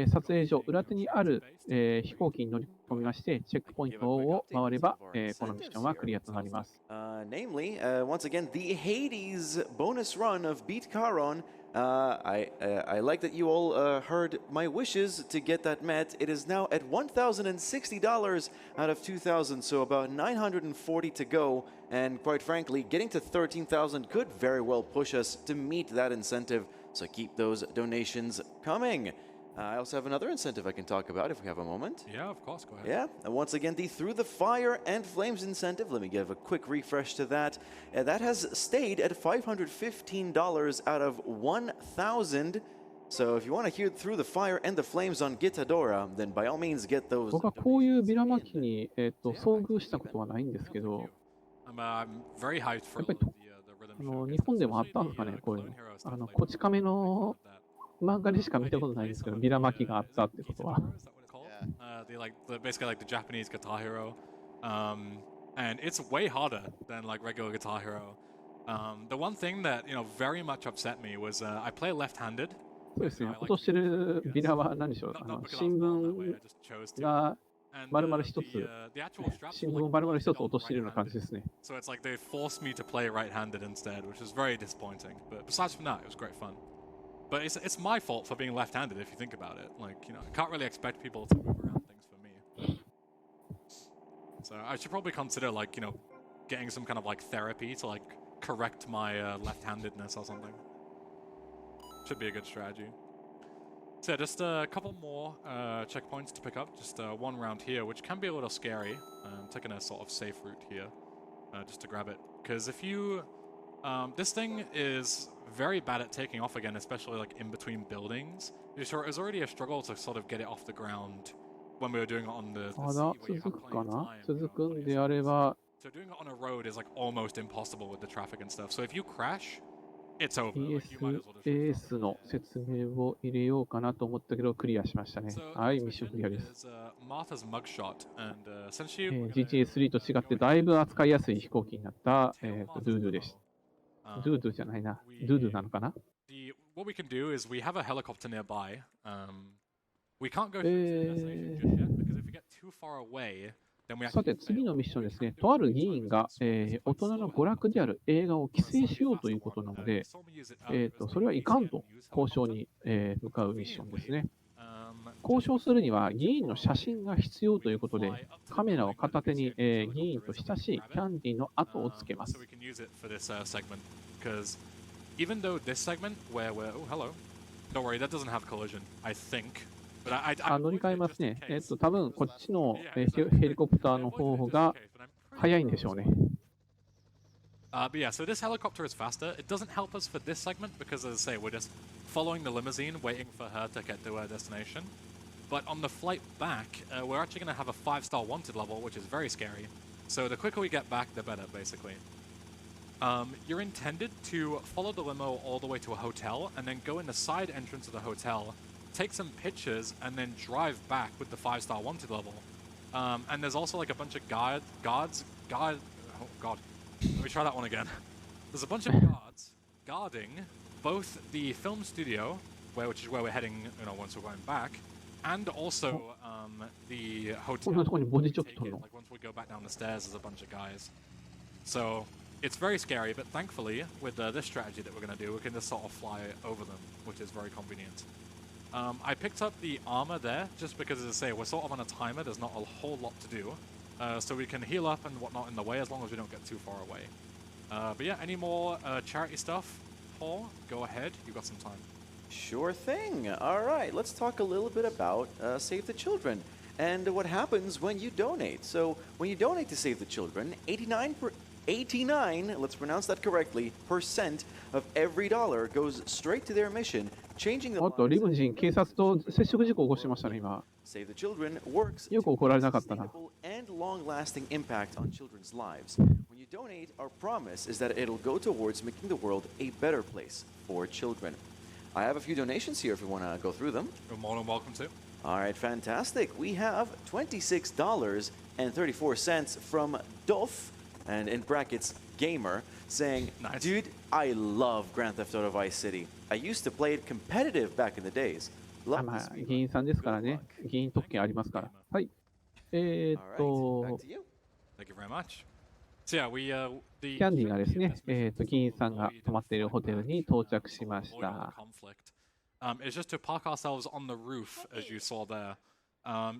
撮影所裏手にある、飛行機に乗り込みまして、チェックポイントを回れば、このミッションはクリアとなります。
Namely, once again, the Hades bonus run of Beat Caron. I like that you all heard my wishes to get that met. It is now at $1,060 out of 2,000, so about 940 to go. And quite frankly, getting to 13,000 could very well push us to meet that incentive. So keep those donations coming. I also have another incentive I can talk about if we have a moment.
Yeah, of course, go ahead.
Yeah, and once again, the Through the Fire and Flames incentive. Let me give a quick refresh to that. That has stayed at $515 out of 1,000. So if you want to hear Through the Fire and the Flames on Gitadora, then by all means get those.
僕はこういうビラ巻きに、遭遇したことはないんですけど、
I'm very hyped for
やっぱり日本でもあったんですかね、こういうの。こち亀の漫画でしか見たことないんですけど、ビラ巻きがあったってことは。
Basically like the Japanese Guitar Hero, and it's way harder than like regular Guitar Hero. The one thing that very much upset me was I play left-handed.
そうですね、落としてるビラは何でしょう、新聞が丸々一つ、新聞を丸々一つ落としているような感じですね。
So it's like they forced me to play right-handed instead, which was very disappointing. But besides from that, it was great fun. But it's my fault for being left-handed if you think about it. Like, I can't really expect people to move around things for me. So I should probably consider like, getting some kind of like therapy to like correct my left-handedness or something. Should be a good strategy. So yeah, just a couple more checkpoints to pick up. Just one round here, which can be a little scary. I'm taking a sort of safe route here, just to grab it. Because if you... this thing is very bad at taking off again, especially like in between buildings. It was already a struggle to sort of get it off the ground when we were doing it on the...
まだ続くかな？続くんであれば、
So doing it on a road is like almost impossible with the traffic and stuff. So if you crash, it's over. Like, you might as well just...
ESA の説明を入れようかなと思ったけど、クリアしましたね。はい、ミッションクリアです。
Martha's mugshot, and since you...
GTA3 と違ってだいぶ扱いやすい飛行機になった、ドゥードゥでした。ドゥードゥじゃないな。ドゥードゥなのかな？
What we can do is we have a helicopter nearby. We can't go through the destination just yet because if we get too far away, then we have to...
さて、次のミッションですね。とある議員が、大人の娯楽である映画を規制しようということなので、それはいかんと交渉に、向かうミッションですね。交渉するには議員の写真が必要ということで、カメラを片手に、議員と親しいキャンディの後をつけます。
even though this segment where we're oh hello, don't worry, that doesn't have collision, I think. But I
乗り換えますね。多分こっちの、ヘリコプターの方が早いんでしょうね。
But yeah, so this helicopter is faster. It doesn't help us for this segment because, as I say, we're just following the limousine, waiting for her to get to her destination. But on the flight back, we're actually going to have a 5-star wanted level, which is very scary. So the quicker we get back, the better, basically. You're intended to follow the limo all the way to a hotel and then go in the side entrance of the hotel, take some pictures, and then drive back with the 5-star wanted level. And there's also like a bunch of guards. Oh god. Let me try that one again. There's a bunch of guards guarding both the film studio, which is where we're heading, once we're going back, and also the hotel. Like once we go back down the stairs, there's a bunch of guys. So it's very scary, but thankfully, with this strategy that we're going to do, we can just sort of fly over them, which is very convenient. I picked up the armor there just because, as I say, we're sort of on a timer. There's not a whole lot to do. So we can heal up and whatnot in the way as long as we don't get too far away. But yeah, any more charity stuff? Paul, go ahead. You've got some time.
Sure thing. All right, let's talk a little bit about Save the Children and what happens when you donate. So when you donate to Save the Children, 89, let's pronounce that correctly, percent of every dollar goes straight to their mission, changing the lives.
リムジン、警察と接触事故を起こしましたね、今。
Save the Children works
よく怒られなかったな。
and long-lasting impact on children's lives. When you donate, our promise is that it'll go towards making the world a better place for children. I have a few donations here if you want to go through them.
You're more than welcome to.
All right, fantastic. We have $26.34 from Dolph, and in brackets, Gamer, saying,
Nice.
Dude, I love Grand Theft Auto Vice City. I used to play it competitive back in the days.
まあ、議員さんですからね。議員特権ありますから。はい。
All right, back to you.
Thank you very much. So yeah, the
キャンディーがですね、議員さんが泊まっているホテルに到着しまし
avoid
た。
conflict. Is just to park ourselves on the roof, as you saw there.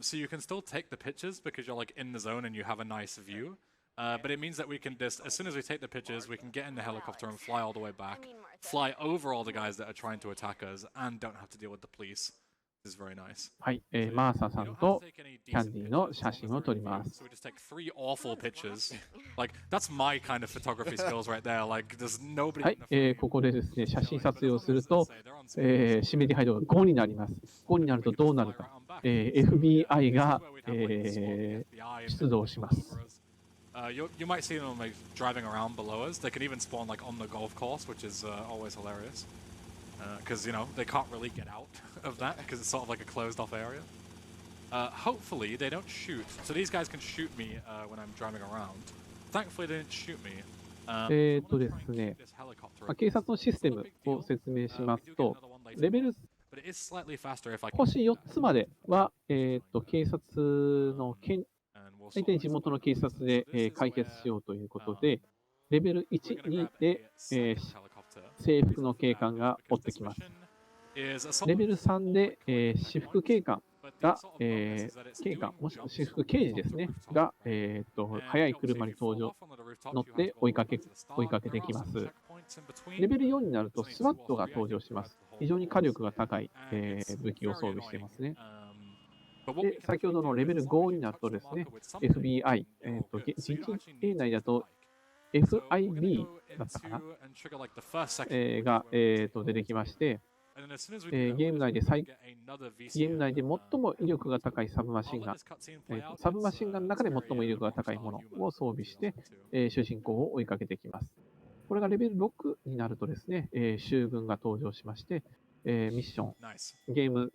So you can still take the pictures because you're like in the zone and you have a nice view. But it means that we can just, as soon as we take the pictures, we can get in the helicopter and fly all the way back, fly over all the guys that are trying to attack us, and don't have to deal with the police. This is very nice.
はい、マーサさんとキャンディーの写真を撮ります。
So we just take 3 awful pictures. Like, that's my kind of photography skills right there. Like, there's nobody
はい、ここでですね、写真撮影をすると、指名手配度が5になります。5になるとどうなるか。FBI が、出動します。
You might see them like driving around below us. They can even spawn like on the golf course, which is always hilarious. Because they can't really get out of that because it's sort of like a closed-off area. Hopefully they don't shoot. So these guys can shoot me when I'm driving around. Thankfully they didn't shoot me.
ですね、警察のシステムを説明しますと、レベル星4つまでは、警察の大体地元の警察で、解決しようということで、レベル1、2で、制服の警官が追ってきます。レベル3で、私服警官が、警官、もしくは私服刑事ですね、が、速い車に乗って追いかけてきます。レベル4になると、スワットが登場します。非常に火力が高い、武器を装備していますね。で、先ほどのレベル5になるとですね、FBI、GTA 内だと FIB だったかな、が、出てきまして、ゲーム内で最も威力が高いサブマシンガン、サブマシンガンの中で最も威力が高いものを装備して、主人公を追いかけてきます。これがレベル6になるとですね、州軍が登場しまして、ミッション、ゲーム、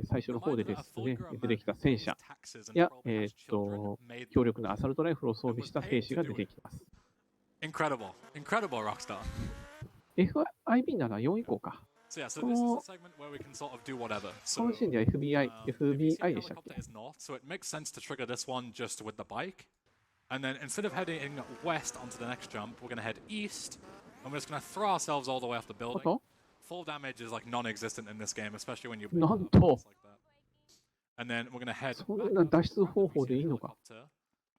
最初の方でですね、出てきた戦車や、強力なアサルトライフルを装備した兵士が出てきます。
Incredible, Rockstar.
FIB なら4以降か。
So yeah, so this is a segment where we can sort of do whatever.
このシーンでは FBI でしたっけ？
So it makes sense to trigger this one just with the bike. And then instead of heading west onto the next jump, we're going to head east. And we're just going to throw ourselves all the way off the building. Full damage is like non-existent in this game, especially when you play like that. And then we're going to head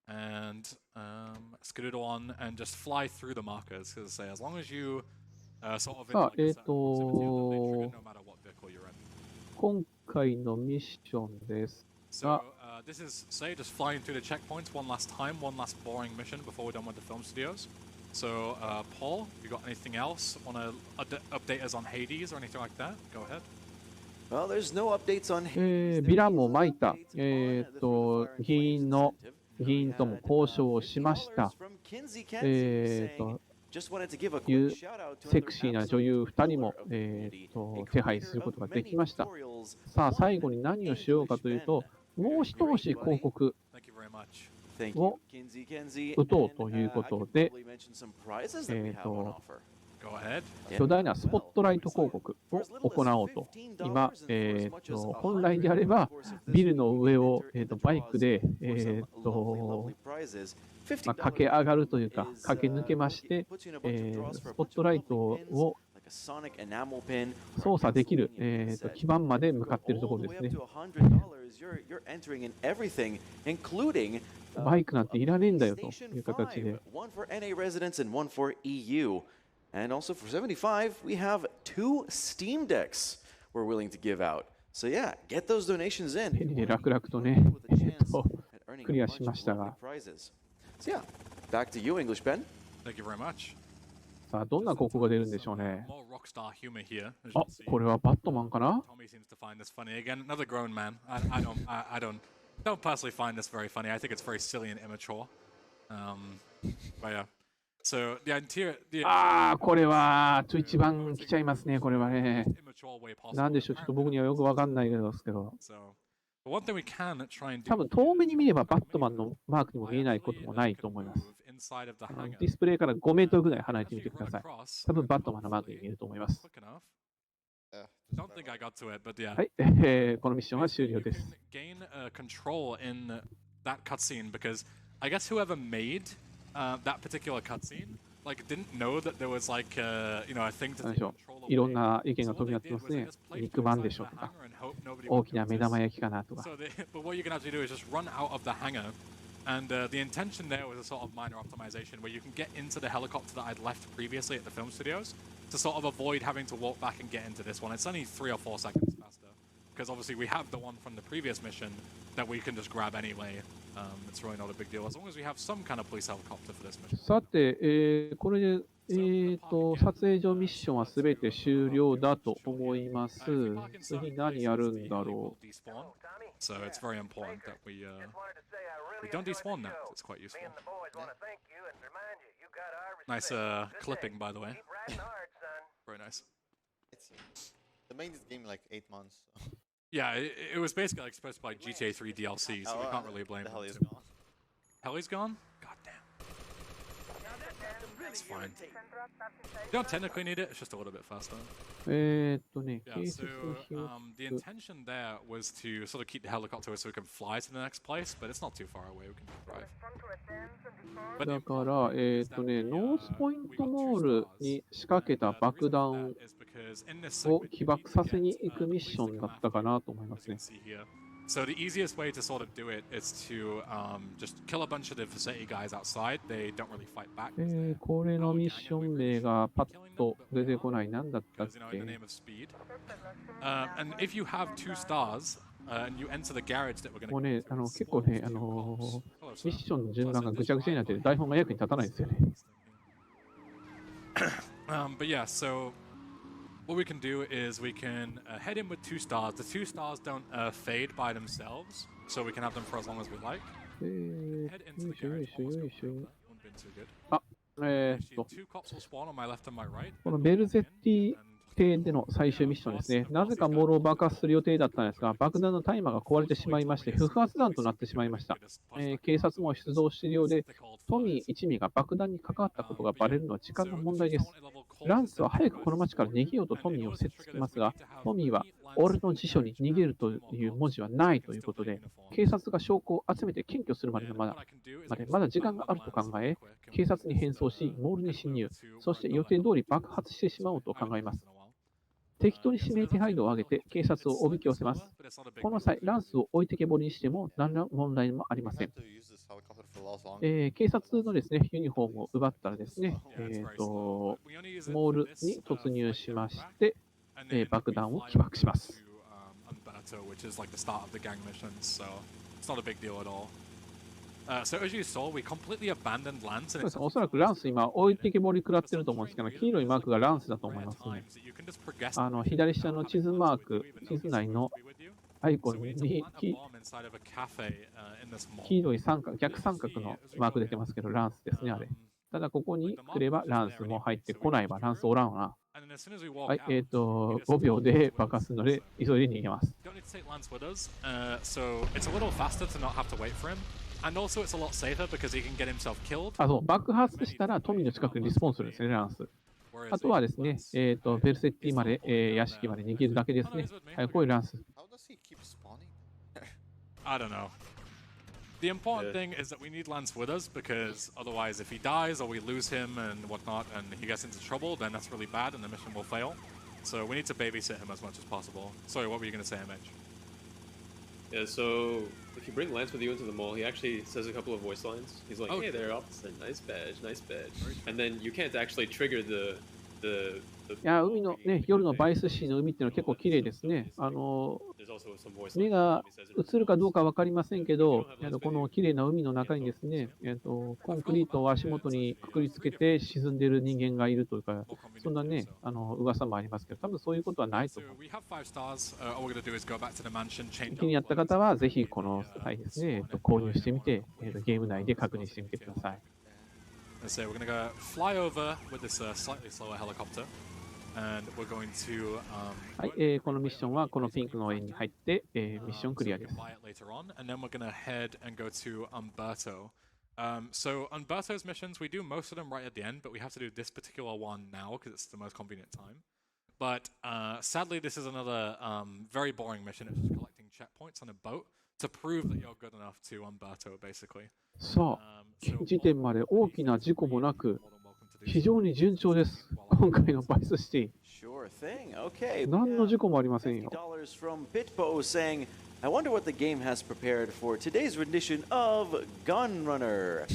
and skedaddle on and just fly through the markers. Because as long as you sort of
さあ、
in like a certain proximity of the matrix, no matter what vehicle you're in.
今回のミッションですが、
So this is, say, just flying through the checkpoints one last time, one last boring mission before we're done with the film studios. So, Paul, you got anything else? Want to update us on Hades or anything like that? Go ahead.
Well, there's no updates on
ヴィランも巻いた、議員とも交渉をしました。セクシーな女優2人も、手配することができました。さあ、最後に何をしようかというと、もう一押し広告を打とうということで、巨大なスポットライト広告を行おうと。今、本来であれば、ビルの上を、バイクで、駆け上がるというか、駆け抜けまして、スポットライトを操作できる、基盤まで向かっているところですね。バイクなんていらねえんだよという形で。
And also for 75, we have 2 Steam Decks we're willing to give out. So yeah, get those donations in.
手に楽々とね、クリアしましたが。
So yeah, back to you, English Ben.
Thank you very much.
さあ、どんな広告が出るんでしょうね。
More rockstar humor here.
あ、これはバットマンかな？
Tommy seems to find this funny again. Another grown man. I don't personally find this very funny. I think it's very silly and immature. But yeah. So the interior.
ああ、これは一番来ちゃいますね、これはね。なんでしょう、ちょっと僕にはよくわかんないですけど。多分遠目に見ればバットマンのマークにも見えないこともないと思います。ディスプレイから5メートルぐらい離れてみてください。多分バットマンのマークに見えると思います。はい、このミッションは終了です。
That particular cutscene, like, didn't know that there was like, you know, a thing to control.
いろんな意見が飛び交ってますね。肉まんでしょとか、大きな目玉焼きかなとか。
So but what you're gonna have to do is just run out of the hangar, and the intention there was a sort of minor optimization where you can get into the helicopter that I'd left previously at the film studios to sort of avoid having to walk back and get into this one. It's only 3 or 4 seconds faster because obviously we have the one from the previous mission that we can just grab anyway. It's really not a big deal as long as we have some kind of police helicopter for this mission.
さて、これで、撮影所ミッションはすべて終了だと思います。次何やるんだろう。
So it's very important that we don't despawn now. It's quite useful. Nice clipping, by the way. Very nice.
They made this game like 8 months.
Yeah, it was basically like supposed to be like GTA 3 DLC, so we can't really blame
the
them.
Heli's gone.
Heli's gone? God damn. It's fine. You don't technically need it, it's just a little bit faster. Yeah, so the intention there was to sort of keep the helicopter so we can fly to the next place, but it's not too far away, we can drive.
だから、ノースポイントモールに仕掛けた爆弾を起爆させに行くミッションだったかなと思いますね。
So the easiest way to sort of do it is to just kill a bunch of the facility guys outside. They don't really fight back.
これのミッション名がパッと出てこない。何だったっけ？
And if you have 2 stars and you enter the garage that we're going to
もうね、結構ね、ミッションの順番がぐちゃぐちゃになってて台本が役に立たないんですよね。
But yeah, so what we can do is we can head in with 2 stars. The 2 stars don't fade by themselves, so we can have them for as long as we like. Head into the garage.
Ah,
Two cops will spawn on my left and my right.
このベルゼッティ邸での最終ミッションですね。なぜかモールを爆発する予定だったんですが、爆弾のタイマーが壊れてしまいまして、不発弾となってしまいました。警察も出動しているようで、トミー一味が爆弾に関わったことがバレるのは時間の問題です。ランスは早くこの町から逃げようとトミーをせっつきますが、トミーは俺の辞書に逃げるという文字はないということで、警察が証拠を集めて検挙するまでまだ時間があると考え、警察に変装し、モールに侵入、そして予定通り爆発してしまおうと考えます。適当に指名手配度を上げて警察をおびき寄せます。この際、ランスを置いてけぼりにしても何ら問題もありません。警察のですね、ユニフォームを奪ったらですね、モールに突入しまして、爆弾を起爆します。おそらくランス今置いてけぼり食らってると思うんですけど、黄色いマークがランスだと思いますね。左下の地図マーク、地図内のアイコンに黄色い三角、逆三角のマーク出てますけど、ランスですね、あれ。ただここに来ればランスも入ってこないわ、ランスおらんわな。はい、5秒で爆発するので、急いで逃げます。爆発したらトミーの近くにリスポーンするんですね、ランス。あとはですね、ベルセッティまで、屋敷まで逃げるだけですね。はい、こういうランス。
I don't know. The important thing is that we need Lance with us because otherwise, if he dies or we lose him and whatnot and he gets into trouble, then that's really bad and the mission will fail. So we need to babysit him as much as possible. Sorry, what were you going to say, MH?
Yeah, so if you bring Lance with you into the mall, he actually says a couple of voice lines. He's like, hey there, officer, nice badge, nice badge. And then you can't actually trigger the
いや、海のね、夜のバイスシーの海っていうのは結構綺麗ですね。目が映るかどうか分かりませんけど、この綺麗な海の中にですね、コンクリートを足元にくくりつけて沈んでいる人間がいるというか、そんなね、噂もありますけど、多分そういうことはないと思う。気になった方は、ぜひこの際ですね、購入してみて、ゲーム内で確認してみてください。
So we're going to go fly over with this slightly slower helicopter, and we're going to.
はい、このミッションはこのピンクの円に入って、ミッションクリアです。
Later on, and then we're going to head and go to Umberto. So Umberto's missions, we do most of them right at the end, but we have to do this particular one now because it's the most convenient time. But sadly, this is another very boring mission. It's just collecting checkpoints on a boat to prove that you're good enough to Umberto, basically.
さあ、現時点まで大きな事故もなく、非常に順調です。今回のバイスシティ。何の事故もありませんよ。
I wonder what the game has prepared for today's rendition of Gun Runner.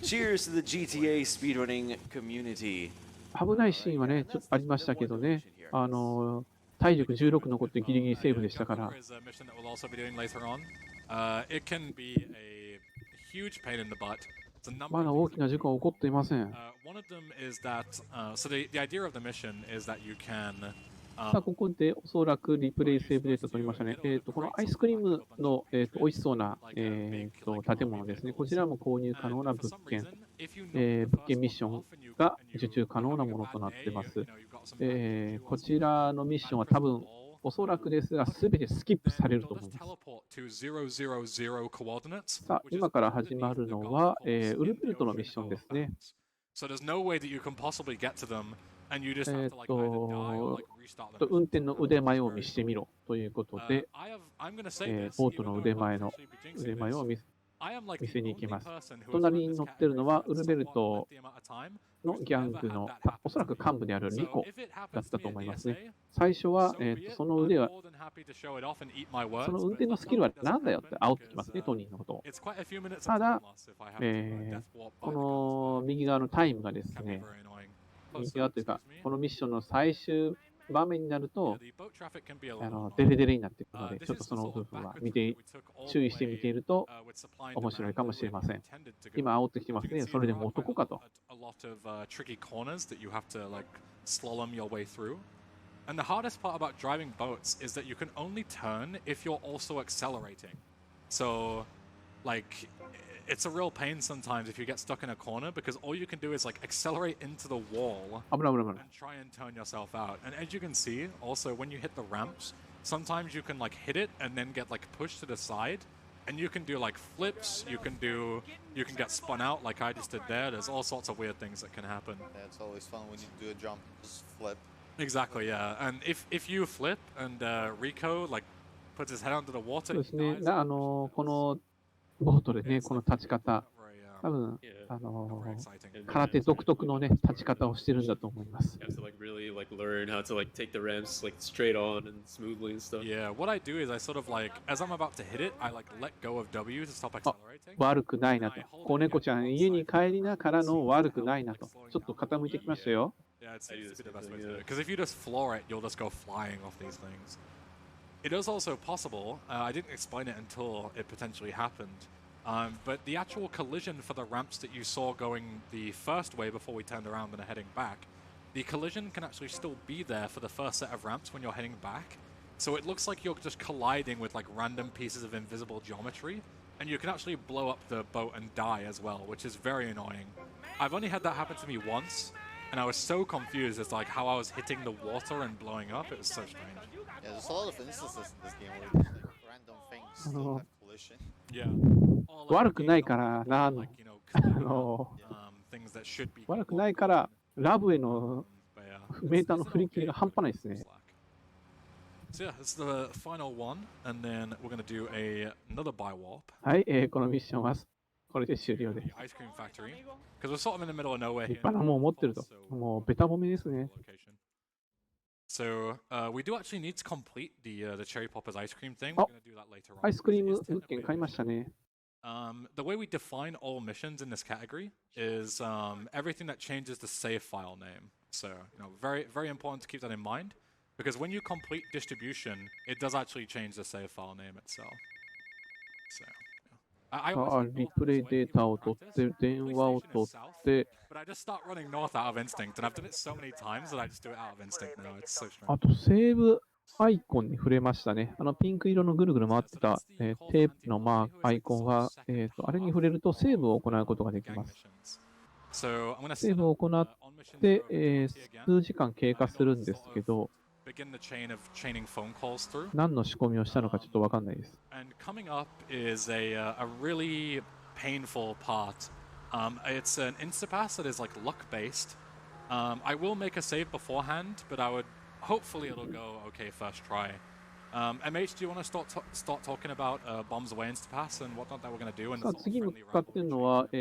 Cheers to the GTA speedrunning community.
危ないシーンはね、ちょっとありましたけどね。体力16残ってギリギリセーフでしたから。まだ大きな事故は起こっていません。さあ、ここでおそらくリプレイセーブデータ取りましたね。このアイスクリームの、美味しそうな、建物ですね。こちらも購入可能な物件、物件ミッションが受注可能なものとなっています。こちらのミッションは多分、おそらくですが、すべてスキップされると思います。さあ、今から始まるのは、ウルベルトのミッションですね。運転の腕前を見せてみろということで、ボートの腕前を見せに行きます。隣に乗ってるのはウルベルトのギャングのおそらく幹部であるリコだったと思いますね。最初は、その運転のスキルは何だよって煽ってきますね、トニーのことを。ただ、この右側のタイムがですね、右側というか、このミッションの最終場面になると、デレデレになっていくので、ちょっとその部分は注意して見ていると面白いかもしれません。今、煽ってきてますね。それでも男かと。
And the hardest part about driving boats is that you can only turn if you're also accelerating. So, like, it's a real pain sometimes if you get stuck in a corner because all you can do is like accelerate into the wall and try and turn yourself out. And as you can see, also when you hit the ramps, sometimes you can like hit it and then get like pushed to the side. And you can do like flips, you can get spun out like I just did there. There's all sorts of weird things that can happen.
Yeah, it's always fun when you do a jump, just flip.
Exactly, yeah. And if you flip and Rico like puts his head under the water,
そうですね。このボートでね、この立ち方、多分
Yeah.
very exciting.
空手独特のね立ち方をしてるんだと思います。
You have to like really like learn how to like take the ramps like straight on and smoothly and stuff.
Yeah, what I do is I sort of like, as I'm about to hit it, I like let go of W to stop
あ、
accelerating.
悪くないなと。子猫ちゃん家に帰りながらの悪くないなと。ちょっと傾いてきましたよ。
Yeah, it's
I do
it's
the
the best
same
way to
thing,
do it.
yeah.
Because if you just floor it, you'll just go flying off these things. It is also possible, I didn't explain it until it potentially happened, but the actual collision for the ramps that you saw going the first way before we turned around and are heading back, the collision can actually still be there for the first set of ramps when you're heading back. So it looks like you're just colliding with like random pieces of invisible geometry, and you can actually blow up the boat and die as well, which is very annoying. I've only had that happen to me once, and I was so confused as like how I was hitting the water and blowing up. It was so strange.
Yeah, there's a lot of instances in this game where just, like, random things still have collision.
Yeah. Or,
悪くないからな
like, you know, things that should be
悪くないからラブへの
but yeah.
メーターの振り切りが半端ないですね。
So yeah, it's the final one, and then we're gonna do another buy warp.
はい、このミッションはこれで終了です。
The ice cream factory, because we're sort of in the middle of nowhere
立
here.
派なもん持ってると。もうベタ褒めですね。
Location. So we do actually need to complete the cherry poppers ice cream thing.
Oh,
We're gonna do that later on.
アイスクリーム
It's
物件買いましたね。
The way we define all missions in this category is everything that changes the save file name. So, you know, very, very important to keep that in mind, because when you complete distribution, it does actually change the save file name itself. So, yeah. I
あ、リプレイデータを取って電話を取って、
but I just start running north out of instinct, and I've done it so many times that I just do it out of instinct now. It's so strange.
あとセーブアイコンに触れましたね。ピンク色のぐるぐる回ってた、テープのアイコンは、あれに触れるとセーブを行うことができます。
So I'm gonna
セーブを行って、数時間経過するんですけど、
begin the chain of chaining phone calls through.
何の仕込みをしたのかちょっとわかんないです。
And coming up is a really painful part. It's an instapass that is like luck based. I will make a save beforehand, but I would hopefully it'll go okay first try. MH, do you want to start talking about bombs away instapass and whatnot that we're going to do? And
さあ次向かってるのは、ブ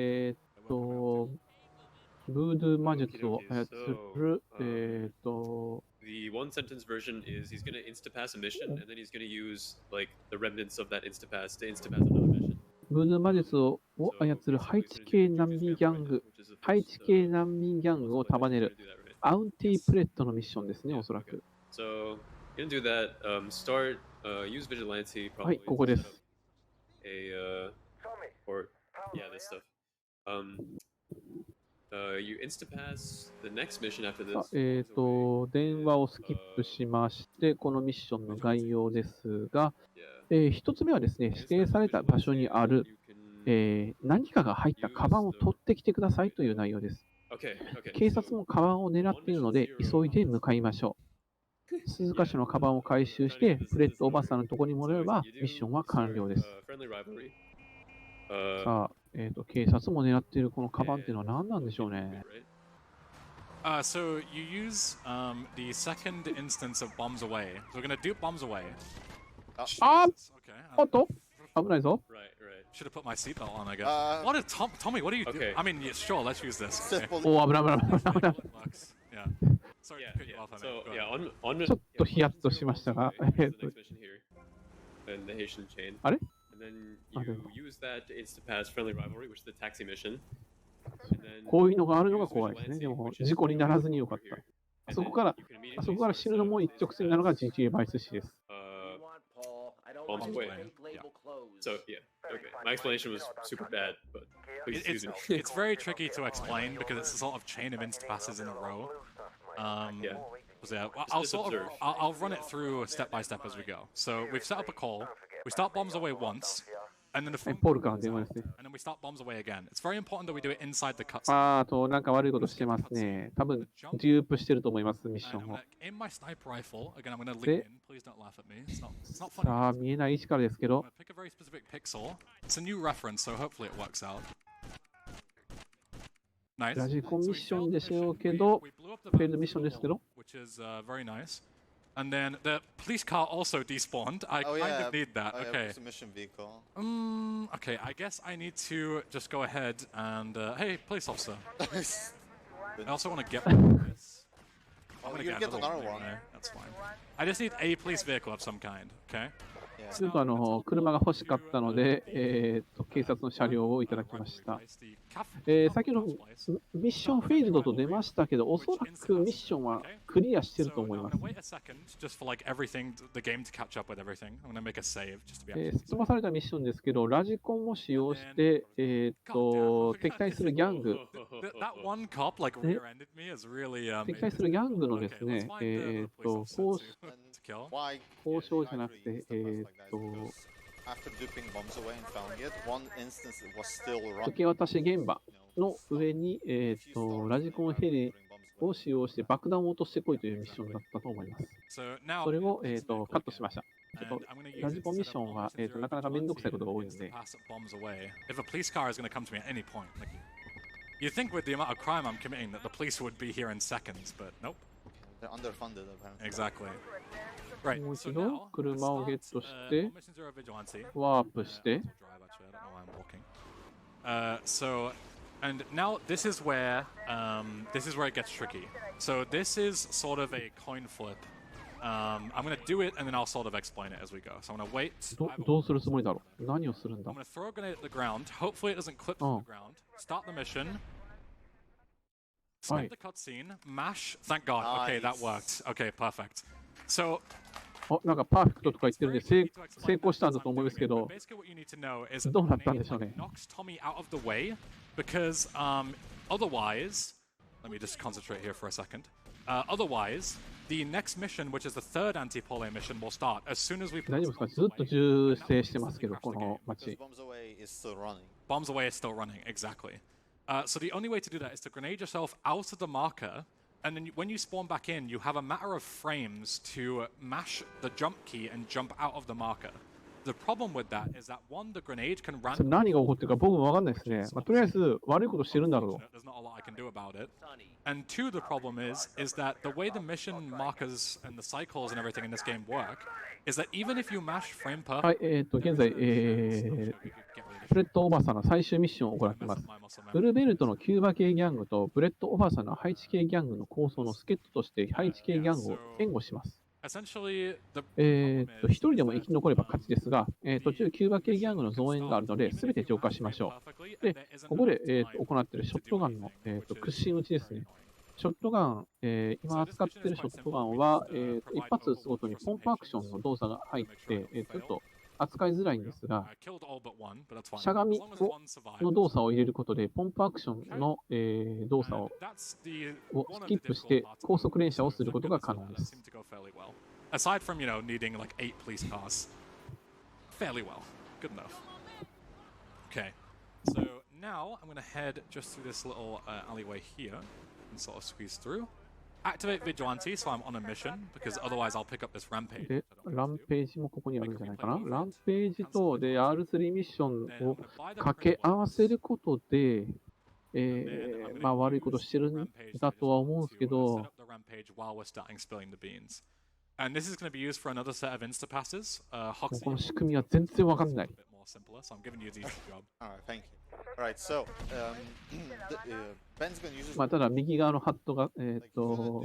ードゥー魔術を操る、
The one sentence version is he's going to instapass a mission and then he's going to use like the remnants of that instapass to instapass another mission.
ブードゥー魔術を操るハイチ系難民ギャング、ハイチ系難民ギャングを束ねるアウンティプレットのミッションですね、おそらく。
So you're gonna do that. Start. Use vigilante.
はい、ここです。
Or yeah, this stuff. You instapass the next mission after this.
電話をスキップしまして、このミッションの概要ですが、一つ目はですね、指定された場所にある、何かが入ったカバンを取ってきてくださいという内容です。 警察もカバンを狙っているので、急いで向かいましょう。数箇所のカバンを回収して、フレッドおばさんのところに戻れば、ミッションは完了です。さあ、警察も狙っているこのカバンっていうのは何なんでしょうね。
So you use the second instance of bombs away. So we're going to dupe bombs away.
あ
Okay.
おっと危ないぞ。
Should have put my seatbelt on, I guess. What is Tommy? What are you doing? I mean, yeah, sure, let's use this. Okay.
お危ない危ない危ない危ない。
Yeah. Sorry to cut you off.
So
Go
yeah,
ahead.
on
ちょっとヒヤッとしましたが、
the next mission here, and the Haitian chain.
あれ
And then you use that to instapass friendly rivalry, which is the taxi mission. And then
こういうのがあるのが怖いですね。でも、事故にならずによかった。あそこから死ぬのも一直線なのが GTA バイスシティです。
bombs away.
Yeah.
So yeah, okay. My explanation was super bad, but please excuse me.
It's very tricky to explain because it's a sort of chain of instapasses in a row.
Yeah.
So yeah,
Just observe.
I'll run it through step by step as we go. So we've set up a call. We start bombs away once, and then the
ポールからの電話ですね。
and then we start bombs away again. It's very important that we do it inside the cutscene.
あと、なんか悪いことしてますね。多分、デュープしてると思います、ミッショ
And
ン
I'm
を。
gonna aim my sniper rifle. Again, I'm gonna lean
で
in. Please don't laugh at me. It's not funny.
さあ、見えない位置からですけど
I'm、gonna pick a very specific pixel. It's a new reference, so hopefully it works out. Nice.
ラジコンミッション
So we
でしょう
failed
け
the
ど、
mission. We blew up the
フェールドミッションですけど、
which is very nice. And then the police car also despawned. I kind of need that. Okay.
It's a mission vehicle.
Okay, I guess I need to just go ahead and hey, police officer. I also want to get one of this. I'm gonna get another one. That's fine. I just need a police vehicle of some kind. Okay.
ちょっと車が欲しかったので、警察の車両をいただきました。先ほどミッションフィールドと出ましたけど、おそらくミッションはクリアしてると思います。飛ばされたミッションですけど、ラジコンを使用して、敵対するギャング、敵対するギャングのですね、交渉じゃなくて、受け渡し現場の上に、ラジコンヘリを使用して爆弾を落としてこいというミッションだったと思います。それを、カットしました。ちょっとラジコンミッションは、なかなかめんどくさいことが多いので。
You'd think with the amount of crime I'm committing that the police would be here in seconds, but nope.
They're underfunded, apparently.
Exactly. Right.
もう一度車をゲットして、ワープして。
So, and now this is where it gets tricky. So this is sort of a coin flip. I'm going to do it and then I'll sort of explain it as we go. So I'm going to wait.
どうするつもりだろう？何をするんだ？
I'm going to throw a grenade at the ground. Hopefully it doesn't clip to the ground. Start the mission. Skip the cutscene. Mash. Thank God. Okay, that worked. Okay, perfect. So.
なんかパーフェクトとか言ってるんで成功したんだと思いますけど、どうなったんでしょうね。
Because otherwise, let me just concentrate here for a second. Otherwise, the next mission, which is the third anti-pole mission, will start as soon as we.
大丈夫ですか？ずっと銃声してますけど、この街。
Bombs away is still running, exactly. So the only way to do that is to grenade yourself out of the marker. And then when you spawn back in, you have a matter of frames to mash the jump key and jump out of the marker. The problem with that is that one, the grenade can run.
何が起こってるか僕も分かんないですね。とりあえず悪いことしてるんだろう。
There's not a lot I can do about it. And two, the problem is that the way the mission markers and the cycles and everything in this game work is that even if you mash frame per.
はい、現在、ブレッド・オバサの最終ミッションを行っています。ブルベルトのキューバ系ギャングとブレッド・オバサのハイチ系ギャングの構想の助っ人としてハイチ系ギャングを援護します。一人でも生き残れば勝ちですが、途中キューバ系ギャングの増援があるので、すべて浄化しましょう。で、ここで、行っているショットガンの、屈伸撃ちですね。ショットガン、今扱っているショットガンは、一発撃つごとにポンプアクションの動作が入って、ちょっと扱いづらいんですが、しゃがみの動作を入れることで、ポンプアクションの、動作をスキップして高速連射をすることが可能です。
Aside from, needing like 8 police cars. Fairly well. Good enough. Okay. So now I'm going to head just through this little alleyway here and sort of squeeze through. Activate Vigilante, so I'm on a mission, because otherwise I'll pick up this rampage.
で、ランページもここにあるんじゃないかな。ランページとで R3 ミッションを掛け合わせることで、悪いことしてるんだとは思うんですけど、
And this is going to be used for another set of insta passes.
この仕組みは全然わかんない。
So I'm giving you the easy job.
Alright, thank you. Alright, so Ben's going to use.
ただ右側のハットが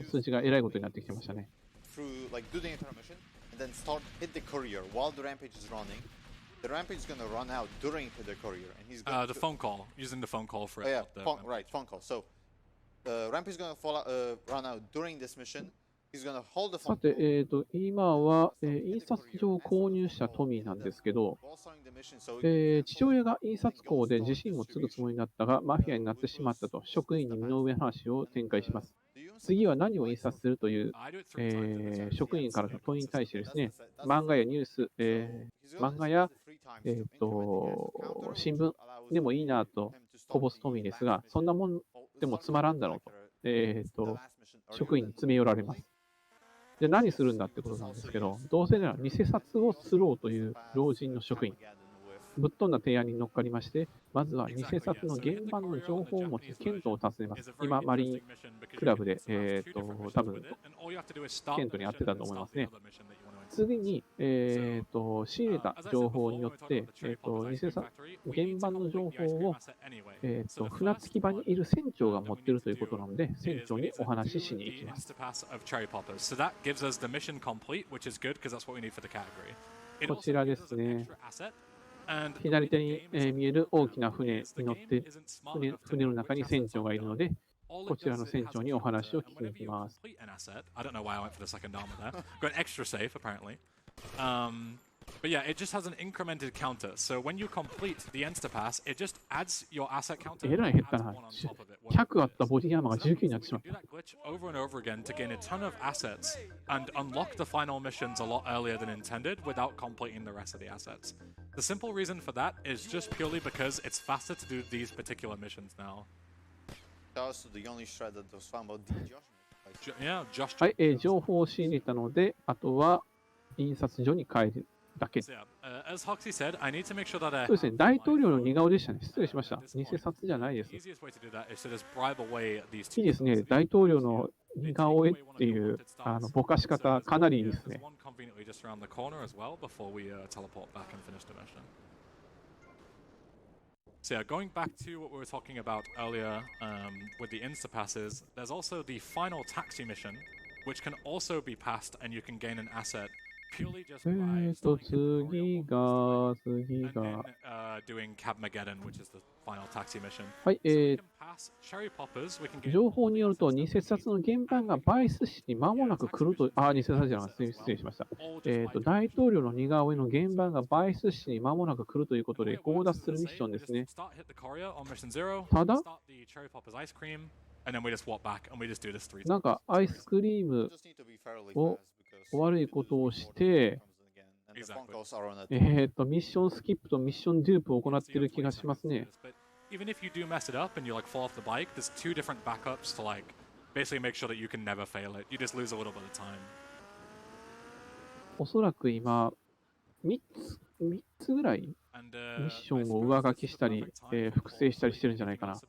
数字がえらいことになってきてましたね。
Through like do the intermission and then hit the courier while the rampage is running. The rampage is going to run out during the courier, and he's going
the phone call, using the phone call for it.
Right, phone call. So rampage is going to run out during this mission.
さて、今は、印刷所を購入したトミーなんですけど、父親が印刷工で自身も継ぐつもりだったが、マフィアになってしまったと、職員に身の上話を展開します。次は何を印刷するという、職員からの問いに対してですね、漫画やニュース、漫画や、新聞でもいいなとこぼすトミーですが、そんなもんでもつまらんだろうと、職員に詰め寄られます。で何するんだってことなんですけど、どうせなら偽札を釣ろうという老人の職員。ぶっ飛んだ提案に乗っかりまして、まずは偽札の現場の情報を持ち、ケントを訪ねます。今、マリンクラブで、多分ケントに会ってたと思いますね。次に、仕入れた情報によって、偽札、現場の情報を、船着き場にいる船長が持っているということなので、船長にお話ししに行きます。こちらですね。左手に見える大きな船に乗って、船の中に船長がいるので、こちらの船長にお話を聞きに行きます。
But yeah, it just has an incremented counter. So when you complete the Instapass, it just adds your asset counter.
えらい減ったな。100あったボディアーマーが19になってしまった。
Glitch over and over again to gain a ton of assets and unlock the final missions a lot earlier than intended without completing the rest of the assets. The simple reason for that is just purely because it's faster to do these particular missions now.
Also, the only shred that was found about
Yeah, Josh.
はい、情報を仕入れたので、あとは印刷所に帰る。だけ。そうですね、大統領の似顔でしたね。失礼しました。偽札じゃないです。いいですね、大統領の似顔絵っていうぼかし方、かなりいいですね。
So yeah, going back to what we were talking about earlier with the Instapasses, there's also the final taxi mission, which can also be passed and you can gain an asset.
次が、はい、情報によると、偽札の現場がバイス市に間もなく来ると、偽札じゃなくて、失礼しました。大統領の似顔絵の現場がバイス市に間もなく来るということで、強奪するミッションですね。ただ、なんかアイスクリームを悪いことをして、ミッションスキップとミッションデュープを行っている気がしますね。
Even if you do mess it up and you like fall off the bike, there's two different backups to like basically make sure that you can never fail it. You just lose a little bit of time.
おそらく今3つぐらいミッションを上書きしたり、複製したりしてるんじゃないかな。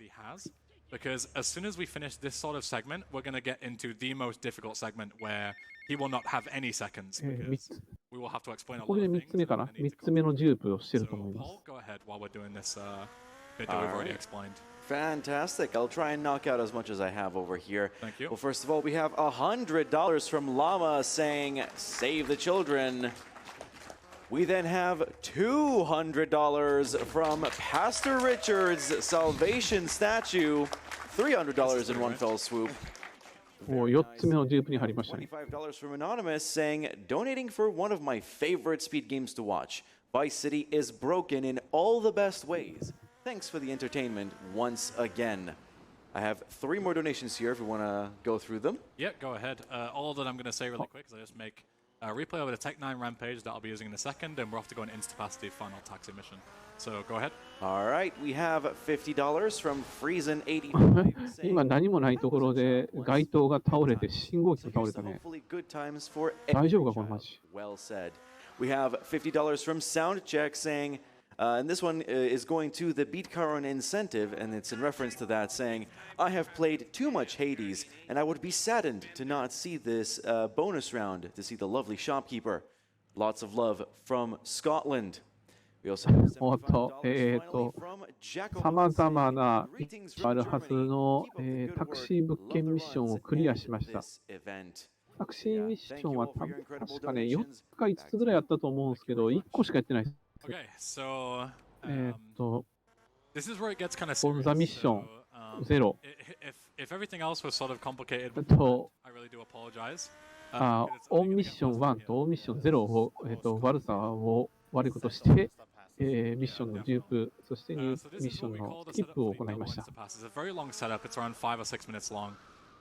Because as soon as we finish this sort of segment, we're going to get into the most difficult segment where he will not have any seconds. Because we will have to explain a lot of things.
これで3つ目かな。3つ目のデュープをしてると思います。
So, Paul, go ahead while we're doing this bit that we've already explained.
Fantastic. I'll try and knock out as much as I have over here.
Thank you.
Well, first of all, we have $100 from Llama saying, save the children. We then have $200 from Pastor Richard's Salvation Statue. $300 in one fell swoop.
4つ目のデュープに入りましたね。
$25 from Anonymous saying, donating for one of my favorite speed games to watch. Vice City is broken in all the best ways. Thanks for the entertainment once again. I have 3 more donations here if you want to go through them.
Yeah, go ahead. All that I'm going to say really quick is I just make a replay over the Tech 9 Rampage that I'll be using in a second, and we're off to go on Instapass the final taxi mission. So go ahead.
All right, we have $50 from Friesen85.
今何もないところで街灯が倒れて信号機も倒れたね。大丈夫かこの街。
Well said. We have $50 from Soundcheck saying, and this one is going to the Beat Caron incentive, and it's in reference to that, saying, I have played too much Hades, and I would be saddened to not see this bonus round to see the lovely shopkeeper. Lots of love from Scotland. We also have $75
さまざまなあるはずの、タクシー物件ミッションをクリアしました。タクシーミッションは確かね、4つか5つぐらいあったと思うんですけど、1個しかやってないです。
Okay, so this is where it gets kind of
オンザミッション0。
If everything else was sort of complicated, I really do apologize.
オンミッション1とオンミッション0を、悪さを悪いことして、ミッションのデュープ、そしてミッションのスキップを行いました。
It's a very long setup. It's around 5 or 6 minutes long.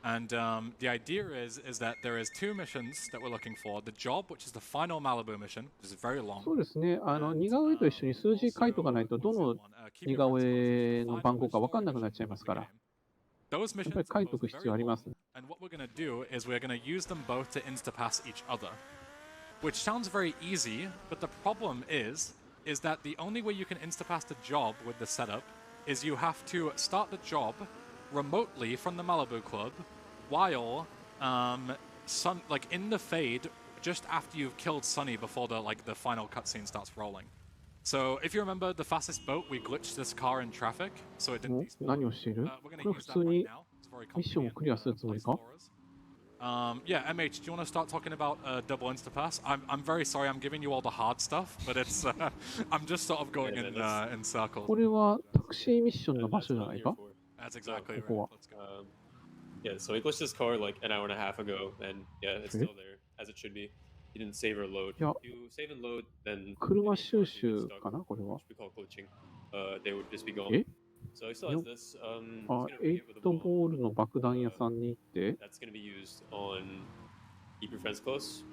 And the idea is that there is 2 missions that we're looking for. The job, which is the final Malibu mission, which is very long.
そうですね。似顔絵と一緒に数字書いとかないと、どの似顔絵の番号か分かんなくなっちゃいますから。やっぱり書いとく必要あります。
And what we're going to do is we're going to use them both to instapass each other. Which sounds very easy, but the problem is is that the only way you can instapass the job with the setup is you have to start the job remotely from the Malibu Club while in the fade just after you've killed Sunny before the final cutscene starts rolling. So if you remember the fastest boat, we glitched this car in traffic, so it didn't despawn.
何をしている？
We're
これ
gonna
普
use that
通
right
に
now. It's very
ミッションを
convenient
クリアするつもり
place
か？
for us. Yeah, MH, do you want to start talking about double instapass? I'm very sorry, I'm giving you all the hard stuff, but it's I'm just sort of going in circles.
これはタクシーミッションの場所じゃないか？
That's exactly right.
ここは。
Let's go.
Yeah, so he glitched his car like an hour and a half ago, and yeah, it's still there as it should be. He didn't save or load.
Yeah.
If you save and load, then
車収集かなこれは。
which we call glitching. They would just be gone.
え？
So he still has this.
あ、
he's gonna
エ
be
イ
hit with a
ト
bomb.
ボールの爆弾屋さんに行って、
That's gonna be used on keep your friends close.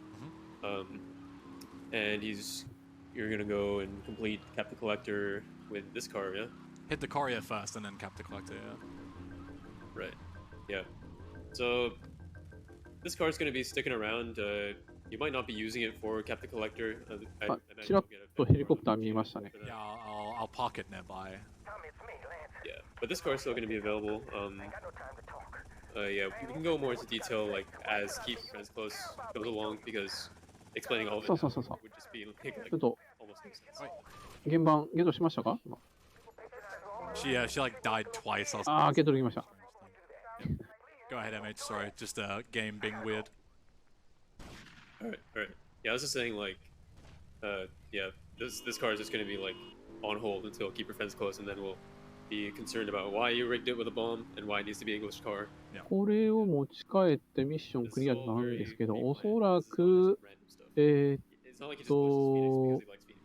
And you're gonna go and complete Cap the Collector with this car, yeah?
Hit the courier first and then cap the collector, yeah.
Right. Yeah. So this car is gonna be sticking around. You might not be using it for Cap the Collector. I
あ、
imagine
ちらっ
you'll get a
とヘリコプター見えましたね。
Yeah, I'll park it nearby.
Yeah, but this car is still going to be available. Yeah, we can go more into detail like as Keep Your Friends Close goes along because explaining all of it
そうそうそうそう。
would just be like
ちょっと
almost no sense.
現場ゲットしましたか？今
She like died twice.
あー、ゲットできました。
Go ahead, MH. Sorry, just a game being weird.
All right. Yeah, I was just saying like, yeah, this car is just going to be like on hold until Keep Your Friends Close, and then we'll be concerned about why you rigged it with a bomb and why it needs to be an English car.
これを持ち帰ってミッション
This
ク
is
リアに
all
なるん
very
ですけど、
pre-planned.
おそら
This is
く、
random stuff.
え
It's not like he just glitches Phoenix because he likes Phoenix.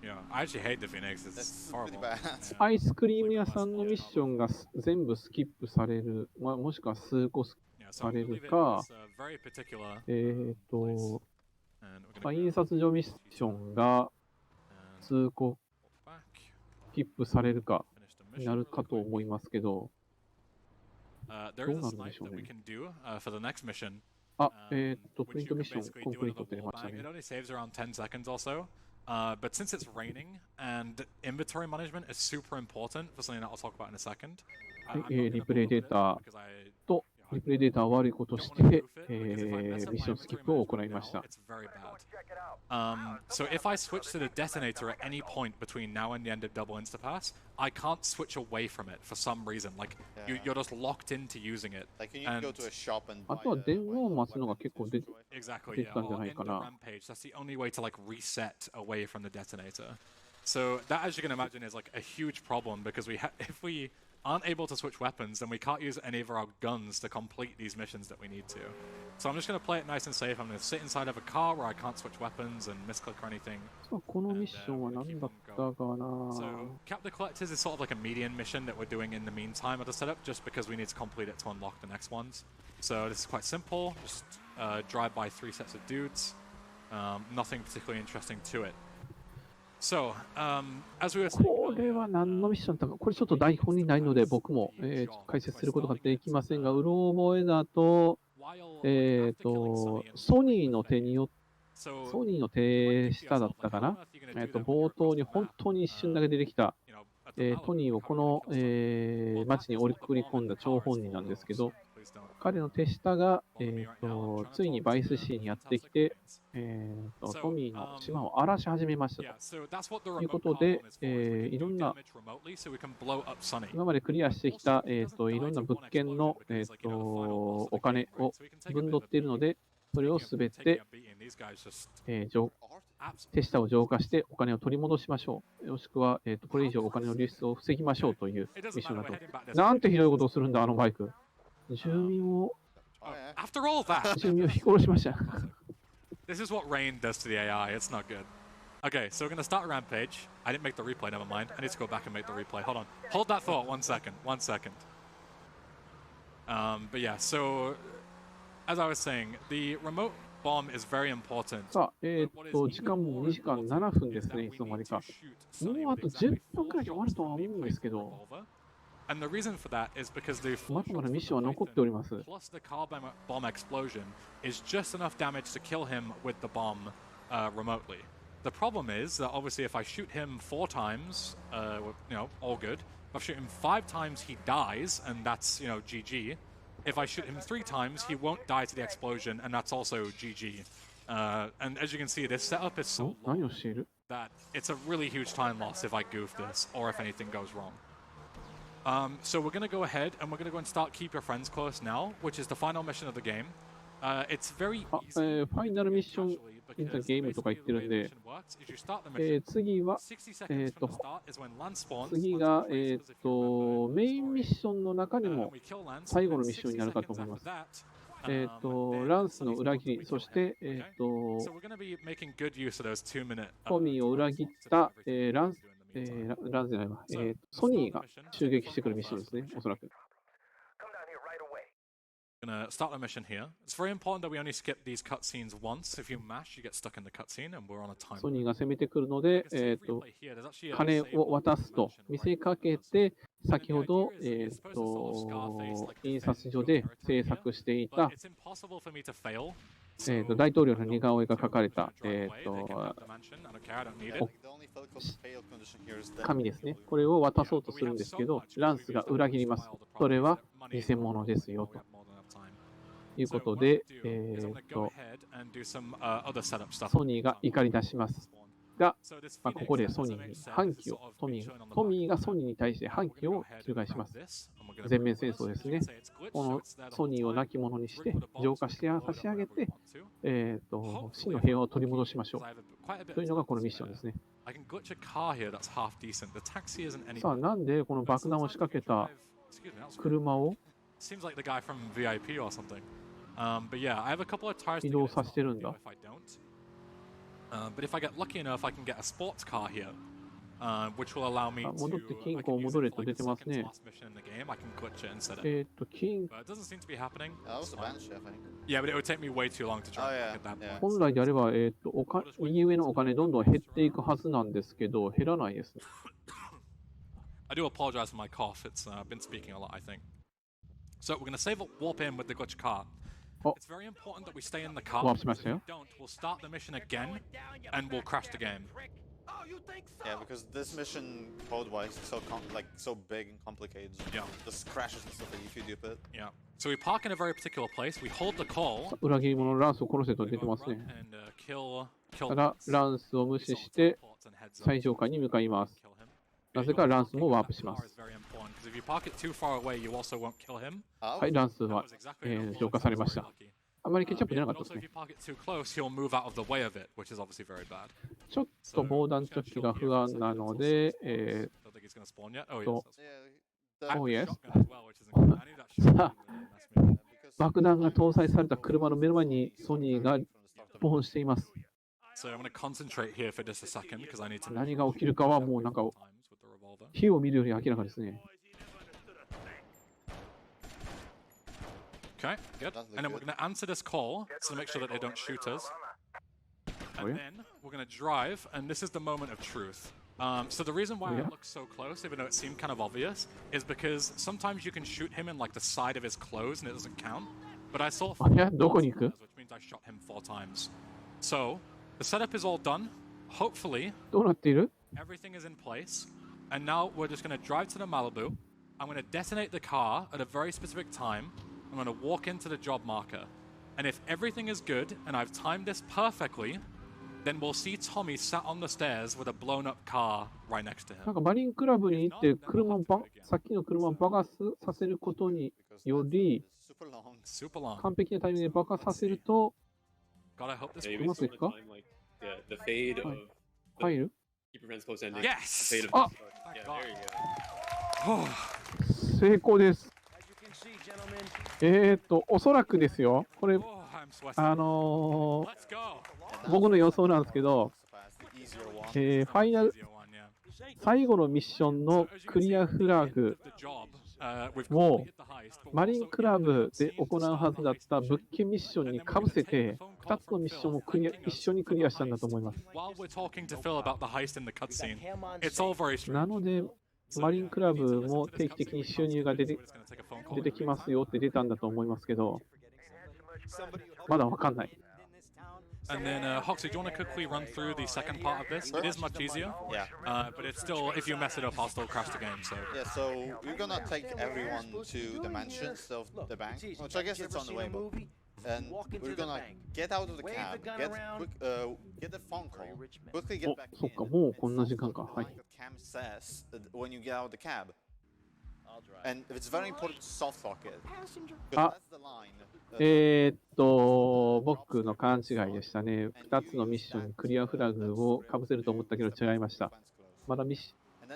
Yeah, I actually hate the Phoenix. It's
That's pretty
horrible.
bad.
アイスクリーム屋さんのミッションが全部スキップされる、もしくは数個ス
Yeah, so I'm gonna leave it in
Sarelka.
this very particular
えっ
place.
と、
And we're
まあ
gonna
印刷所ミッションが
and
数個
back,
スキップされるか
finish the
にな
mission
る
really
かと
quick.
思いますけど、
There is a
どうなるんで
snipe
しょう
that
ね。
we can do for the next mission.
あ、
um,
プリ
which
ント
you
ミッ
can
ション
basically
コンプ
do
リ
in
ート
a
って出
little
ました
bag.
ね
It。only saves around 10 seconds or so. But since it's raining and inventory management is super important for something that I'll talk about in a second.
はい
I'm not gonna
リプレイ
bother
デ
with
ー
it
タ
because I
と、リプレイデータは悪いことし
don't want to
て
goof、it, because if I mess
ミッ
up
ショ
my
ンスキッ
inventory
プを行い
management
ま
now,
した。
it's very bad. So if I switch to the detonator at any point between now and the end of double instapass, I can't switch away from it for some reason. Like you're just locked into using it.
Like you need to go to a shop and
あ
buy
とは
a
電話を
weapon
待つのが結構で
Exactly,
で
yeah.
きたんじゃ
Or
ない
in
か
the
な。
rampage, that's the only way to like reset away from the detonator. So that, as you can imagine, is like a huge problem because if we aren't able to switch weapons, then we can't use any of our guns to complete these missions that we need to. So I'm just going to play it nice and safe. I'm going to sit inside of a car where I can't switch weapons and misclick or anything.
さあこのミッションは何だったかな。
So Cap the Collectors is sort of like a median mission that we're doing in the meantime of the setup, just because we need to complete it to unlock the next ones. So this is quite simple. Just drive by 3 sets of dudes. Nothing particularly interesting to it. So, as we were saying,
これは何のミッションだったか、これちょっと台本にないので僕も、解説することができませんが、うろ覚えだと、ソニーの手によって、ソニーの手下だったかな、冒頭に本当に一瞬だけ出てきた、トニーをこの、町に送り込んだ張本人なんですけど、彼の手下が、ついにバイスシーにやってきて、トミーの島を荒らし始めましたということで、いろんな今までクリアしてきた、いろんな物件の、お金を分取っているので、それをすべて、手下を浄化してお金を取り戻しましょう。もしくは、これ以上お金の流出を防ぎましょうというミッションだと。なんてひどいことをするんだ、あのバイク。住民を
after all that,
住民を引き殺しました。
this is what rain does to the AI. It's not good. Okay, so we're going to start a rampage. I didn't make the replay, never mind. I need to go back and make the replay. Hold on. Hold that thought 1 second. 1 second. But yeah, so as I was saying, the remote bomb is very important.
さあ、時間も2時間7分ですね、いつの間にか。もうあと10分くらいで終わるとは思うんですけど、
And the reason for that is because the
まだまだミッションは残っております。
plus the car bomb explosion is just enough damage to kill him with the bomb remotely. The problem is that obviously if I shoot him 4 times, all good. If I shoot him 5 times, he dies, and that's, GG. If I shoot him 3 times, he won't die to the explosion, and that's also GG. And as you can see, this setup is so long that it's a really huge time loss if I goof this or if anything goes wrong. So we're going to go ahead and we're going to go and start Keep Your Friends Close now, which is the final mission of the game. It's very easy.
ファイナルミッションインタゲームとか言ってるんで、次は、次が、メインミッションの中でも最後のミッションになるかと思います。ランスの裏切り、そして、トミーを裏切った、ランスじゃないわ、ソニーが襲撃してくるミッションですね、おそらく。
Gonna start the mission here. It's very important that we only skip these cutscenes once. If you mash, you get stuck in the cutscene, and we're on a timer.
ソニーが攻めてくるので、金を渡すと見せかけて、先ほど、印刷所で制作していた、大統領の似顔絵が描かれた、紙ですね。これを渡そうとするんですけど、ランスが裏切ります。それは偽物ですよと。いうことで、ソニーが怒り出しますが、ここでソニーに反旗を、トミーがソニーに対して反旗を翻します。全面戦争ですね。このソニーを亡き者にして、浄化して差し上げて、真の平和を取り戻しましょう。というのがこのミッションですね。さあ、なんでこの爆弾を仕掛けた車を移動させてるんだ。
But if I get lucky enough, I can get a sports car here, which will allow me to
戻って金庫を戻れと出てますね。金
But it doesn't seem to be happening. Yeah, but it would take me way too long to try and get that point.
本来であれば、右上のお金どんどん減っていくはずなんですけど、減らないですね。
I do apologize for my cough. It's been speaking a lot, I think. So we're going to save up warp in with the glitch car. It's very important that we stay in the car. If we don't, we'll start the mission again and we'll crash the game.
Yeah, because this mission code-wise is so big and complicated. Yeah, just crashes and stuff if you dupe it.
Yeah. So we park in a very particular place. We hold the call.
裏切り者ランスを殺せと出てますね。ただランスを無視して最上階に向かいます。なぜかランスもワープします。はい、ランスは、浄化されました。あまりケチャップ出なかったですね。ちょっと防弾チョッキが不安なので、yes さあ、爆弾が搭載された車の目の前にソニーがボーンしています。何が起きるかはもうなんか火を見るより明らかですね。
Okay, good. And then we're going to answer this call to make sure that they don't shoot us. And then we're going to drive, and this is the moment of truth. So the reason why I look so close, even though it seemed kind of obvious, is because sometimes you can shoot him in like the side of his clothes and it doesn't count. But I saw
どこに行く?
which means I shot him 4 times. So the setup is all done. Hopefully,
どうなっている?
everything is in place. And now we're just going to drive to the Malibu. I'm going to detonate the car at a very specific time. I'm going to walk into the job marker. And if everything is good and I've timed this perfectly, then we'll see Tommy sat on the stairs with a blown up car right next to him.
なんかマリンクラブに行ってさっきの車を爆発させることにより完璧なタイミングで爆発させるとうまくいくか? 入る?
Yes!
あ! 成功です。おそらくですよ。これ、僕の予想なんですけど、ファイナル、最後のミッションのクリアフラグをマリンクラブで行うはずだった物件ミッションにかぶせて、2つのミッションを一緒にクリアしたんだと思います。なので、マリンクラブも定期的に収入が出てきますよって出たんだと思いますけど、まだわかんない。
And then, Hoxie, do you want to quickly run through the second part of this? It is much easier.
Yeah.
But it's still, if you mess it up, I'll still crash the game. So.
Yeah, so we're gonna take everyone to the mansions of the bank, which I guess it's on the way, but, and we're gonna get out of the cab, get the phone call, quickly get
お、
back
そっか、
in,
もうこんな時間か。はい。
like the cam says when you get out of the cab. And it's very important to soft lock it.
あ、
That's the line.
僕の勘違いでしたね。2つのミッションにクリアフラグをかぶせると思ったけど違いました。まだ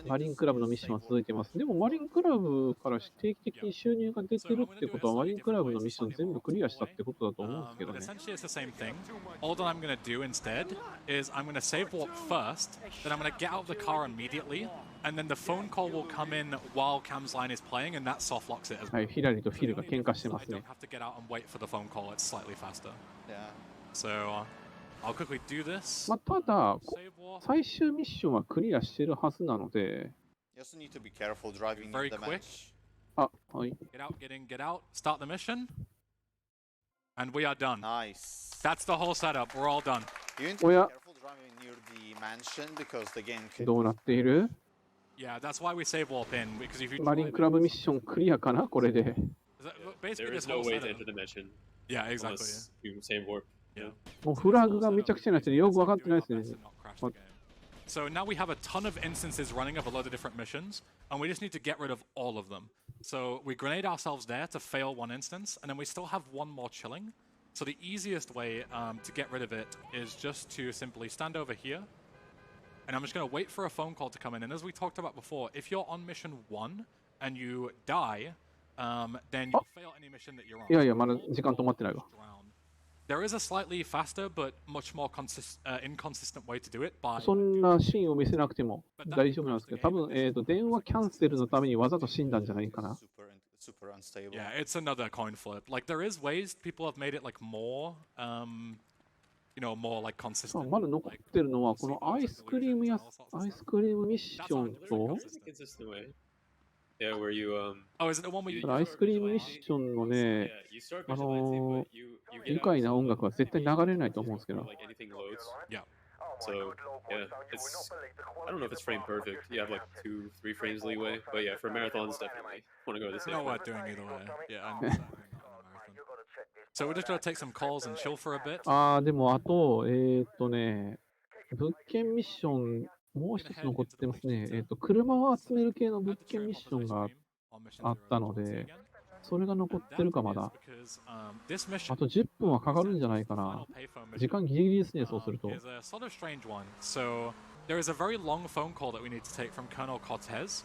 マリンクラブのミッションは続いています。でもマリンクラブから定期的に収入が出てるってことは、マリンクラブのミッション全部クリアしたってことだと思うんですけどね。
Essentially, it's the same thing. All that I'm going to do instead is I'm going to save warp first, then I'm going to get out of the car immediately, and then the phone call will come in while Cam's line is playing, and that soft locks it as
はい、ヒラリーとフィルが喧嘩してます
I
ね
don't。have to get out and wait for the phone call. It's slightly faster.
Yeah.
So I'll quickly do this.
まあ、ただ、
Save warp.
最終ミッションはクリアしてるはずなので、
You also need to be careful driving
Very
the
quick.
match.
あ、はい。
Get out, get in, get out. Start the mission. And we are done.
Nice.
That's the whole setup. We're all done.
You need to be
おや、
careful driving near the mansion because the game can.
どうなっている？
Yeah, that's why we save warp in, because if you
マリンクラブミッションクリアかなこれで。
basically
There
this
is no
whole
way to
setup.
enter the mansion
Yeah, exactly.
unless you save warp.
Yeah.
もうフラグがめちゃくちゃになっててよく分かってないですね。
What? So now we have a ton of instances running of a load of different missions, and we just need to get rid of all of them. So we grenade ourselves there to fail one instance, and then we still have one more chilling. So the easiest way to get rid of it is just to simply stand over here, and I'm just going to wait for a phone call to come in. And as we talked about before, if you're on mission 1 and you die, then you fail any mission that you're on.
いやいや、まだ時間止まってないわ。
There is a slightly faster but much more inconsistent way to do it by
そんなシーンを見せなくても大丈夫なんですけど、多分、電話キャンセルのためにわざと死んだんじゃないかな。
Super unstable.
Yeah, it's another coin flip. Like there is ways people have made it like more, more like
さあ
consistent.
まだ残ってるのは、このアイスクリームミッションと、
That's the consistent way. Yeah, where you
Oh, is it the one where you?
アイスクリームミッションのね、
yeah, you start visualizing, but you
愉
get
快
out
な音楽は絶対流れないと思うんですけど、
like anything loads.
Yeah.
So yeah, it's I don't know if it's frame perfect. You have like 2-3 frames leeway, but yeah, for marathons definitely want to go to the safe
No, we're
way.
doing either way. Yeah. I'm on a marathon. So we're just gonna take some calls and chill for a bit.
あー、でもあと、物件ミッション、もう一つ残ってますね。車を集める系の物件ミッションがあったので、それが残ってるかまだ。あと10分はかかるんじゃないかな。時間ギリギリですね、そうすると。
Is a sort of strange one. So there is a very long phone call that we need to take from Colonel Cortez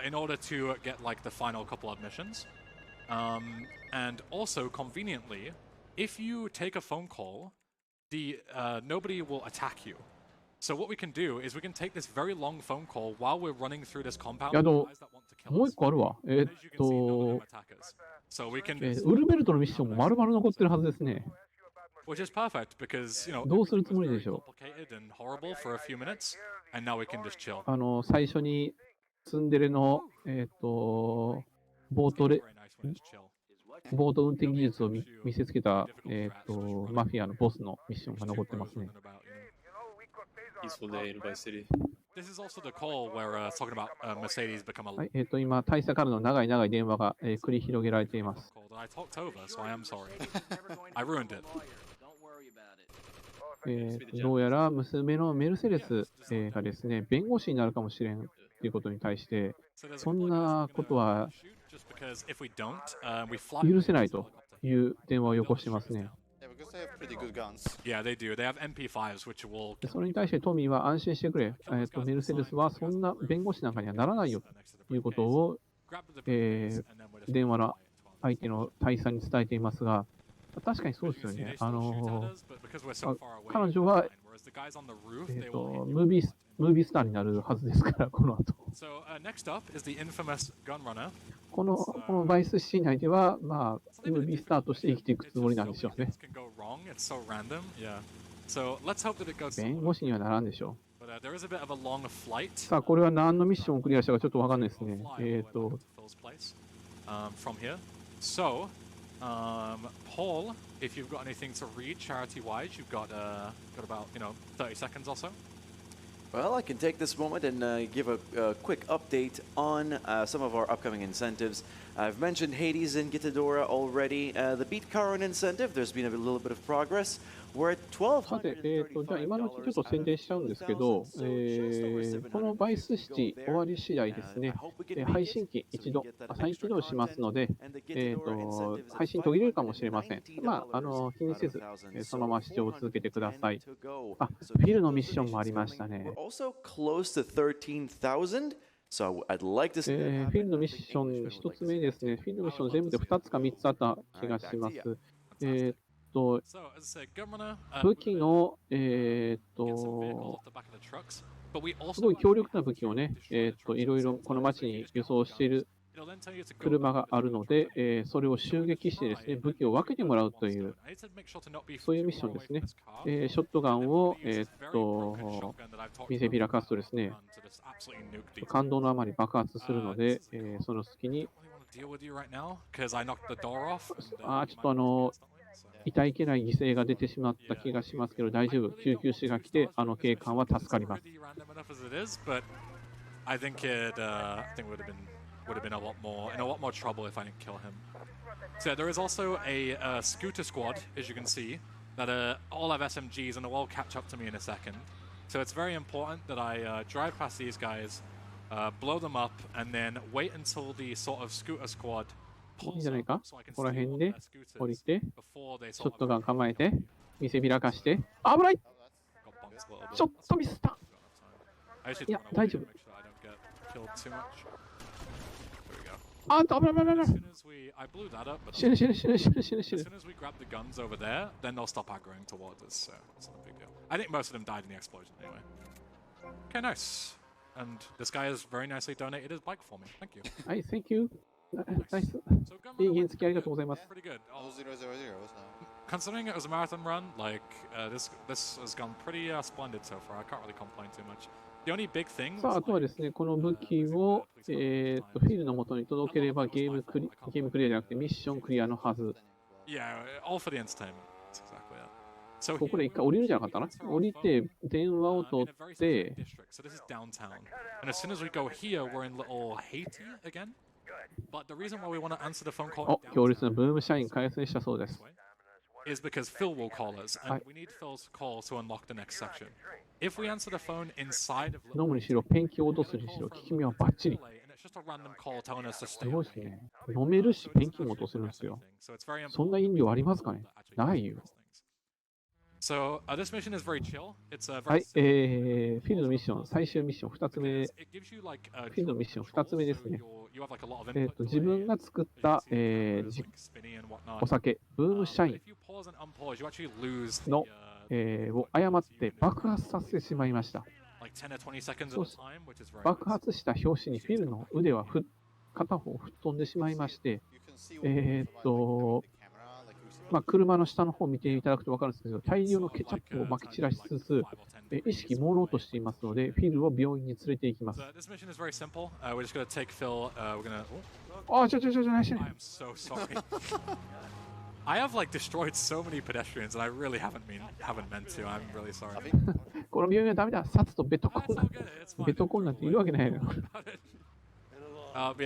in order to get like the final couple of missions. And also conveniently, if you take a phone call, nobody will attack you. So what we can do is we can take this very long phone call while we're running through this compound.
いや、でも
with guys that want to kill
もう
us.
一個あるわ。
And as you can see, none of them attack us. So we can,
ウルベルトのミッションも丸々残ってるはずですね。
which is perfect because you know
どうする
everything
つも
was
りで
very
しょ
complicated and horrible for a few minutes, and now we can just chill.
う。最初にツンデレの、ボート
Very
レ
nice way to chill.
ボート運転技術を見せつけた、マフィアのボスのミッションが残ってますね。
Peaceful day in Vice City.
This is also the call where talking about Mercedes become a
はい、今、大佐からの長い長い電話が、繰り広げられています。
call that I talked over, so I am sorry. I ruined it.
どうやら娘のメルセデス、がですね、弁護士になるかもしれんということに対して、
So there's a
そんなことは
shoot just because if we don't, we fly.
許せないという電話をよこしてますね。
Yeah, because they have pretty good guns.
Yeah, they do. They have MP5s, which will.
でそれに対してトミーは安心してくれ、メルセデスはそんな弁護士なんかにはならないよということを
Grab the briefcase, and then we're just
電話の
quiet.
相手の大佐に伝えていますが、確かにそうですよ
See,
ね
they。still shoot at us, but because we're so far away,
彼女は
we're fine. Whereas the guys on the roof, they will hit
ムービースターになるはずですから、この後。
So next up is the infamous gun runner.
このバイスシティ内では、まあ、ムービースターとして生きていくつもりなんでしょうね。
Things can go wrong. It's so random. Yeah. So let's hope that it goes.
弁護士にはならんでしょ
But there is a bit of a long flight.
う。さあ、これは何のミッションをクリアしたかちょっとわかんないですね。
Fly all the way back to Phil's place from here. So, Paul if you've got anything to read charity-wise, you've got about 30 seconds or so.
Well, I can take this moment and give a quick update on some of our upcoming incentives. I've mentioned Hades and Gitadora already. The Beat Karon incentive, there's been a little bit of progress. We're at 12.
さて、じゃあ今のうちちょっと宣伝しちゃうんですけど、このバイスシティ終わり次第ですね、配信機一度再起動しますので、配信途切れるかもしれません。まあ、気にせず、そのまま視聴を続けてください。あ、フィルのミッションもありましたね。
Also close to 13,000. So I'd like to
フィルのミッション1つ目ですね。フィルのミッション全部で2つか3つあった気がします。武器の、すごい強力な武器をね、いろいろこの街に輸送している車があるので、それを襲撃してですね、武器を分けてもらうという、そういうミッションですね。ショットガンを、見せびらかすとですね、感動のあまり爆発するので、その隙に、ちょっと痛いけない犠牲が出てしまった気がしますけど、大丈夫。救急車が来て、警官は助かります。
would have been in a lot more trouble if I didn't kill him. So yeah, there is also a scooter squad, as you can see, that all have SMGs and they'll all catch up to me in a second. So it's very important that I drive past these guys, blow them up, and then wait until the sort of scooter squad
いいんじゃないか。ここら辺で降りて、ショットガン構えて、見せびらかして、危ない！ちょっとミスった。いや、大丈夫。あんた、危ない危ない危ない。死ぬ死ぬ死ぬ死ぬ死ぬ死ぬ。
As soon as we grab the guns over there, then they'll stop aggroing towards us, so it's not a big deal. I think most of them died in the explosion anyway. Okay, nice. And this guy has very nicely donated his bike for me. Thank you.
はい、Thank you. ナイス。いい原付ありがとうございます。
Pretty good. Considering it was a marathon run, like this has gone pretty splendid so far. I can't really complain too much. The only big thing.
さあ、あとはですね、この武器を、フィルの元に届ければゲームクリアじゃなくてミッションクリアのはず。
Yeah, all for the entertainment. That's exactly it. So
ここで一回降りるんじゃなかったな。降りて電話を取って。
So this is downtown. And as soon as we go here, we're in little Haiti again. But the reason why we want to answer the phone call
強烈なブーム社員開発したそうです。
is because Phil will call us, and we need Phil's call to unlock the next section. If we answer the phone inside of
飲むにしろ、ペンキを落とすにしろ、効き目はバッチリ。
it's just a random call telling us to
す
stay
ごいですね。飲めるし、ペンキも落とせるんですよ。そんな飲料ありますかね？ないよ。
So this mission is very chill. It's a
はい、フィルのミッション、最終ミッション2つ目。フィルのミッション2つ目ですね。自分が作った、お酒、ブームシャインの、を誤って爆発させてしまいました。爆発した拍子にフィルの腕は片方吹っ飛んでしまいまして、まあ、車の下の方を見ていただくと分かるんですけど、大量のケチャップをまき散らしつつ、意識朦朧としていますので、フィルを病院に連れて行きます。あ、ないしね。
I have like destroyed so many pedestrians, and I really haven't meant to. I'm really sorry.
この病院はダメだ。殺とベトコンなんて、ベトコンなんているわけないの。
はい、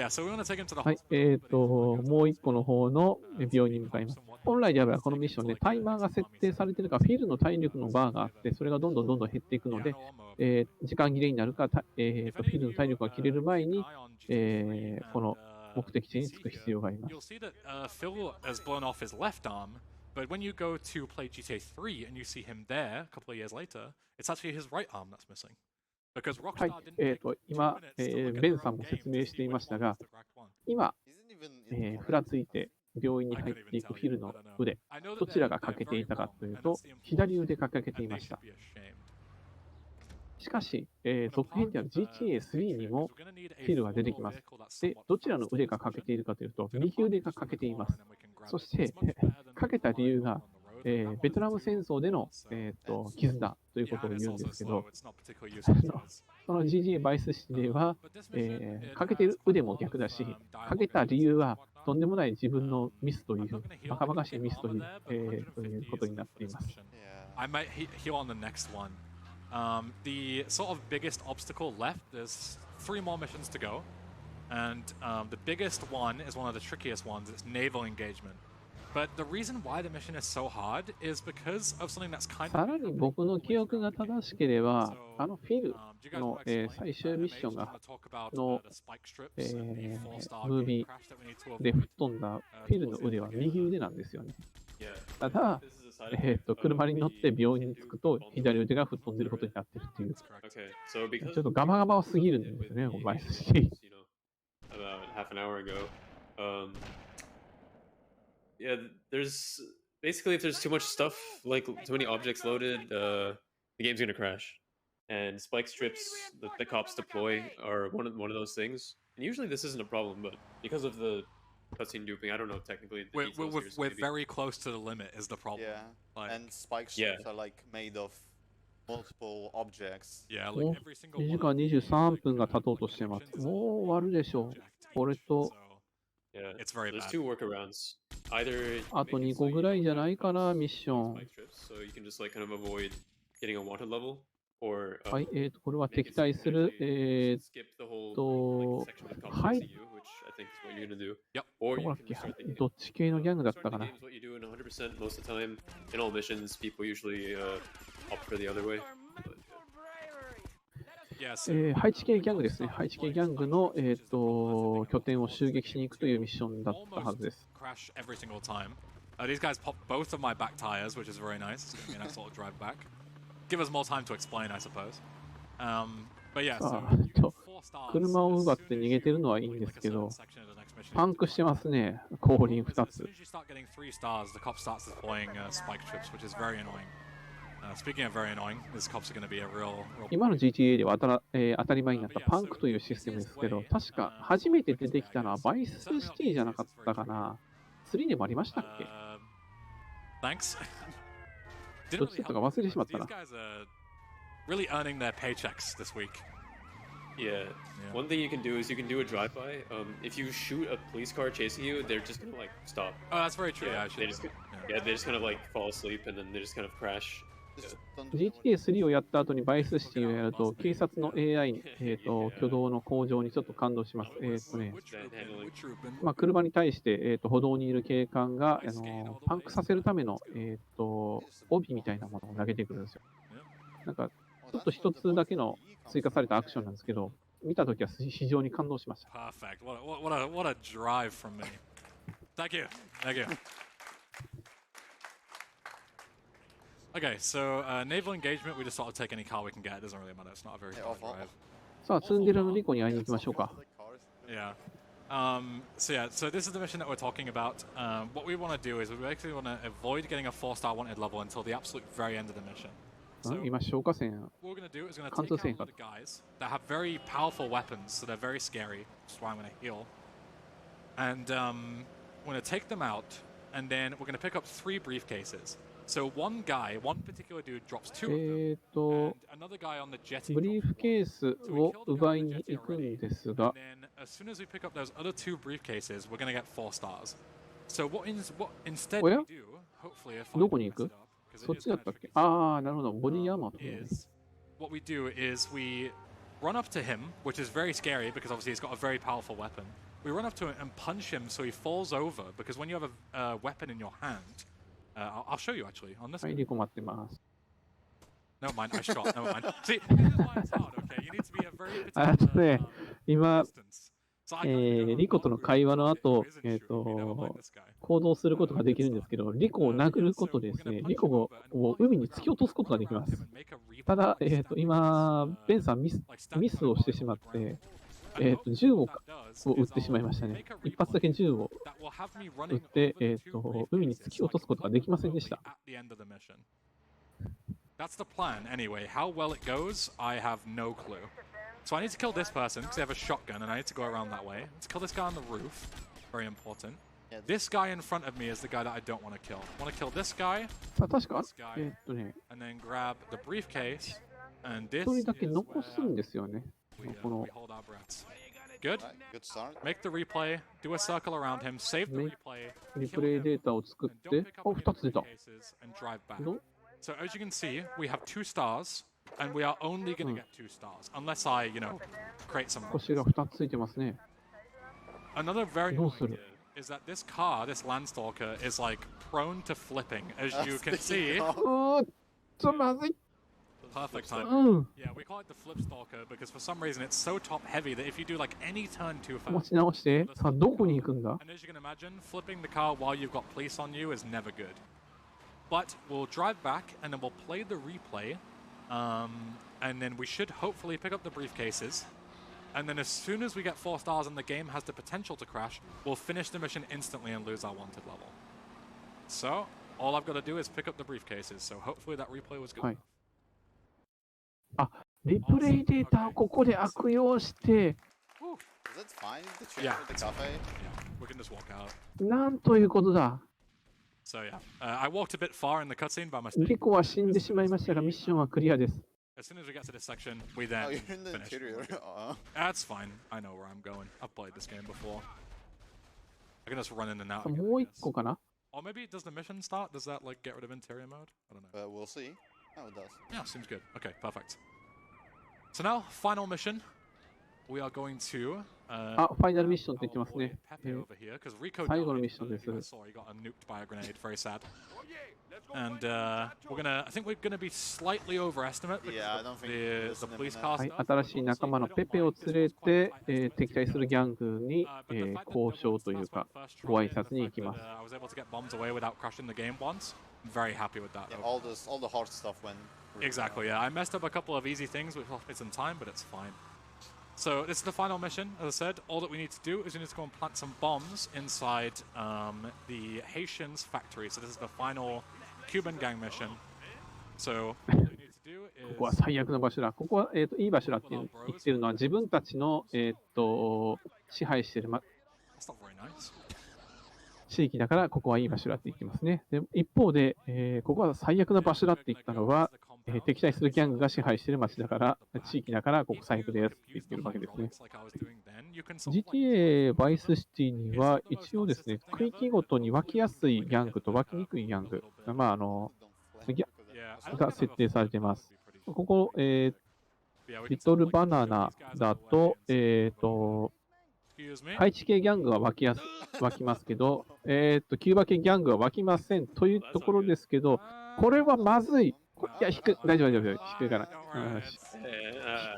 もう一個の方の病院に向かいます。本来であればこのミッションでタイマーが設定されているか、フィルの体力のバーがあって、それがどんどん減っていくので、時間切れになるか、フィルの体力が切れる前に、この目的地に着く必要があります。
But when you go to play GTA 3 and you see him there a couple of years later, it's actually his right arm that's missing.
はい、今、ベンさんも説明していましたが、今、ふらついて病院に入っていくフィルの腕、どちらが欠けていたかというと、左腕が欠けていました。しかし、続編である GTA3 にもフィルは出てきます。で、どちらの腕が欠けているかというと、右腕が欠けています。そして、欠けた理由が、ベトナム戦争での、傷だということを言うんですけど、その GTA バイスシティでは、欠けている腕も逆だし、欠けた理由は、とんでもない自分のミスという、バカバカしいミスという、ということになっています。
I might heal on the next one. The sort of biggest obstacle left, there's 3 more missions to go. And the biggest one is one of the trickiest ones, it's naval engagement. But the reason why the mission is so hard is because of something that's kind of...
さらに僕の記憶が正しければ、フィルの、最終ミッションがの、ムービーで吹っ飛んだフィルの腕は右腕なんですよね。ただ、車に乗って病院に着くと左腕が吹っ飛んでることになってるっていう。ちょっとガバガバすぎるんですよね、バイスシティ。
About half an hour ago. Yeah, there's basically if there's too much stuff, like too many objects loaded, the game's gonna crash. And spike strips that the cops deploy are one of those things. And usually this isn't a problem, but because of the cutscene duping, I don't know technically.
We're very close to the limit is the problem.
Yeah,
like,
and spike strips are like made of multiple objects.
Yeah, like every single
2時間23分が経とうとしてます。もう終わるでしょう。これと、
Yeah, there's 2 workarounds. Either
あと2個ぐらいじゃないかな、ミッション。
So you can just like kind of avoid getting a wanted level, or
はい、これは敵対する、
skip the whole like, section that comes
はい。
to you, which I think is what you're gonna do.
Yep.
Or
ど
you
こだっ
can
け
just start the
どっち系のギャングだったか
start
な
the game is what you do in 100% most of the time. In all missions, people usually opt for the other way. But,
yeah,
ハイチ系ギャングですね。ハイチ系ギャングの、拠点を襲撃しに行くというミッションだったはずです。
crash every single time. These guys pop both of my back tires, which is very nice. It's going to be a nice little drive back. Give us more time to explain, I suppose. But yeah, so 4 stars.
車を奪って逃げてるのはいいんですけど、パンクしてますね、後輪2
As
つ
soon。as you start getting 3 stars, the cop starts deploying spike trips, which is very annoying. Speaking of very annoying, these cops are going to be a real...
今の GTA では当たり前になったパンクというシステムですけど、確か初めて出てきたのはバイスシティじゃなかったかな。3でもありましたっけ？
Thanks.
どっちだったか忘れてしまったな。
These guys are really earning their paychecks this week.
yeah. One thing you can do is you can do a drive-by. If you shoot a police car chasing you, they're just gonna like stop.
Oh, that's very true.
Yeah,
actually.
they just kind of like fall asleep and then they just kind of crash.
Just don't do
GTA3 をやった後にバイスシティをやると、警察の AI、挙動の向上にちょっと感動します。車に対して、歩道にいる警官が、パンクさせるための、帯みたいなものを投げてくるんですよ。なんか、ちょっと一つだけの追加されたアクションなんですけど、見たときは非常に感動しました。
Perfect. What a drive from me. Thank you. Thank you. Okay, so naval engagement, we just sort of take any car we can get. It doesn't really matter. It's not a very far drive.
さあ、ツンデレのリコに会いに行きましょうか。
Yeah. So this is the mission that we're talking about. What we want to do is we actually want to avoid getting a 4-star wanted level until the absolute very end of the mission. So
今、消火栓。
what we're going to do is we're going to
貫
take
通線
out a lot of guys that have very powerful weapons, so they're very scary, which is why I'm going to heal. And we're going to take them out, and then we're going to pick up 3 briefcases. So one particular dude drops 2 of them, and another guy on the jetty
ブリー
drops
フケースを奪いに行くんですが、
and then as soon as we pick up those other 2 briefcases, we're going to get 4 stars. So what instead we do, hopefully if I
どこに行
mess
く？
it up, because
そ
it
っ
is
ちだ
kind
った
of
っけ？
tricky.
ああ、なるほど。ボディアーマーとかね。
Is what we do is we run up to him, which is very scary because obviously he's got a very powerful weapon. We run up to him and punch him so he falls over because when you have a weapon in your hand, I'll show you actually on this.
はい、リコ待ってます。
Never mind, I shot. Never mind. See, this is why it's hard. Okay, you need to be a very
あとね、今、
distance. So I can't really
リコとの会話の後、
go isn't true. You never mind this guy.
行動することができるんですけど、リコを殴ることでですね、リコを海に突き落とすことができます。ただ、今、ベンさんミスをしてしまって、銃を撃ってしまいましたね。一発だけ銃を撃って、海に突き落とすことができませんでした。
That's the plan anyway. How well it goes, I have no clue. So I need to kill this person because they have a shotgun and I need to go around that way. Let's kill this guy on the roof. Very important. This guy in front of me is the guy that I don't want to kill. I want to kill this guy,
さあ、確か、
this guy,
ね、
and then grab the briefcase. And this
一人だけ
is
残すん
where
ですよね。
we
この
hold our breaths. Good.
Good start.
Make the replay, do a circle around him, save the replay,
リプレイデータを作っ
and don't
て、
pick up
お、2つ出た。
cases and drive back.
ど
So as you can see, we have 2 stars, and we are only going to get 2 stars, unless I, create some.
星が2つついてますね。
Another very
どうす
annoying
る
thing is that this car, this Landstalker, is like prone to flipping, as you can see.
まずい。
Perfect time.
うん。
Yeah, we call it the flip stalker because for some reason it's so top heavy that if you do like any turn too
持
fast,
ち直して。さあ、どこに行くんだ
and as you can imagine, flipping the car while you've got police on you is never good. But we'll drive back and then we'll play the replay, and then we should hopefully pick up the briefcases. And then as soon as we get 4 stars and the game has the potential to crash, we'll finish the mission instantly and lose our wanted level. So all I've got to do is pick up the briefcases. So hopefully that replay was good.
はい。あ、リプレイデータをここで悪用して、
Is it fine to change
Yeah,
with the
it's
cafe?
Yeah, we can just walk out.
なんということだ。
So yeah, I walked a bit far in the cutscene by mistake.
リコは死んでしまいましたが、ミッションはクリアです。
As soon as we get to this section, we
Oh,
then
you're in the
finish.
interior.
That's fine. I know where I'm going. I've played this game before. I can just run in and out.
さあ
again,
もう
I
一
guess.
個かな
Or maybe does the mission start? Does that like get rid of interior mode? I don't know.
We'll see. Oh, it does.
Yeah, seems good. Okay, perfect. So now, final mission. We are going to.
あ、ファイナルミッションって言ってますね。
Pepe over here because Rico
最後の
died.
ミッションです。
You guys saw he got nuked by a grenade. Very sad. And we're gonna. I think we're gonna be slightly overestimate because
Yeah, I
of
don't think
the
this
police
is
car
はい、
stuff.
新しい仲間のペペを連れて、敵対するギャングに、
But the fact that
交
the
渉
ones
という
that's
か
my first
ご
try
挨拶に行きます
that, I was able to get bombs away without crashing the game once. I'm very happy with that.
Yeah,
overall.
all the hard stuff went. really
Exactly,
well.
yeah. I messed up a couple of easy things which lost me some time, but it's fine. So this is the final mission. As I said, all that we need to do is we need to go and plant some bombs inside the Haitians factory. So this is the final Cuban gang mission. So all we need to do
ここは
is
最悪の場所だ。ここは、いい場所だって言ってるのは自分たちの、支配している、
that's not very nice.
地域だからここはいい場所だって言ってますね。で一方で、ここは最悪な場所だって言ったのは、敵対するギャングが支配している町だから、地域だからここ最悪ですって言ってるわけですね。GTA バイスシティには一応ですね、区域ごとに湧きやすいギャングと湧きにくいギャング、まあが設定されています。ここ、リトルバナナだと、愛知系ギャングは湧きますけど、キューバ系ギャングは湧きませんというところですけど、これはまずい。いや、大丈夫、低いから。ひ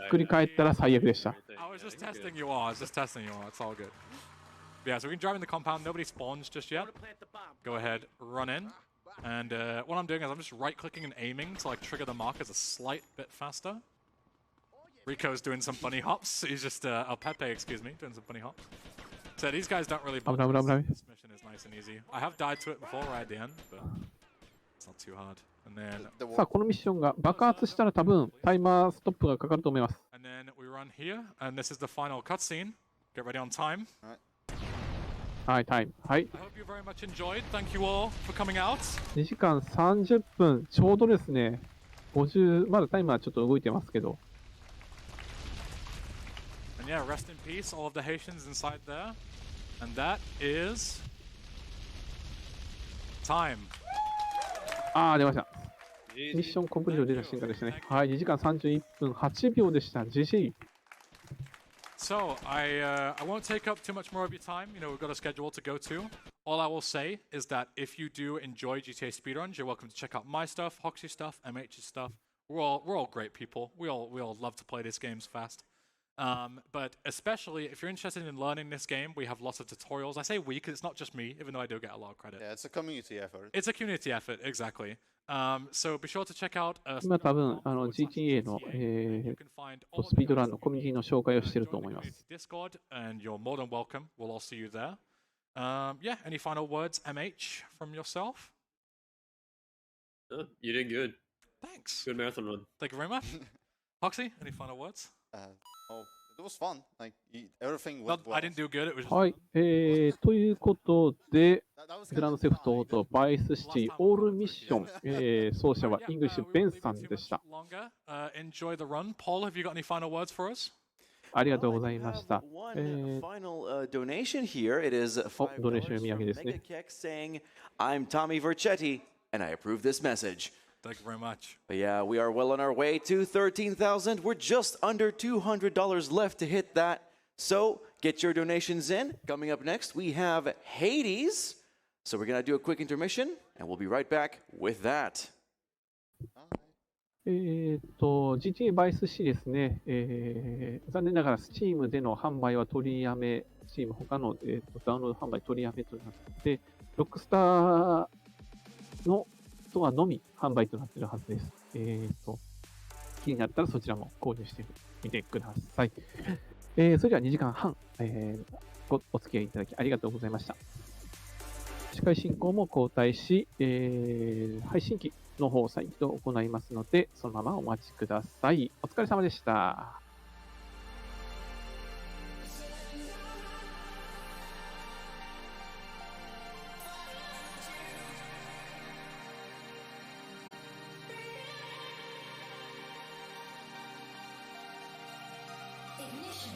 っくり返ったら最悪でした。
I was just testing you all. I was just testing you all. It's all good. Yeah, so we can drive in the compound. Nobody spawns just yet. Go ahead, run in. And what I'm doing is I'm just right-clicking and aiming to like trigger the markers a slight bit faster. Rico's doing some bunny hops. He's just, Pepe, excuse me, doing some bunny hops. So these guys don't really bother. This mission is nice and easy. I have died to it before right at the end, but it's not too hard. And then
さあ、このミッションが爆発したら多分タイマーストップがかかると思います。
and then we run here, and this is the final cutscene. Get ready on time.
はい、タイム。はい。
I hope you very much enjoyed. Thank you all for coming out.
2時間30分、ちょうどですね。50、まだタイマーちょっと動いてますけど。
And yeah, rest in peace, all of the Haitians inside there. And that is time.
あー、出ました。ミッションコンプリート出た瞬間でしたね。はい、2時間31分8秒でした。GG。
So I won't take up too much more of your time. You know, we've got a schedule to go to. All I will say is that if you do enjoy GTA speedruns, you're welcome to check out my stuff, Hoxie's stuff, MH's stuff. We're all great people. We all love to play these games fast. But especially if you're interested in learning this game, we have lots of tutorials. I say we because it's not just me, even though I do get a lot of credit.
Yeah, it's a community effort.
It's a community effort, exactly. So be sure to check out.
今多分GTA の、スピードランのコミュニティの紹介をしていると思います。
Discord, and you're more than welcome. We'll all see you there. Yeah, any final words, MH, from yourself?
You did good.
Thanks.
Good marathon run.
Thank you very much. Hoxie, any final words?
It was fun. Like everything
Well,
went well.
I didn't do good. It was just
はい、ということで、グランドセフトオートバイスシティオールミッション、奏者はイングリッシュベンさんでした。
longer. Enjoy the run. Paul, have you got any final words for us?
ありがとうございました。
Final donation here. It is
ドネーション読み上げですね。
saying, "I'm Tommy Vercetti, and I approve this message."
Thank you very much.
But yeah, we are well on our way to 13,000. We're just under $200 left to hit that. So get your donations in. Coming up next, we have Hades. So we're going to do a quick intermission, and we'll be right back with that.
GTA バイスシですね、残念ながら Steam での販売は取りやめ、Steam 他の、ダウンロード販売取りやめとなって、ロックスターのストアのみ販売となっているはずです。気になったらそちらも購入してみてください。それでは2時間半、お付き合いいただきありがとうございました。司会進行も交代し、配信機の方を再起動行いますので、そのままお待ちください。お疲れ様でした。
Ignition.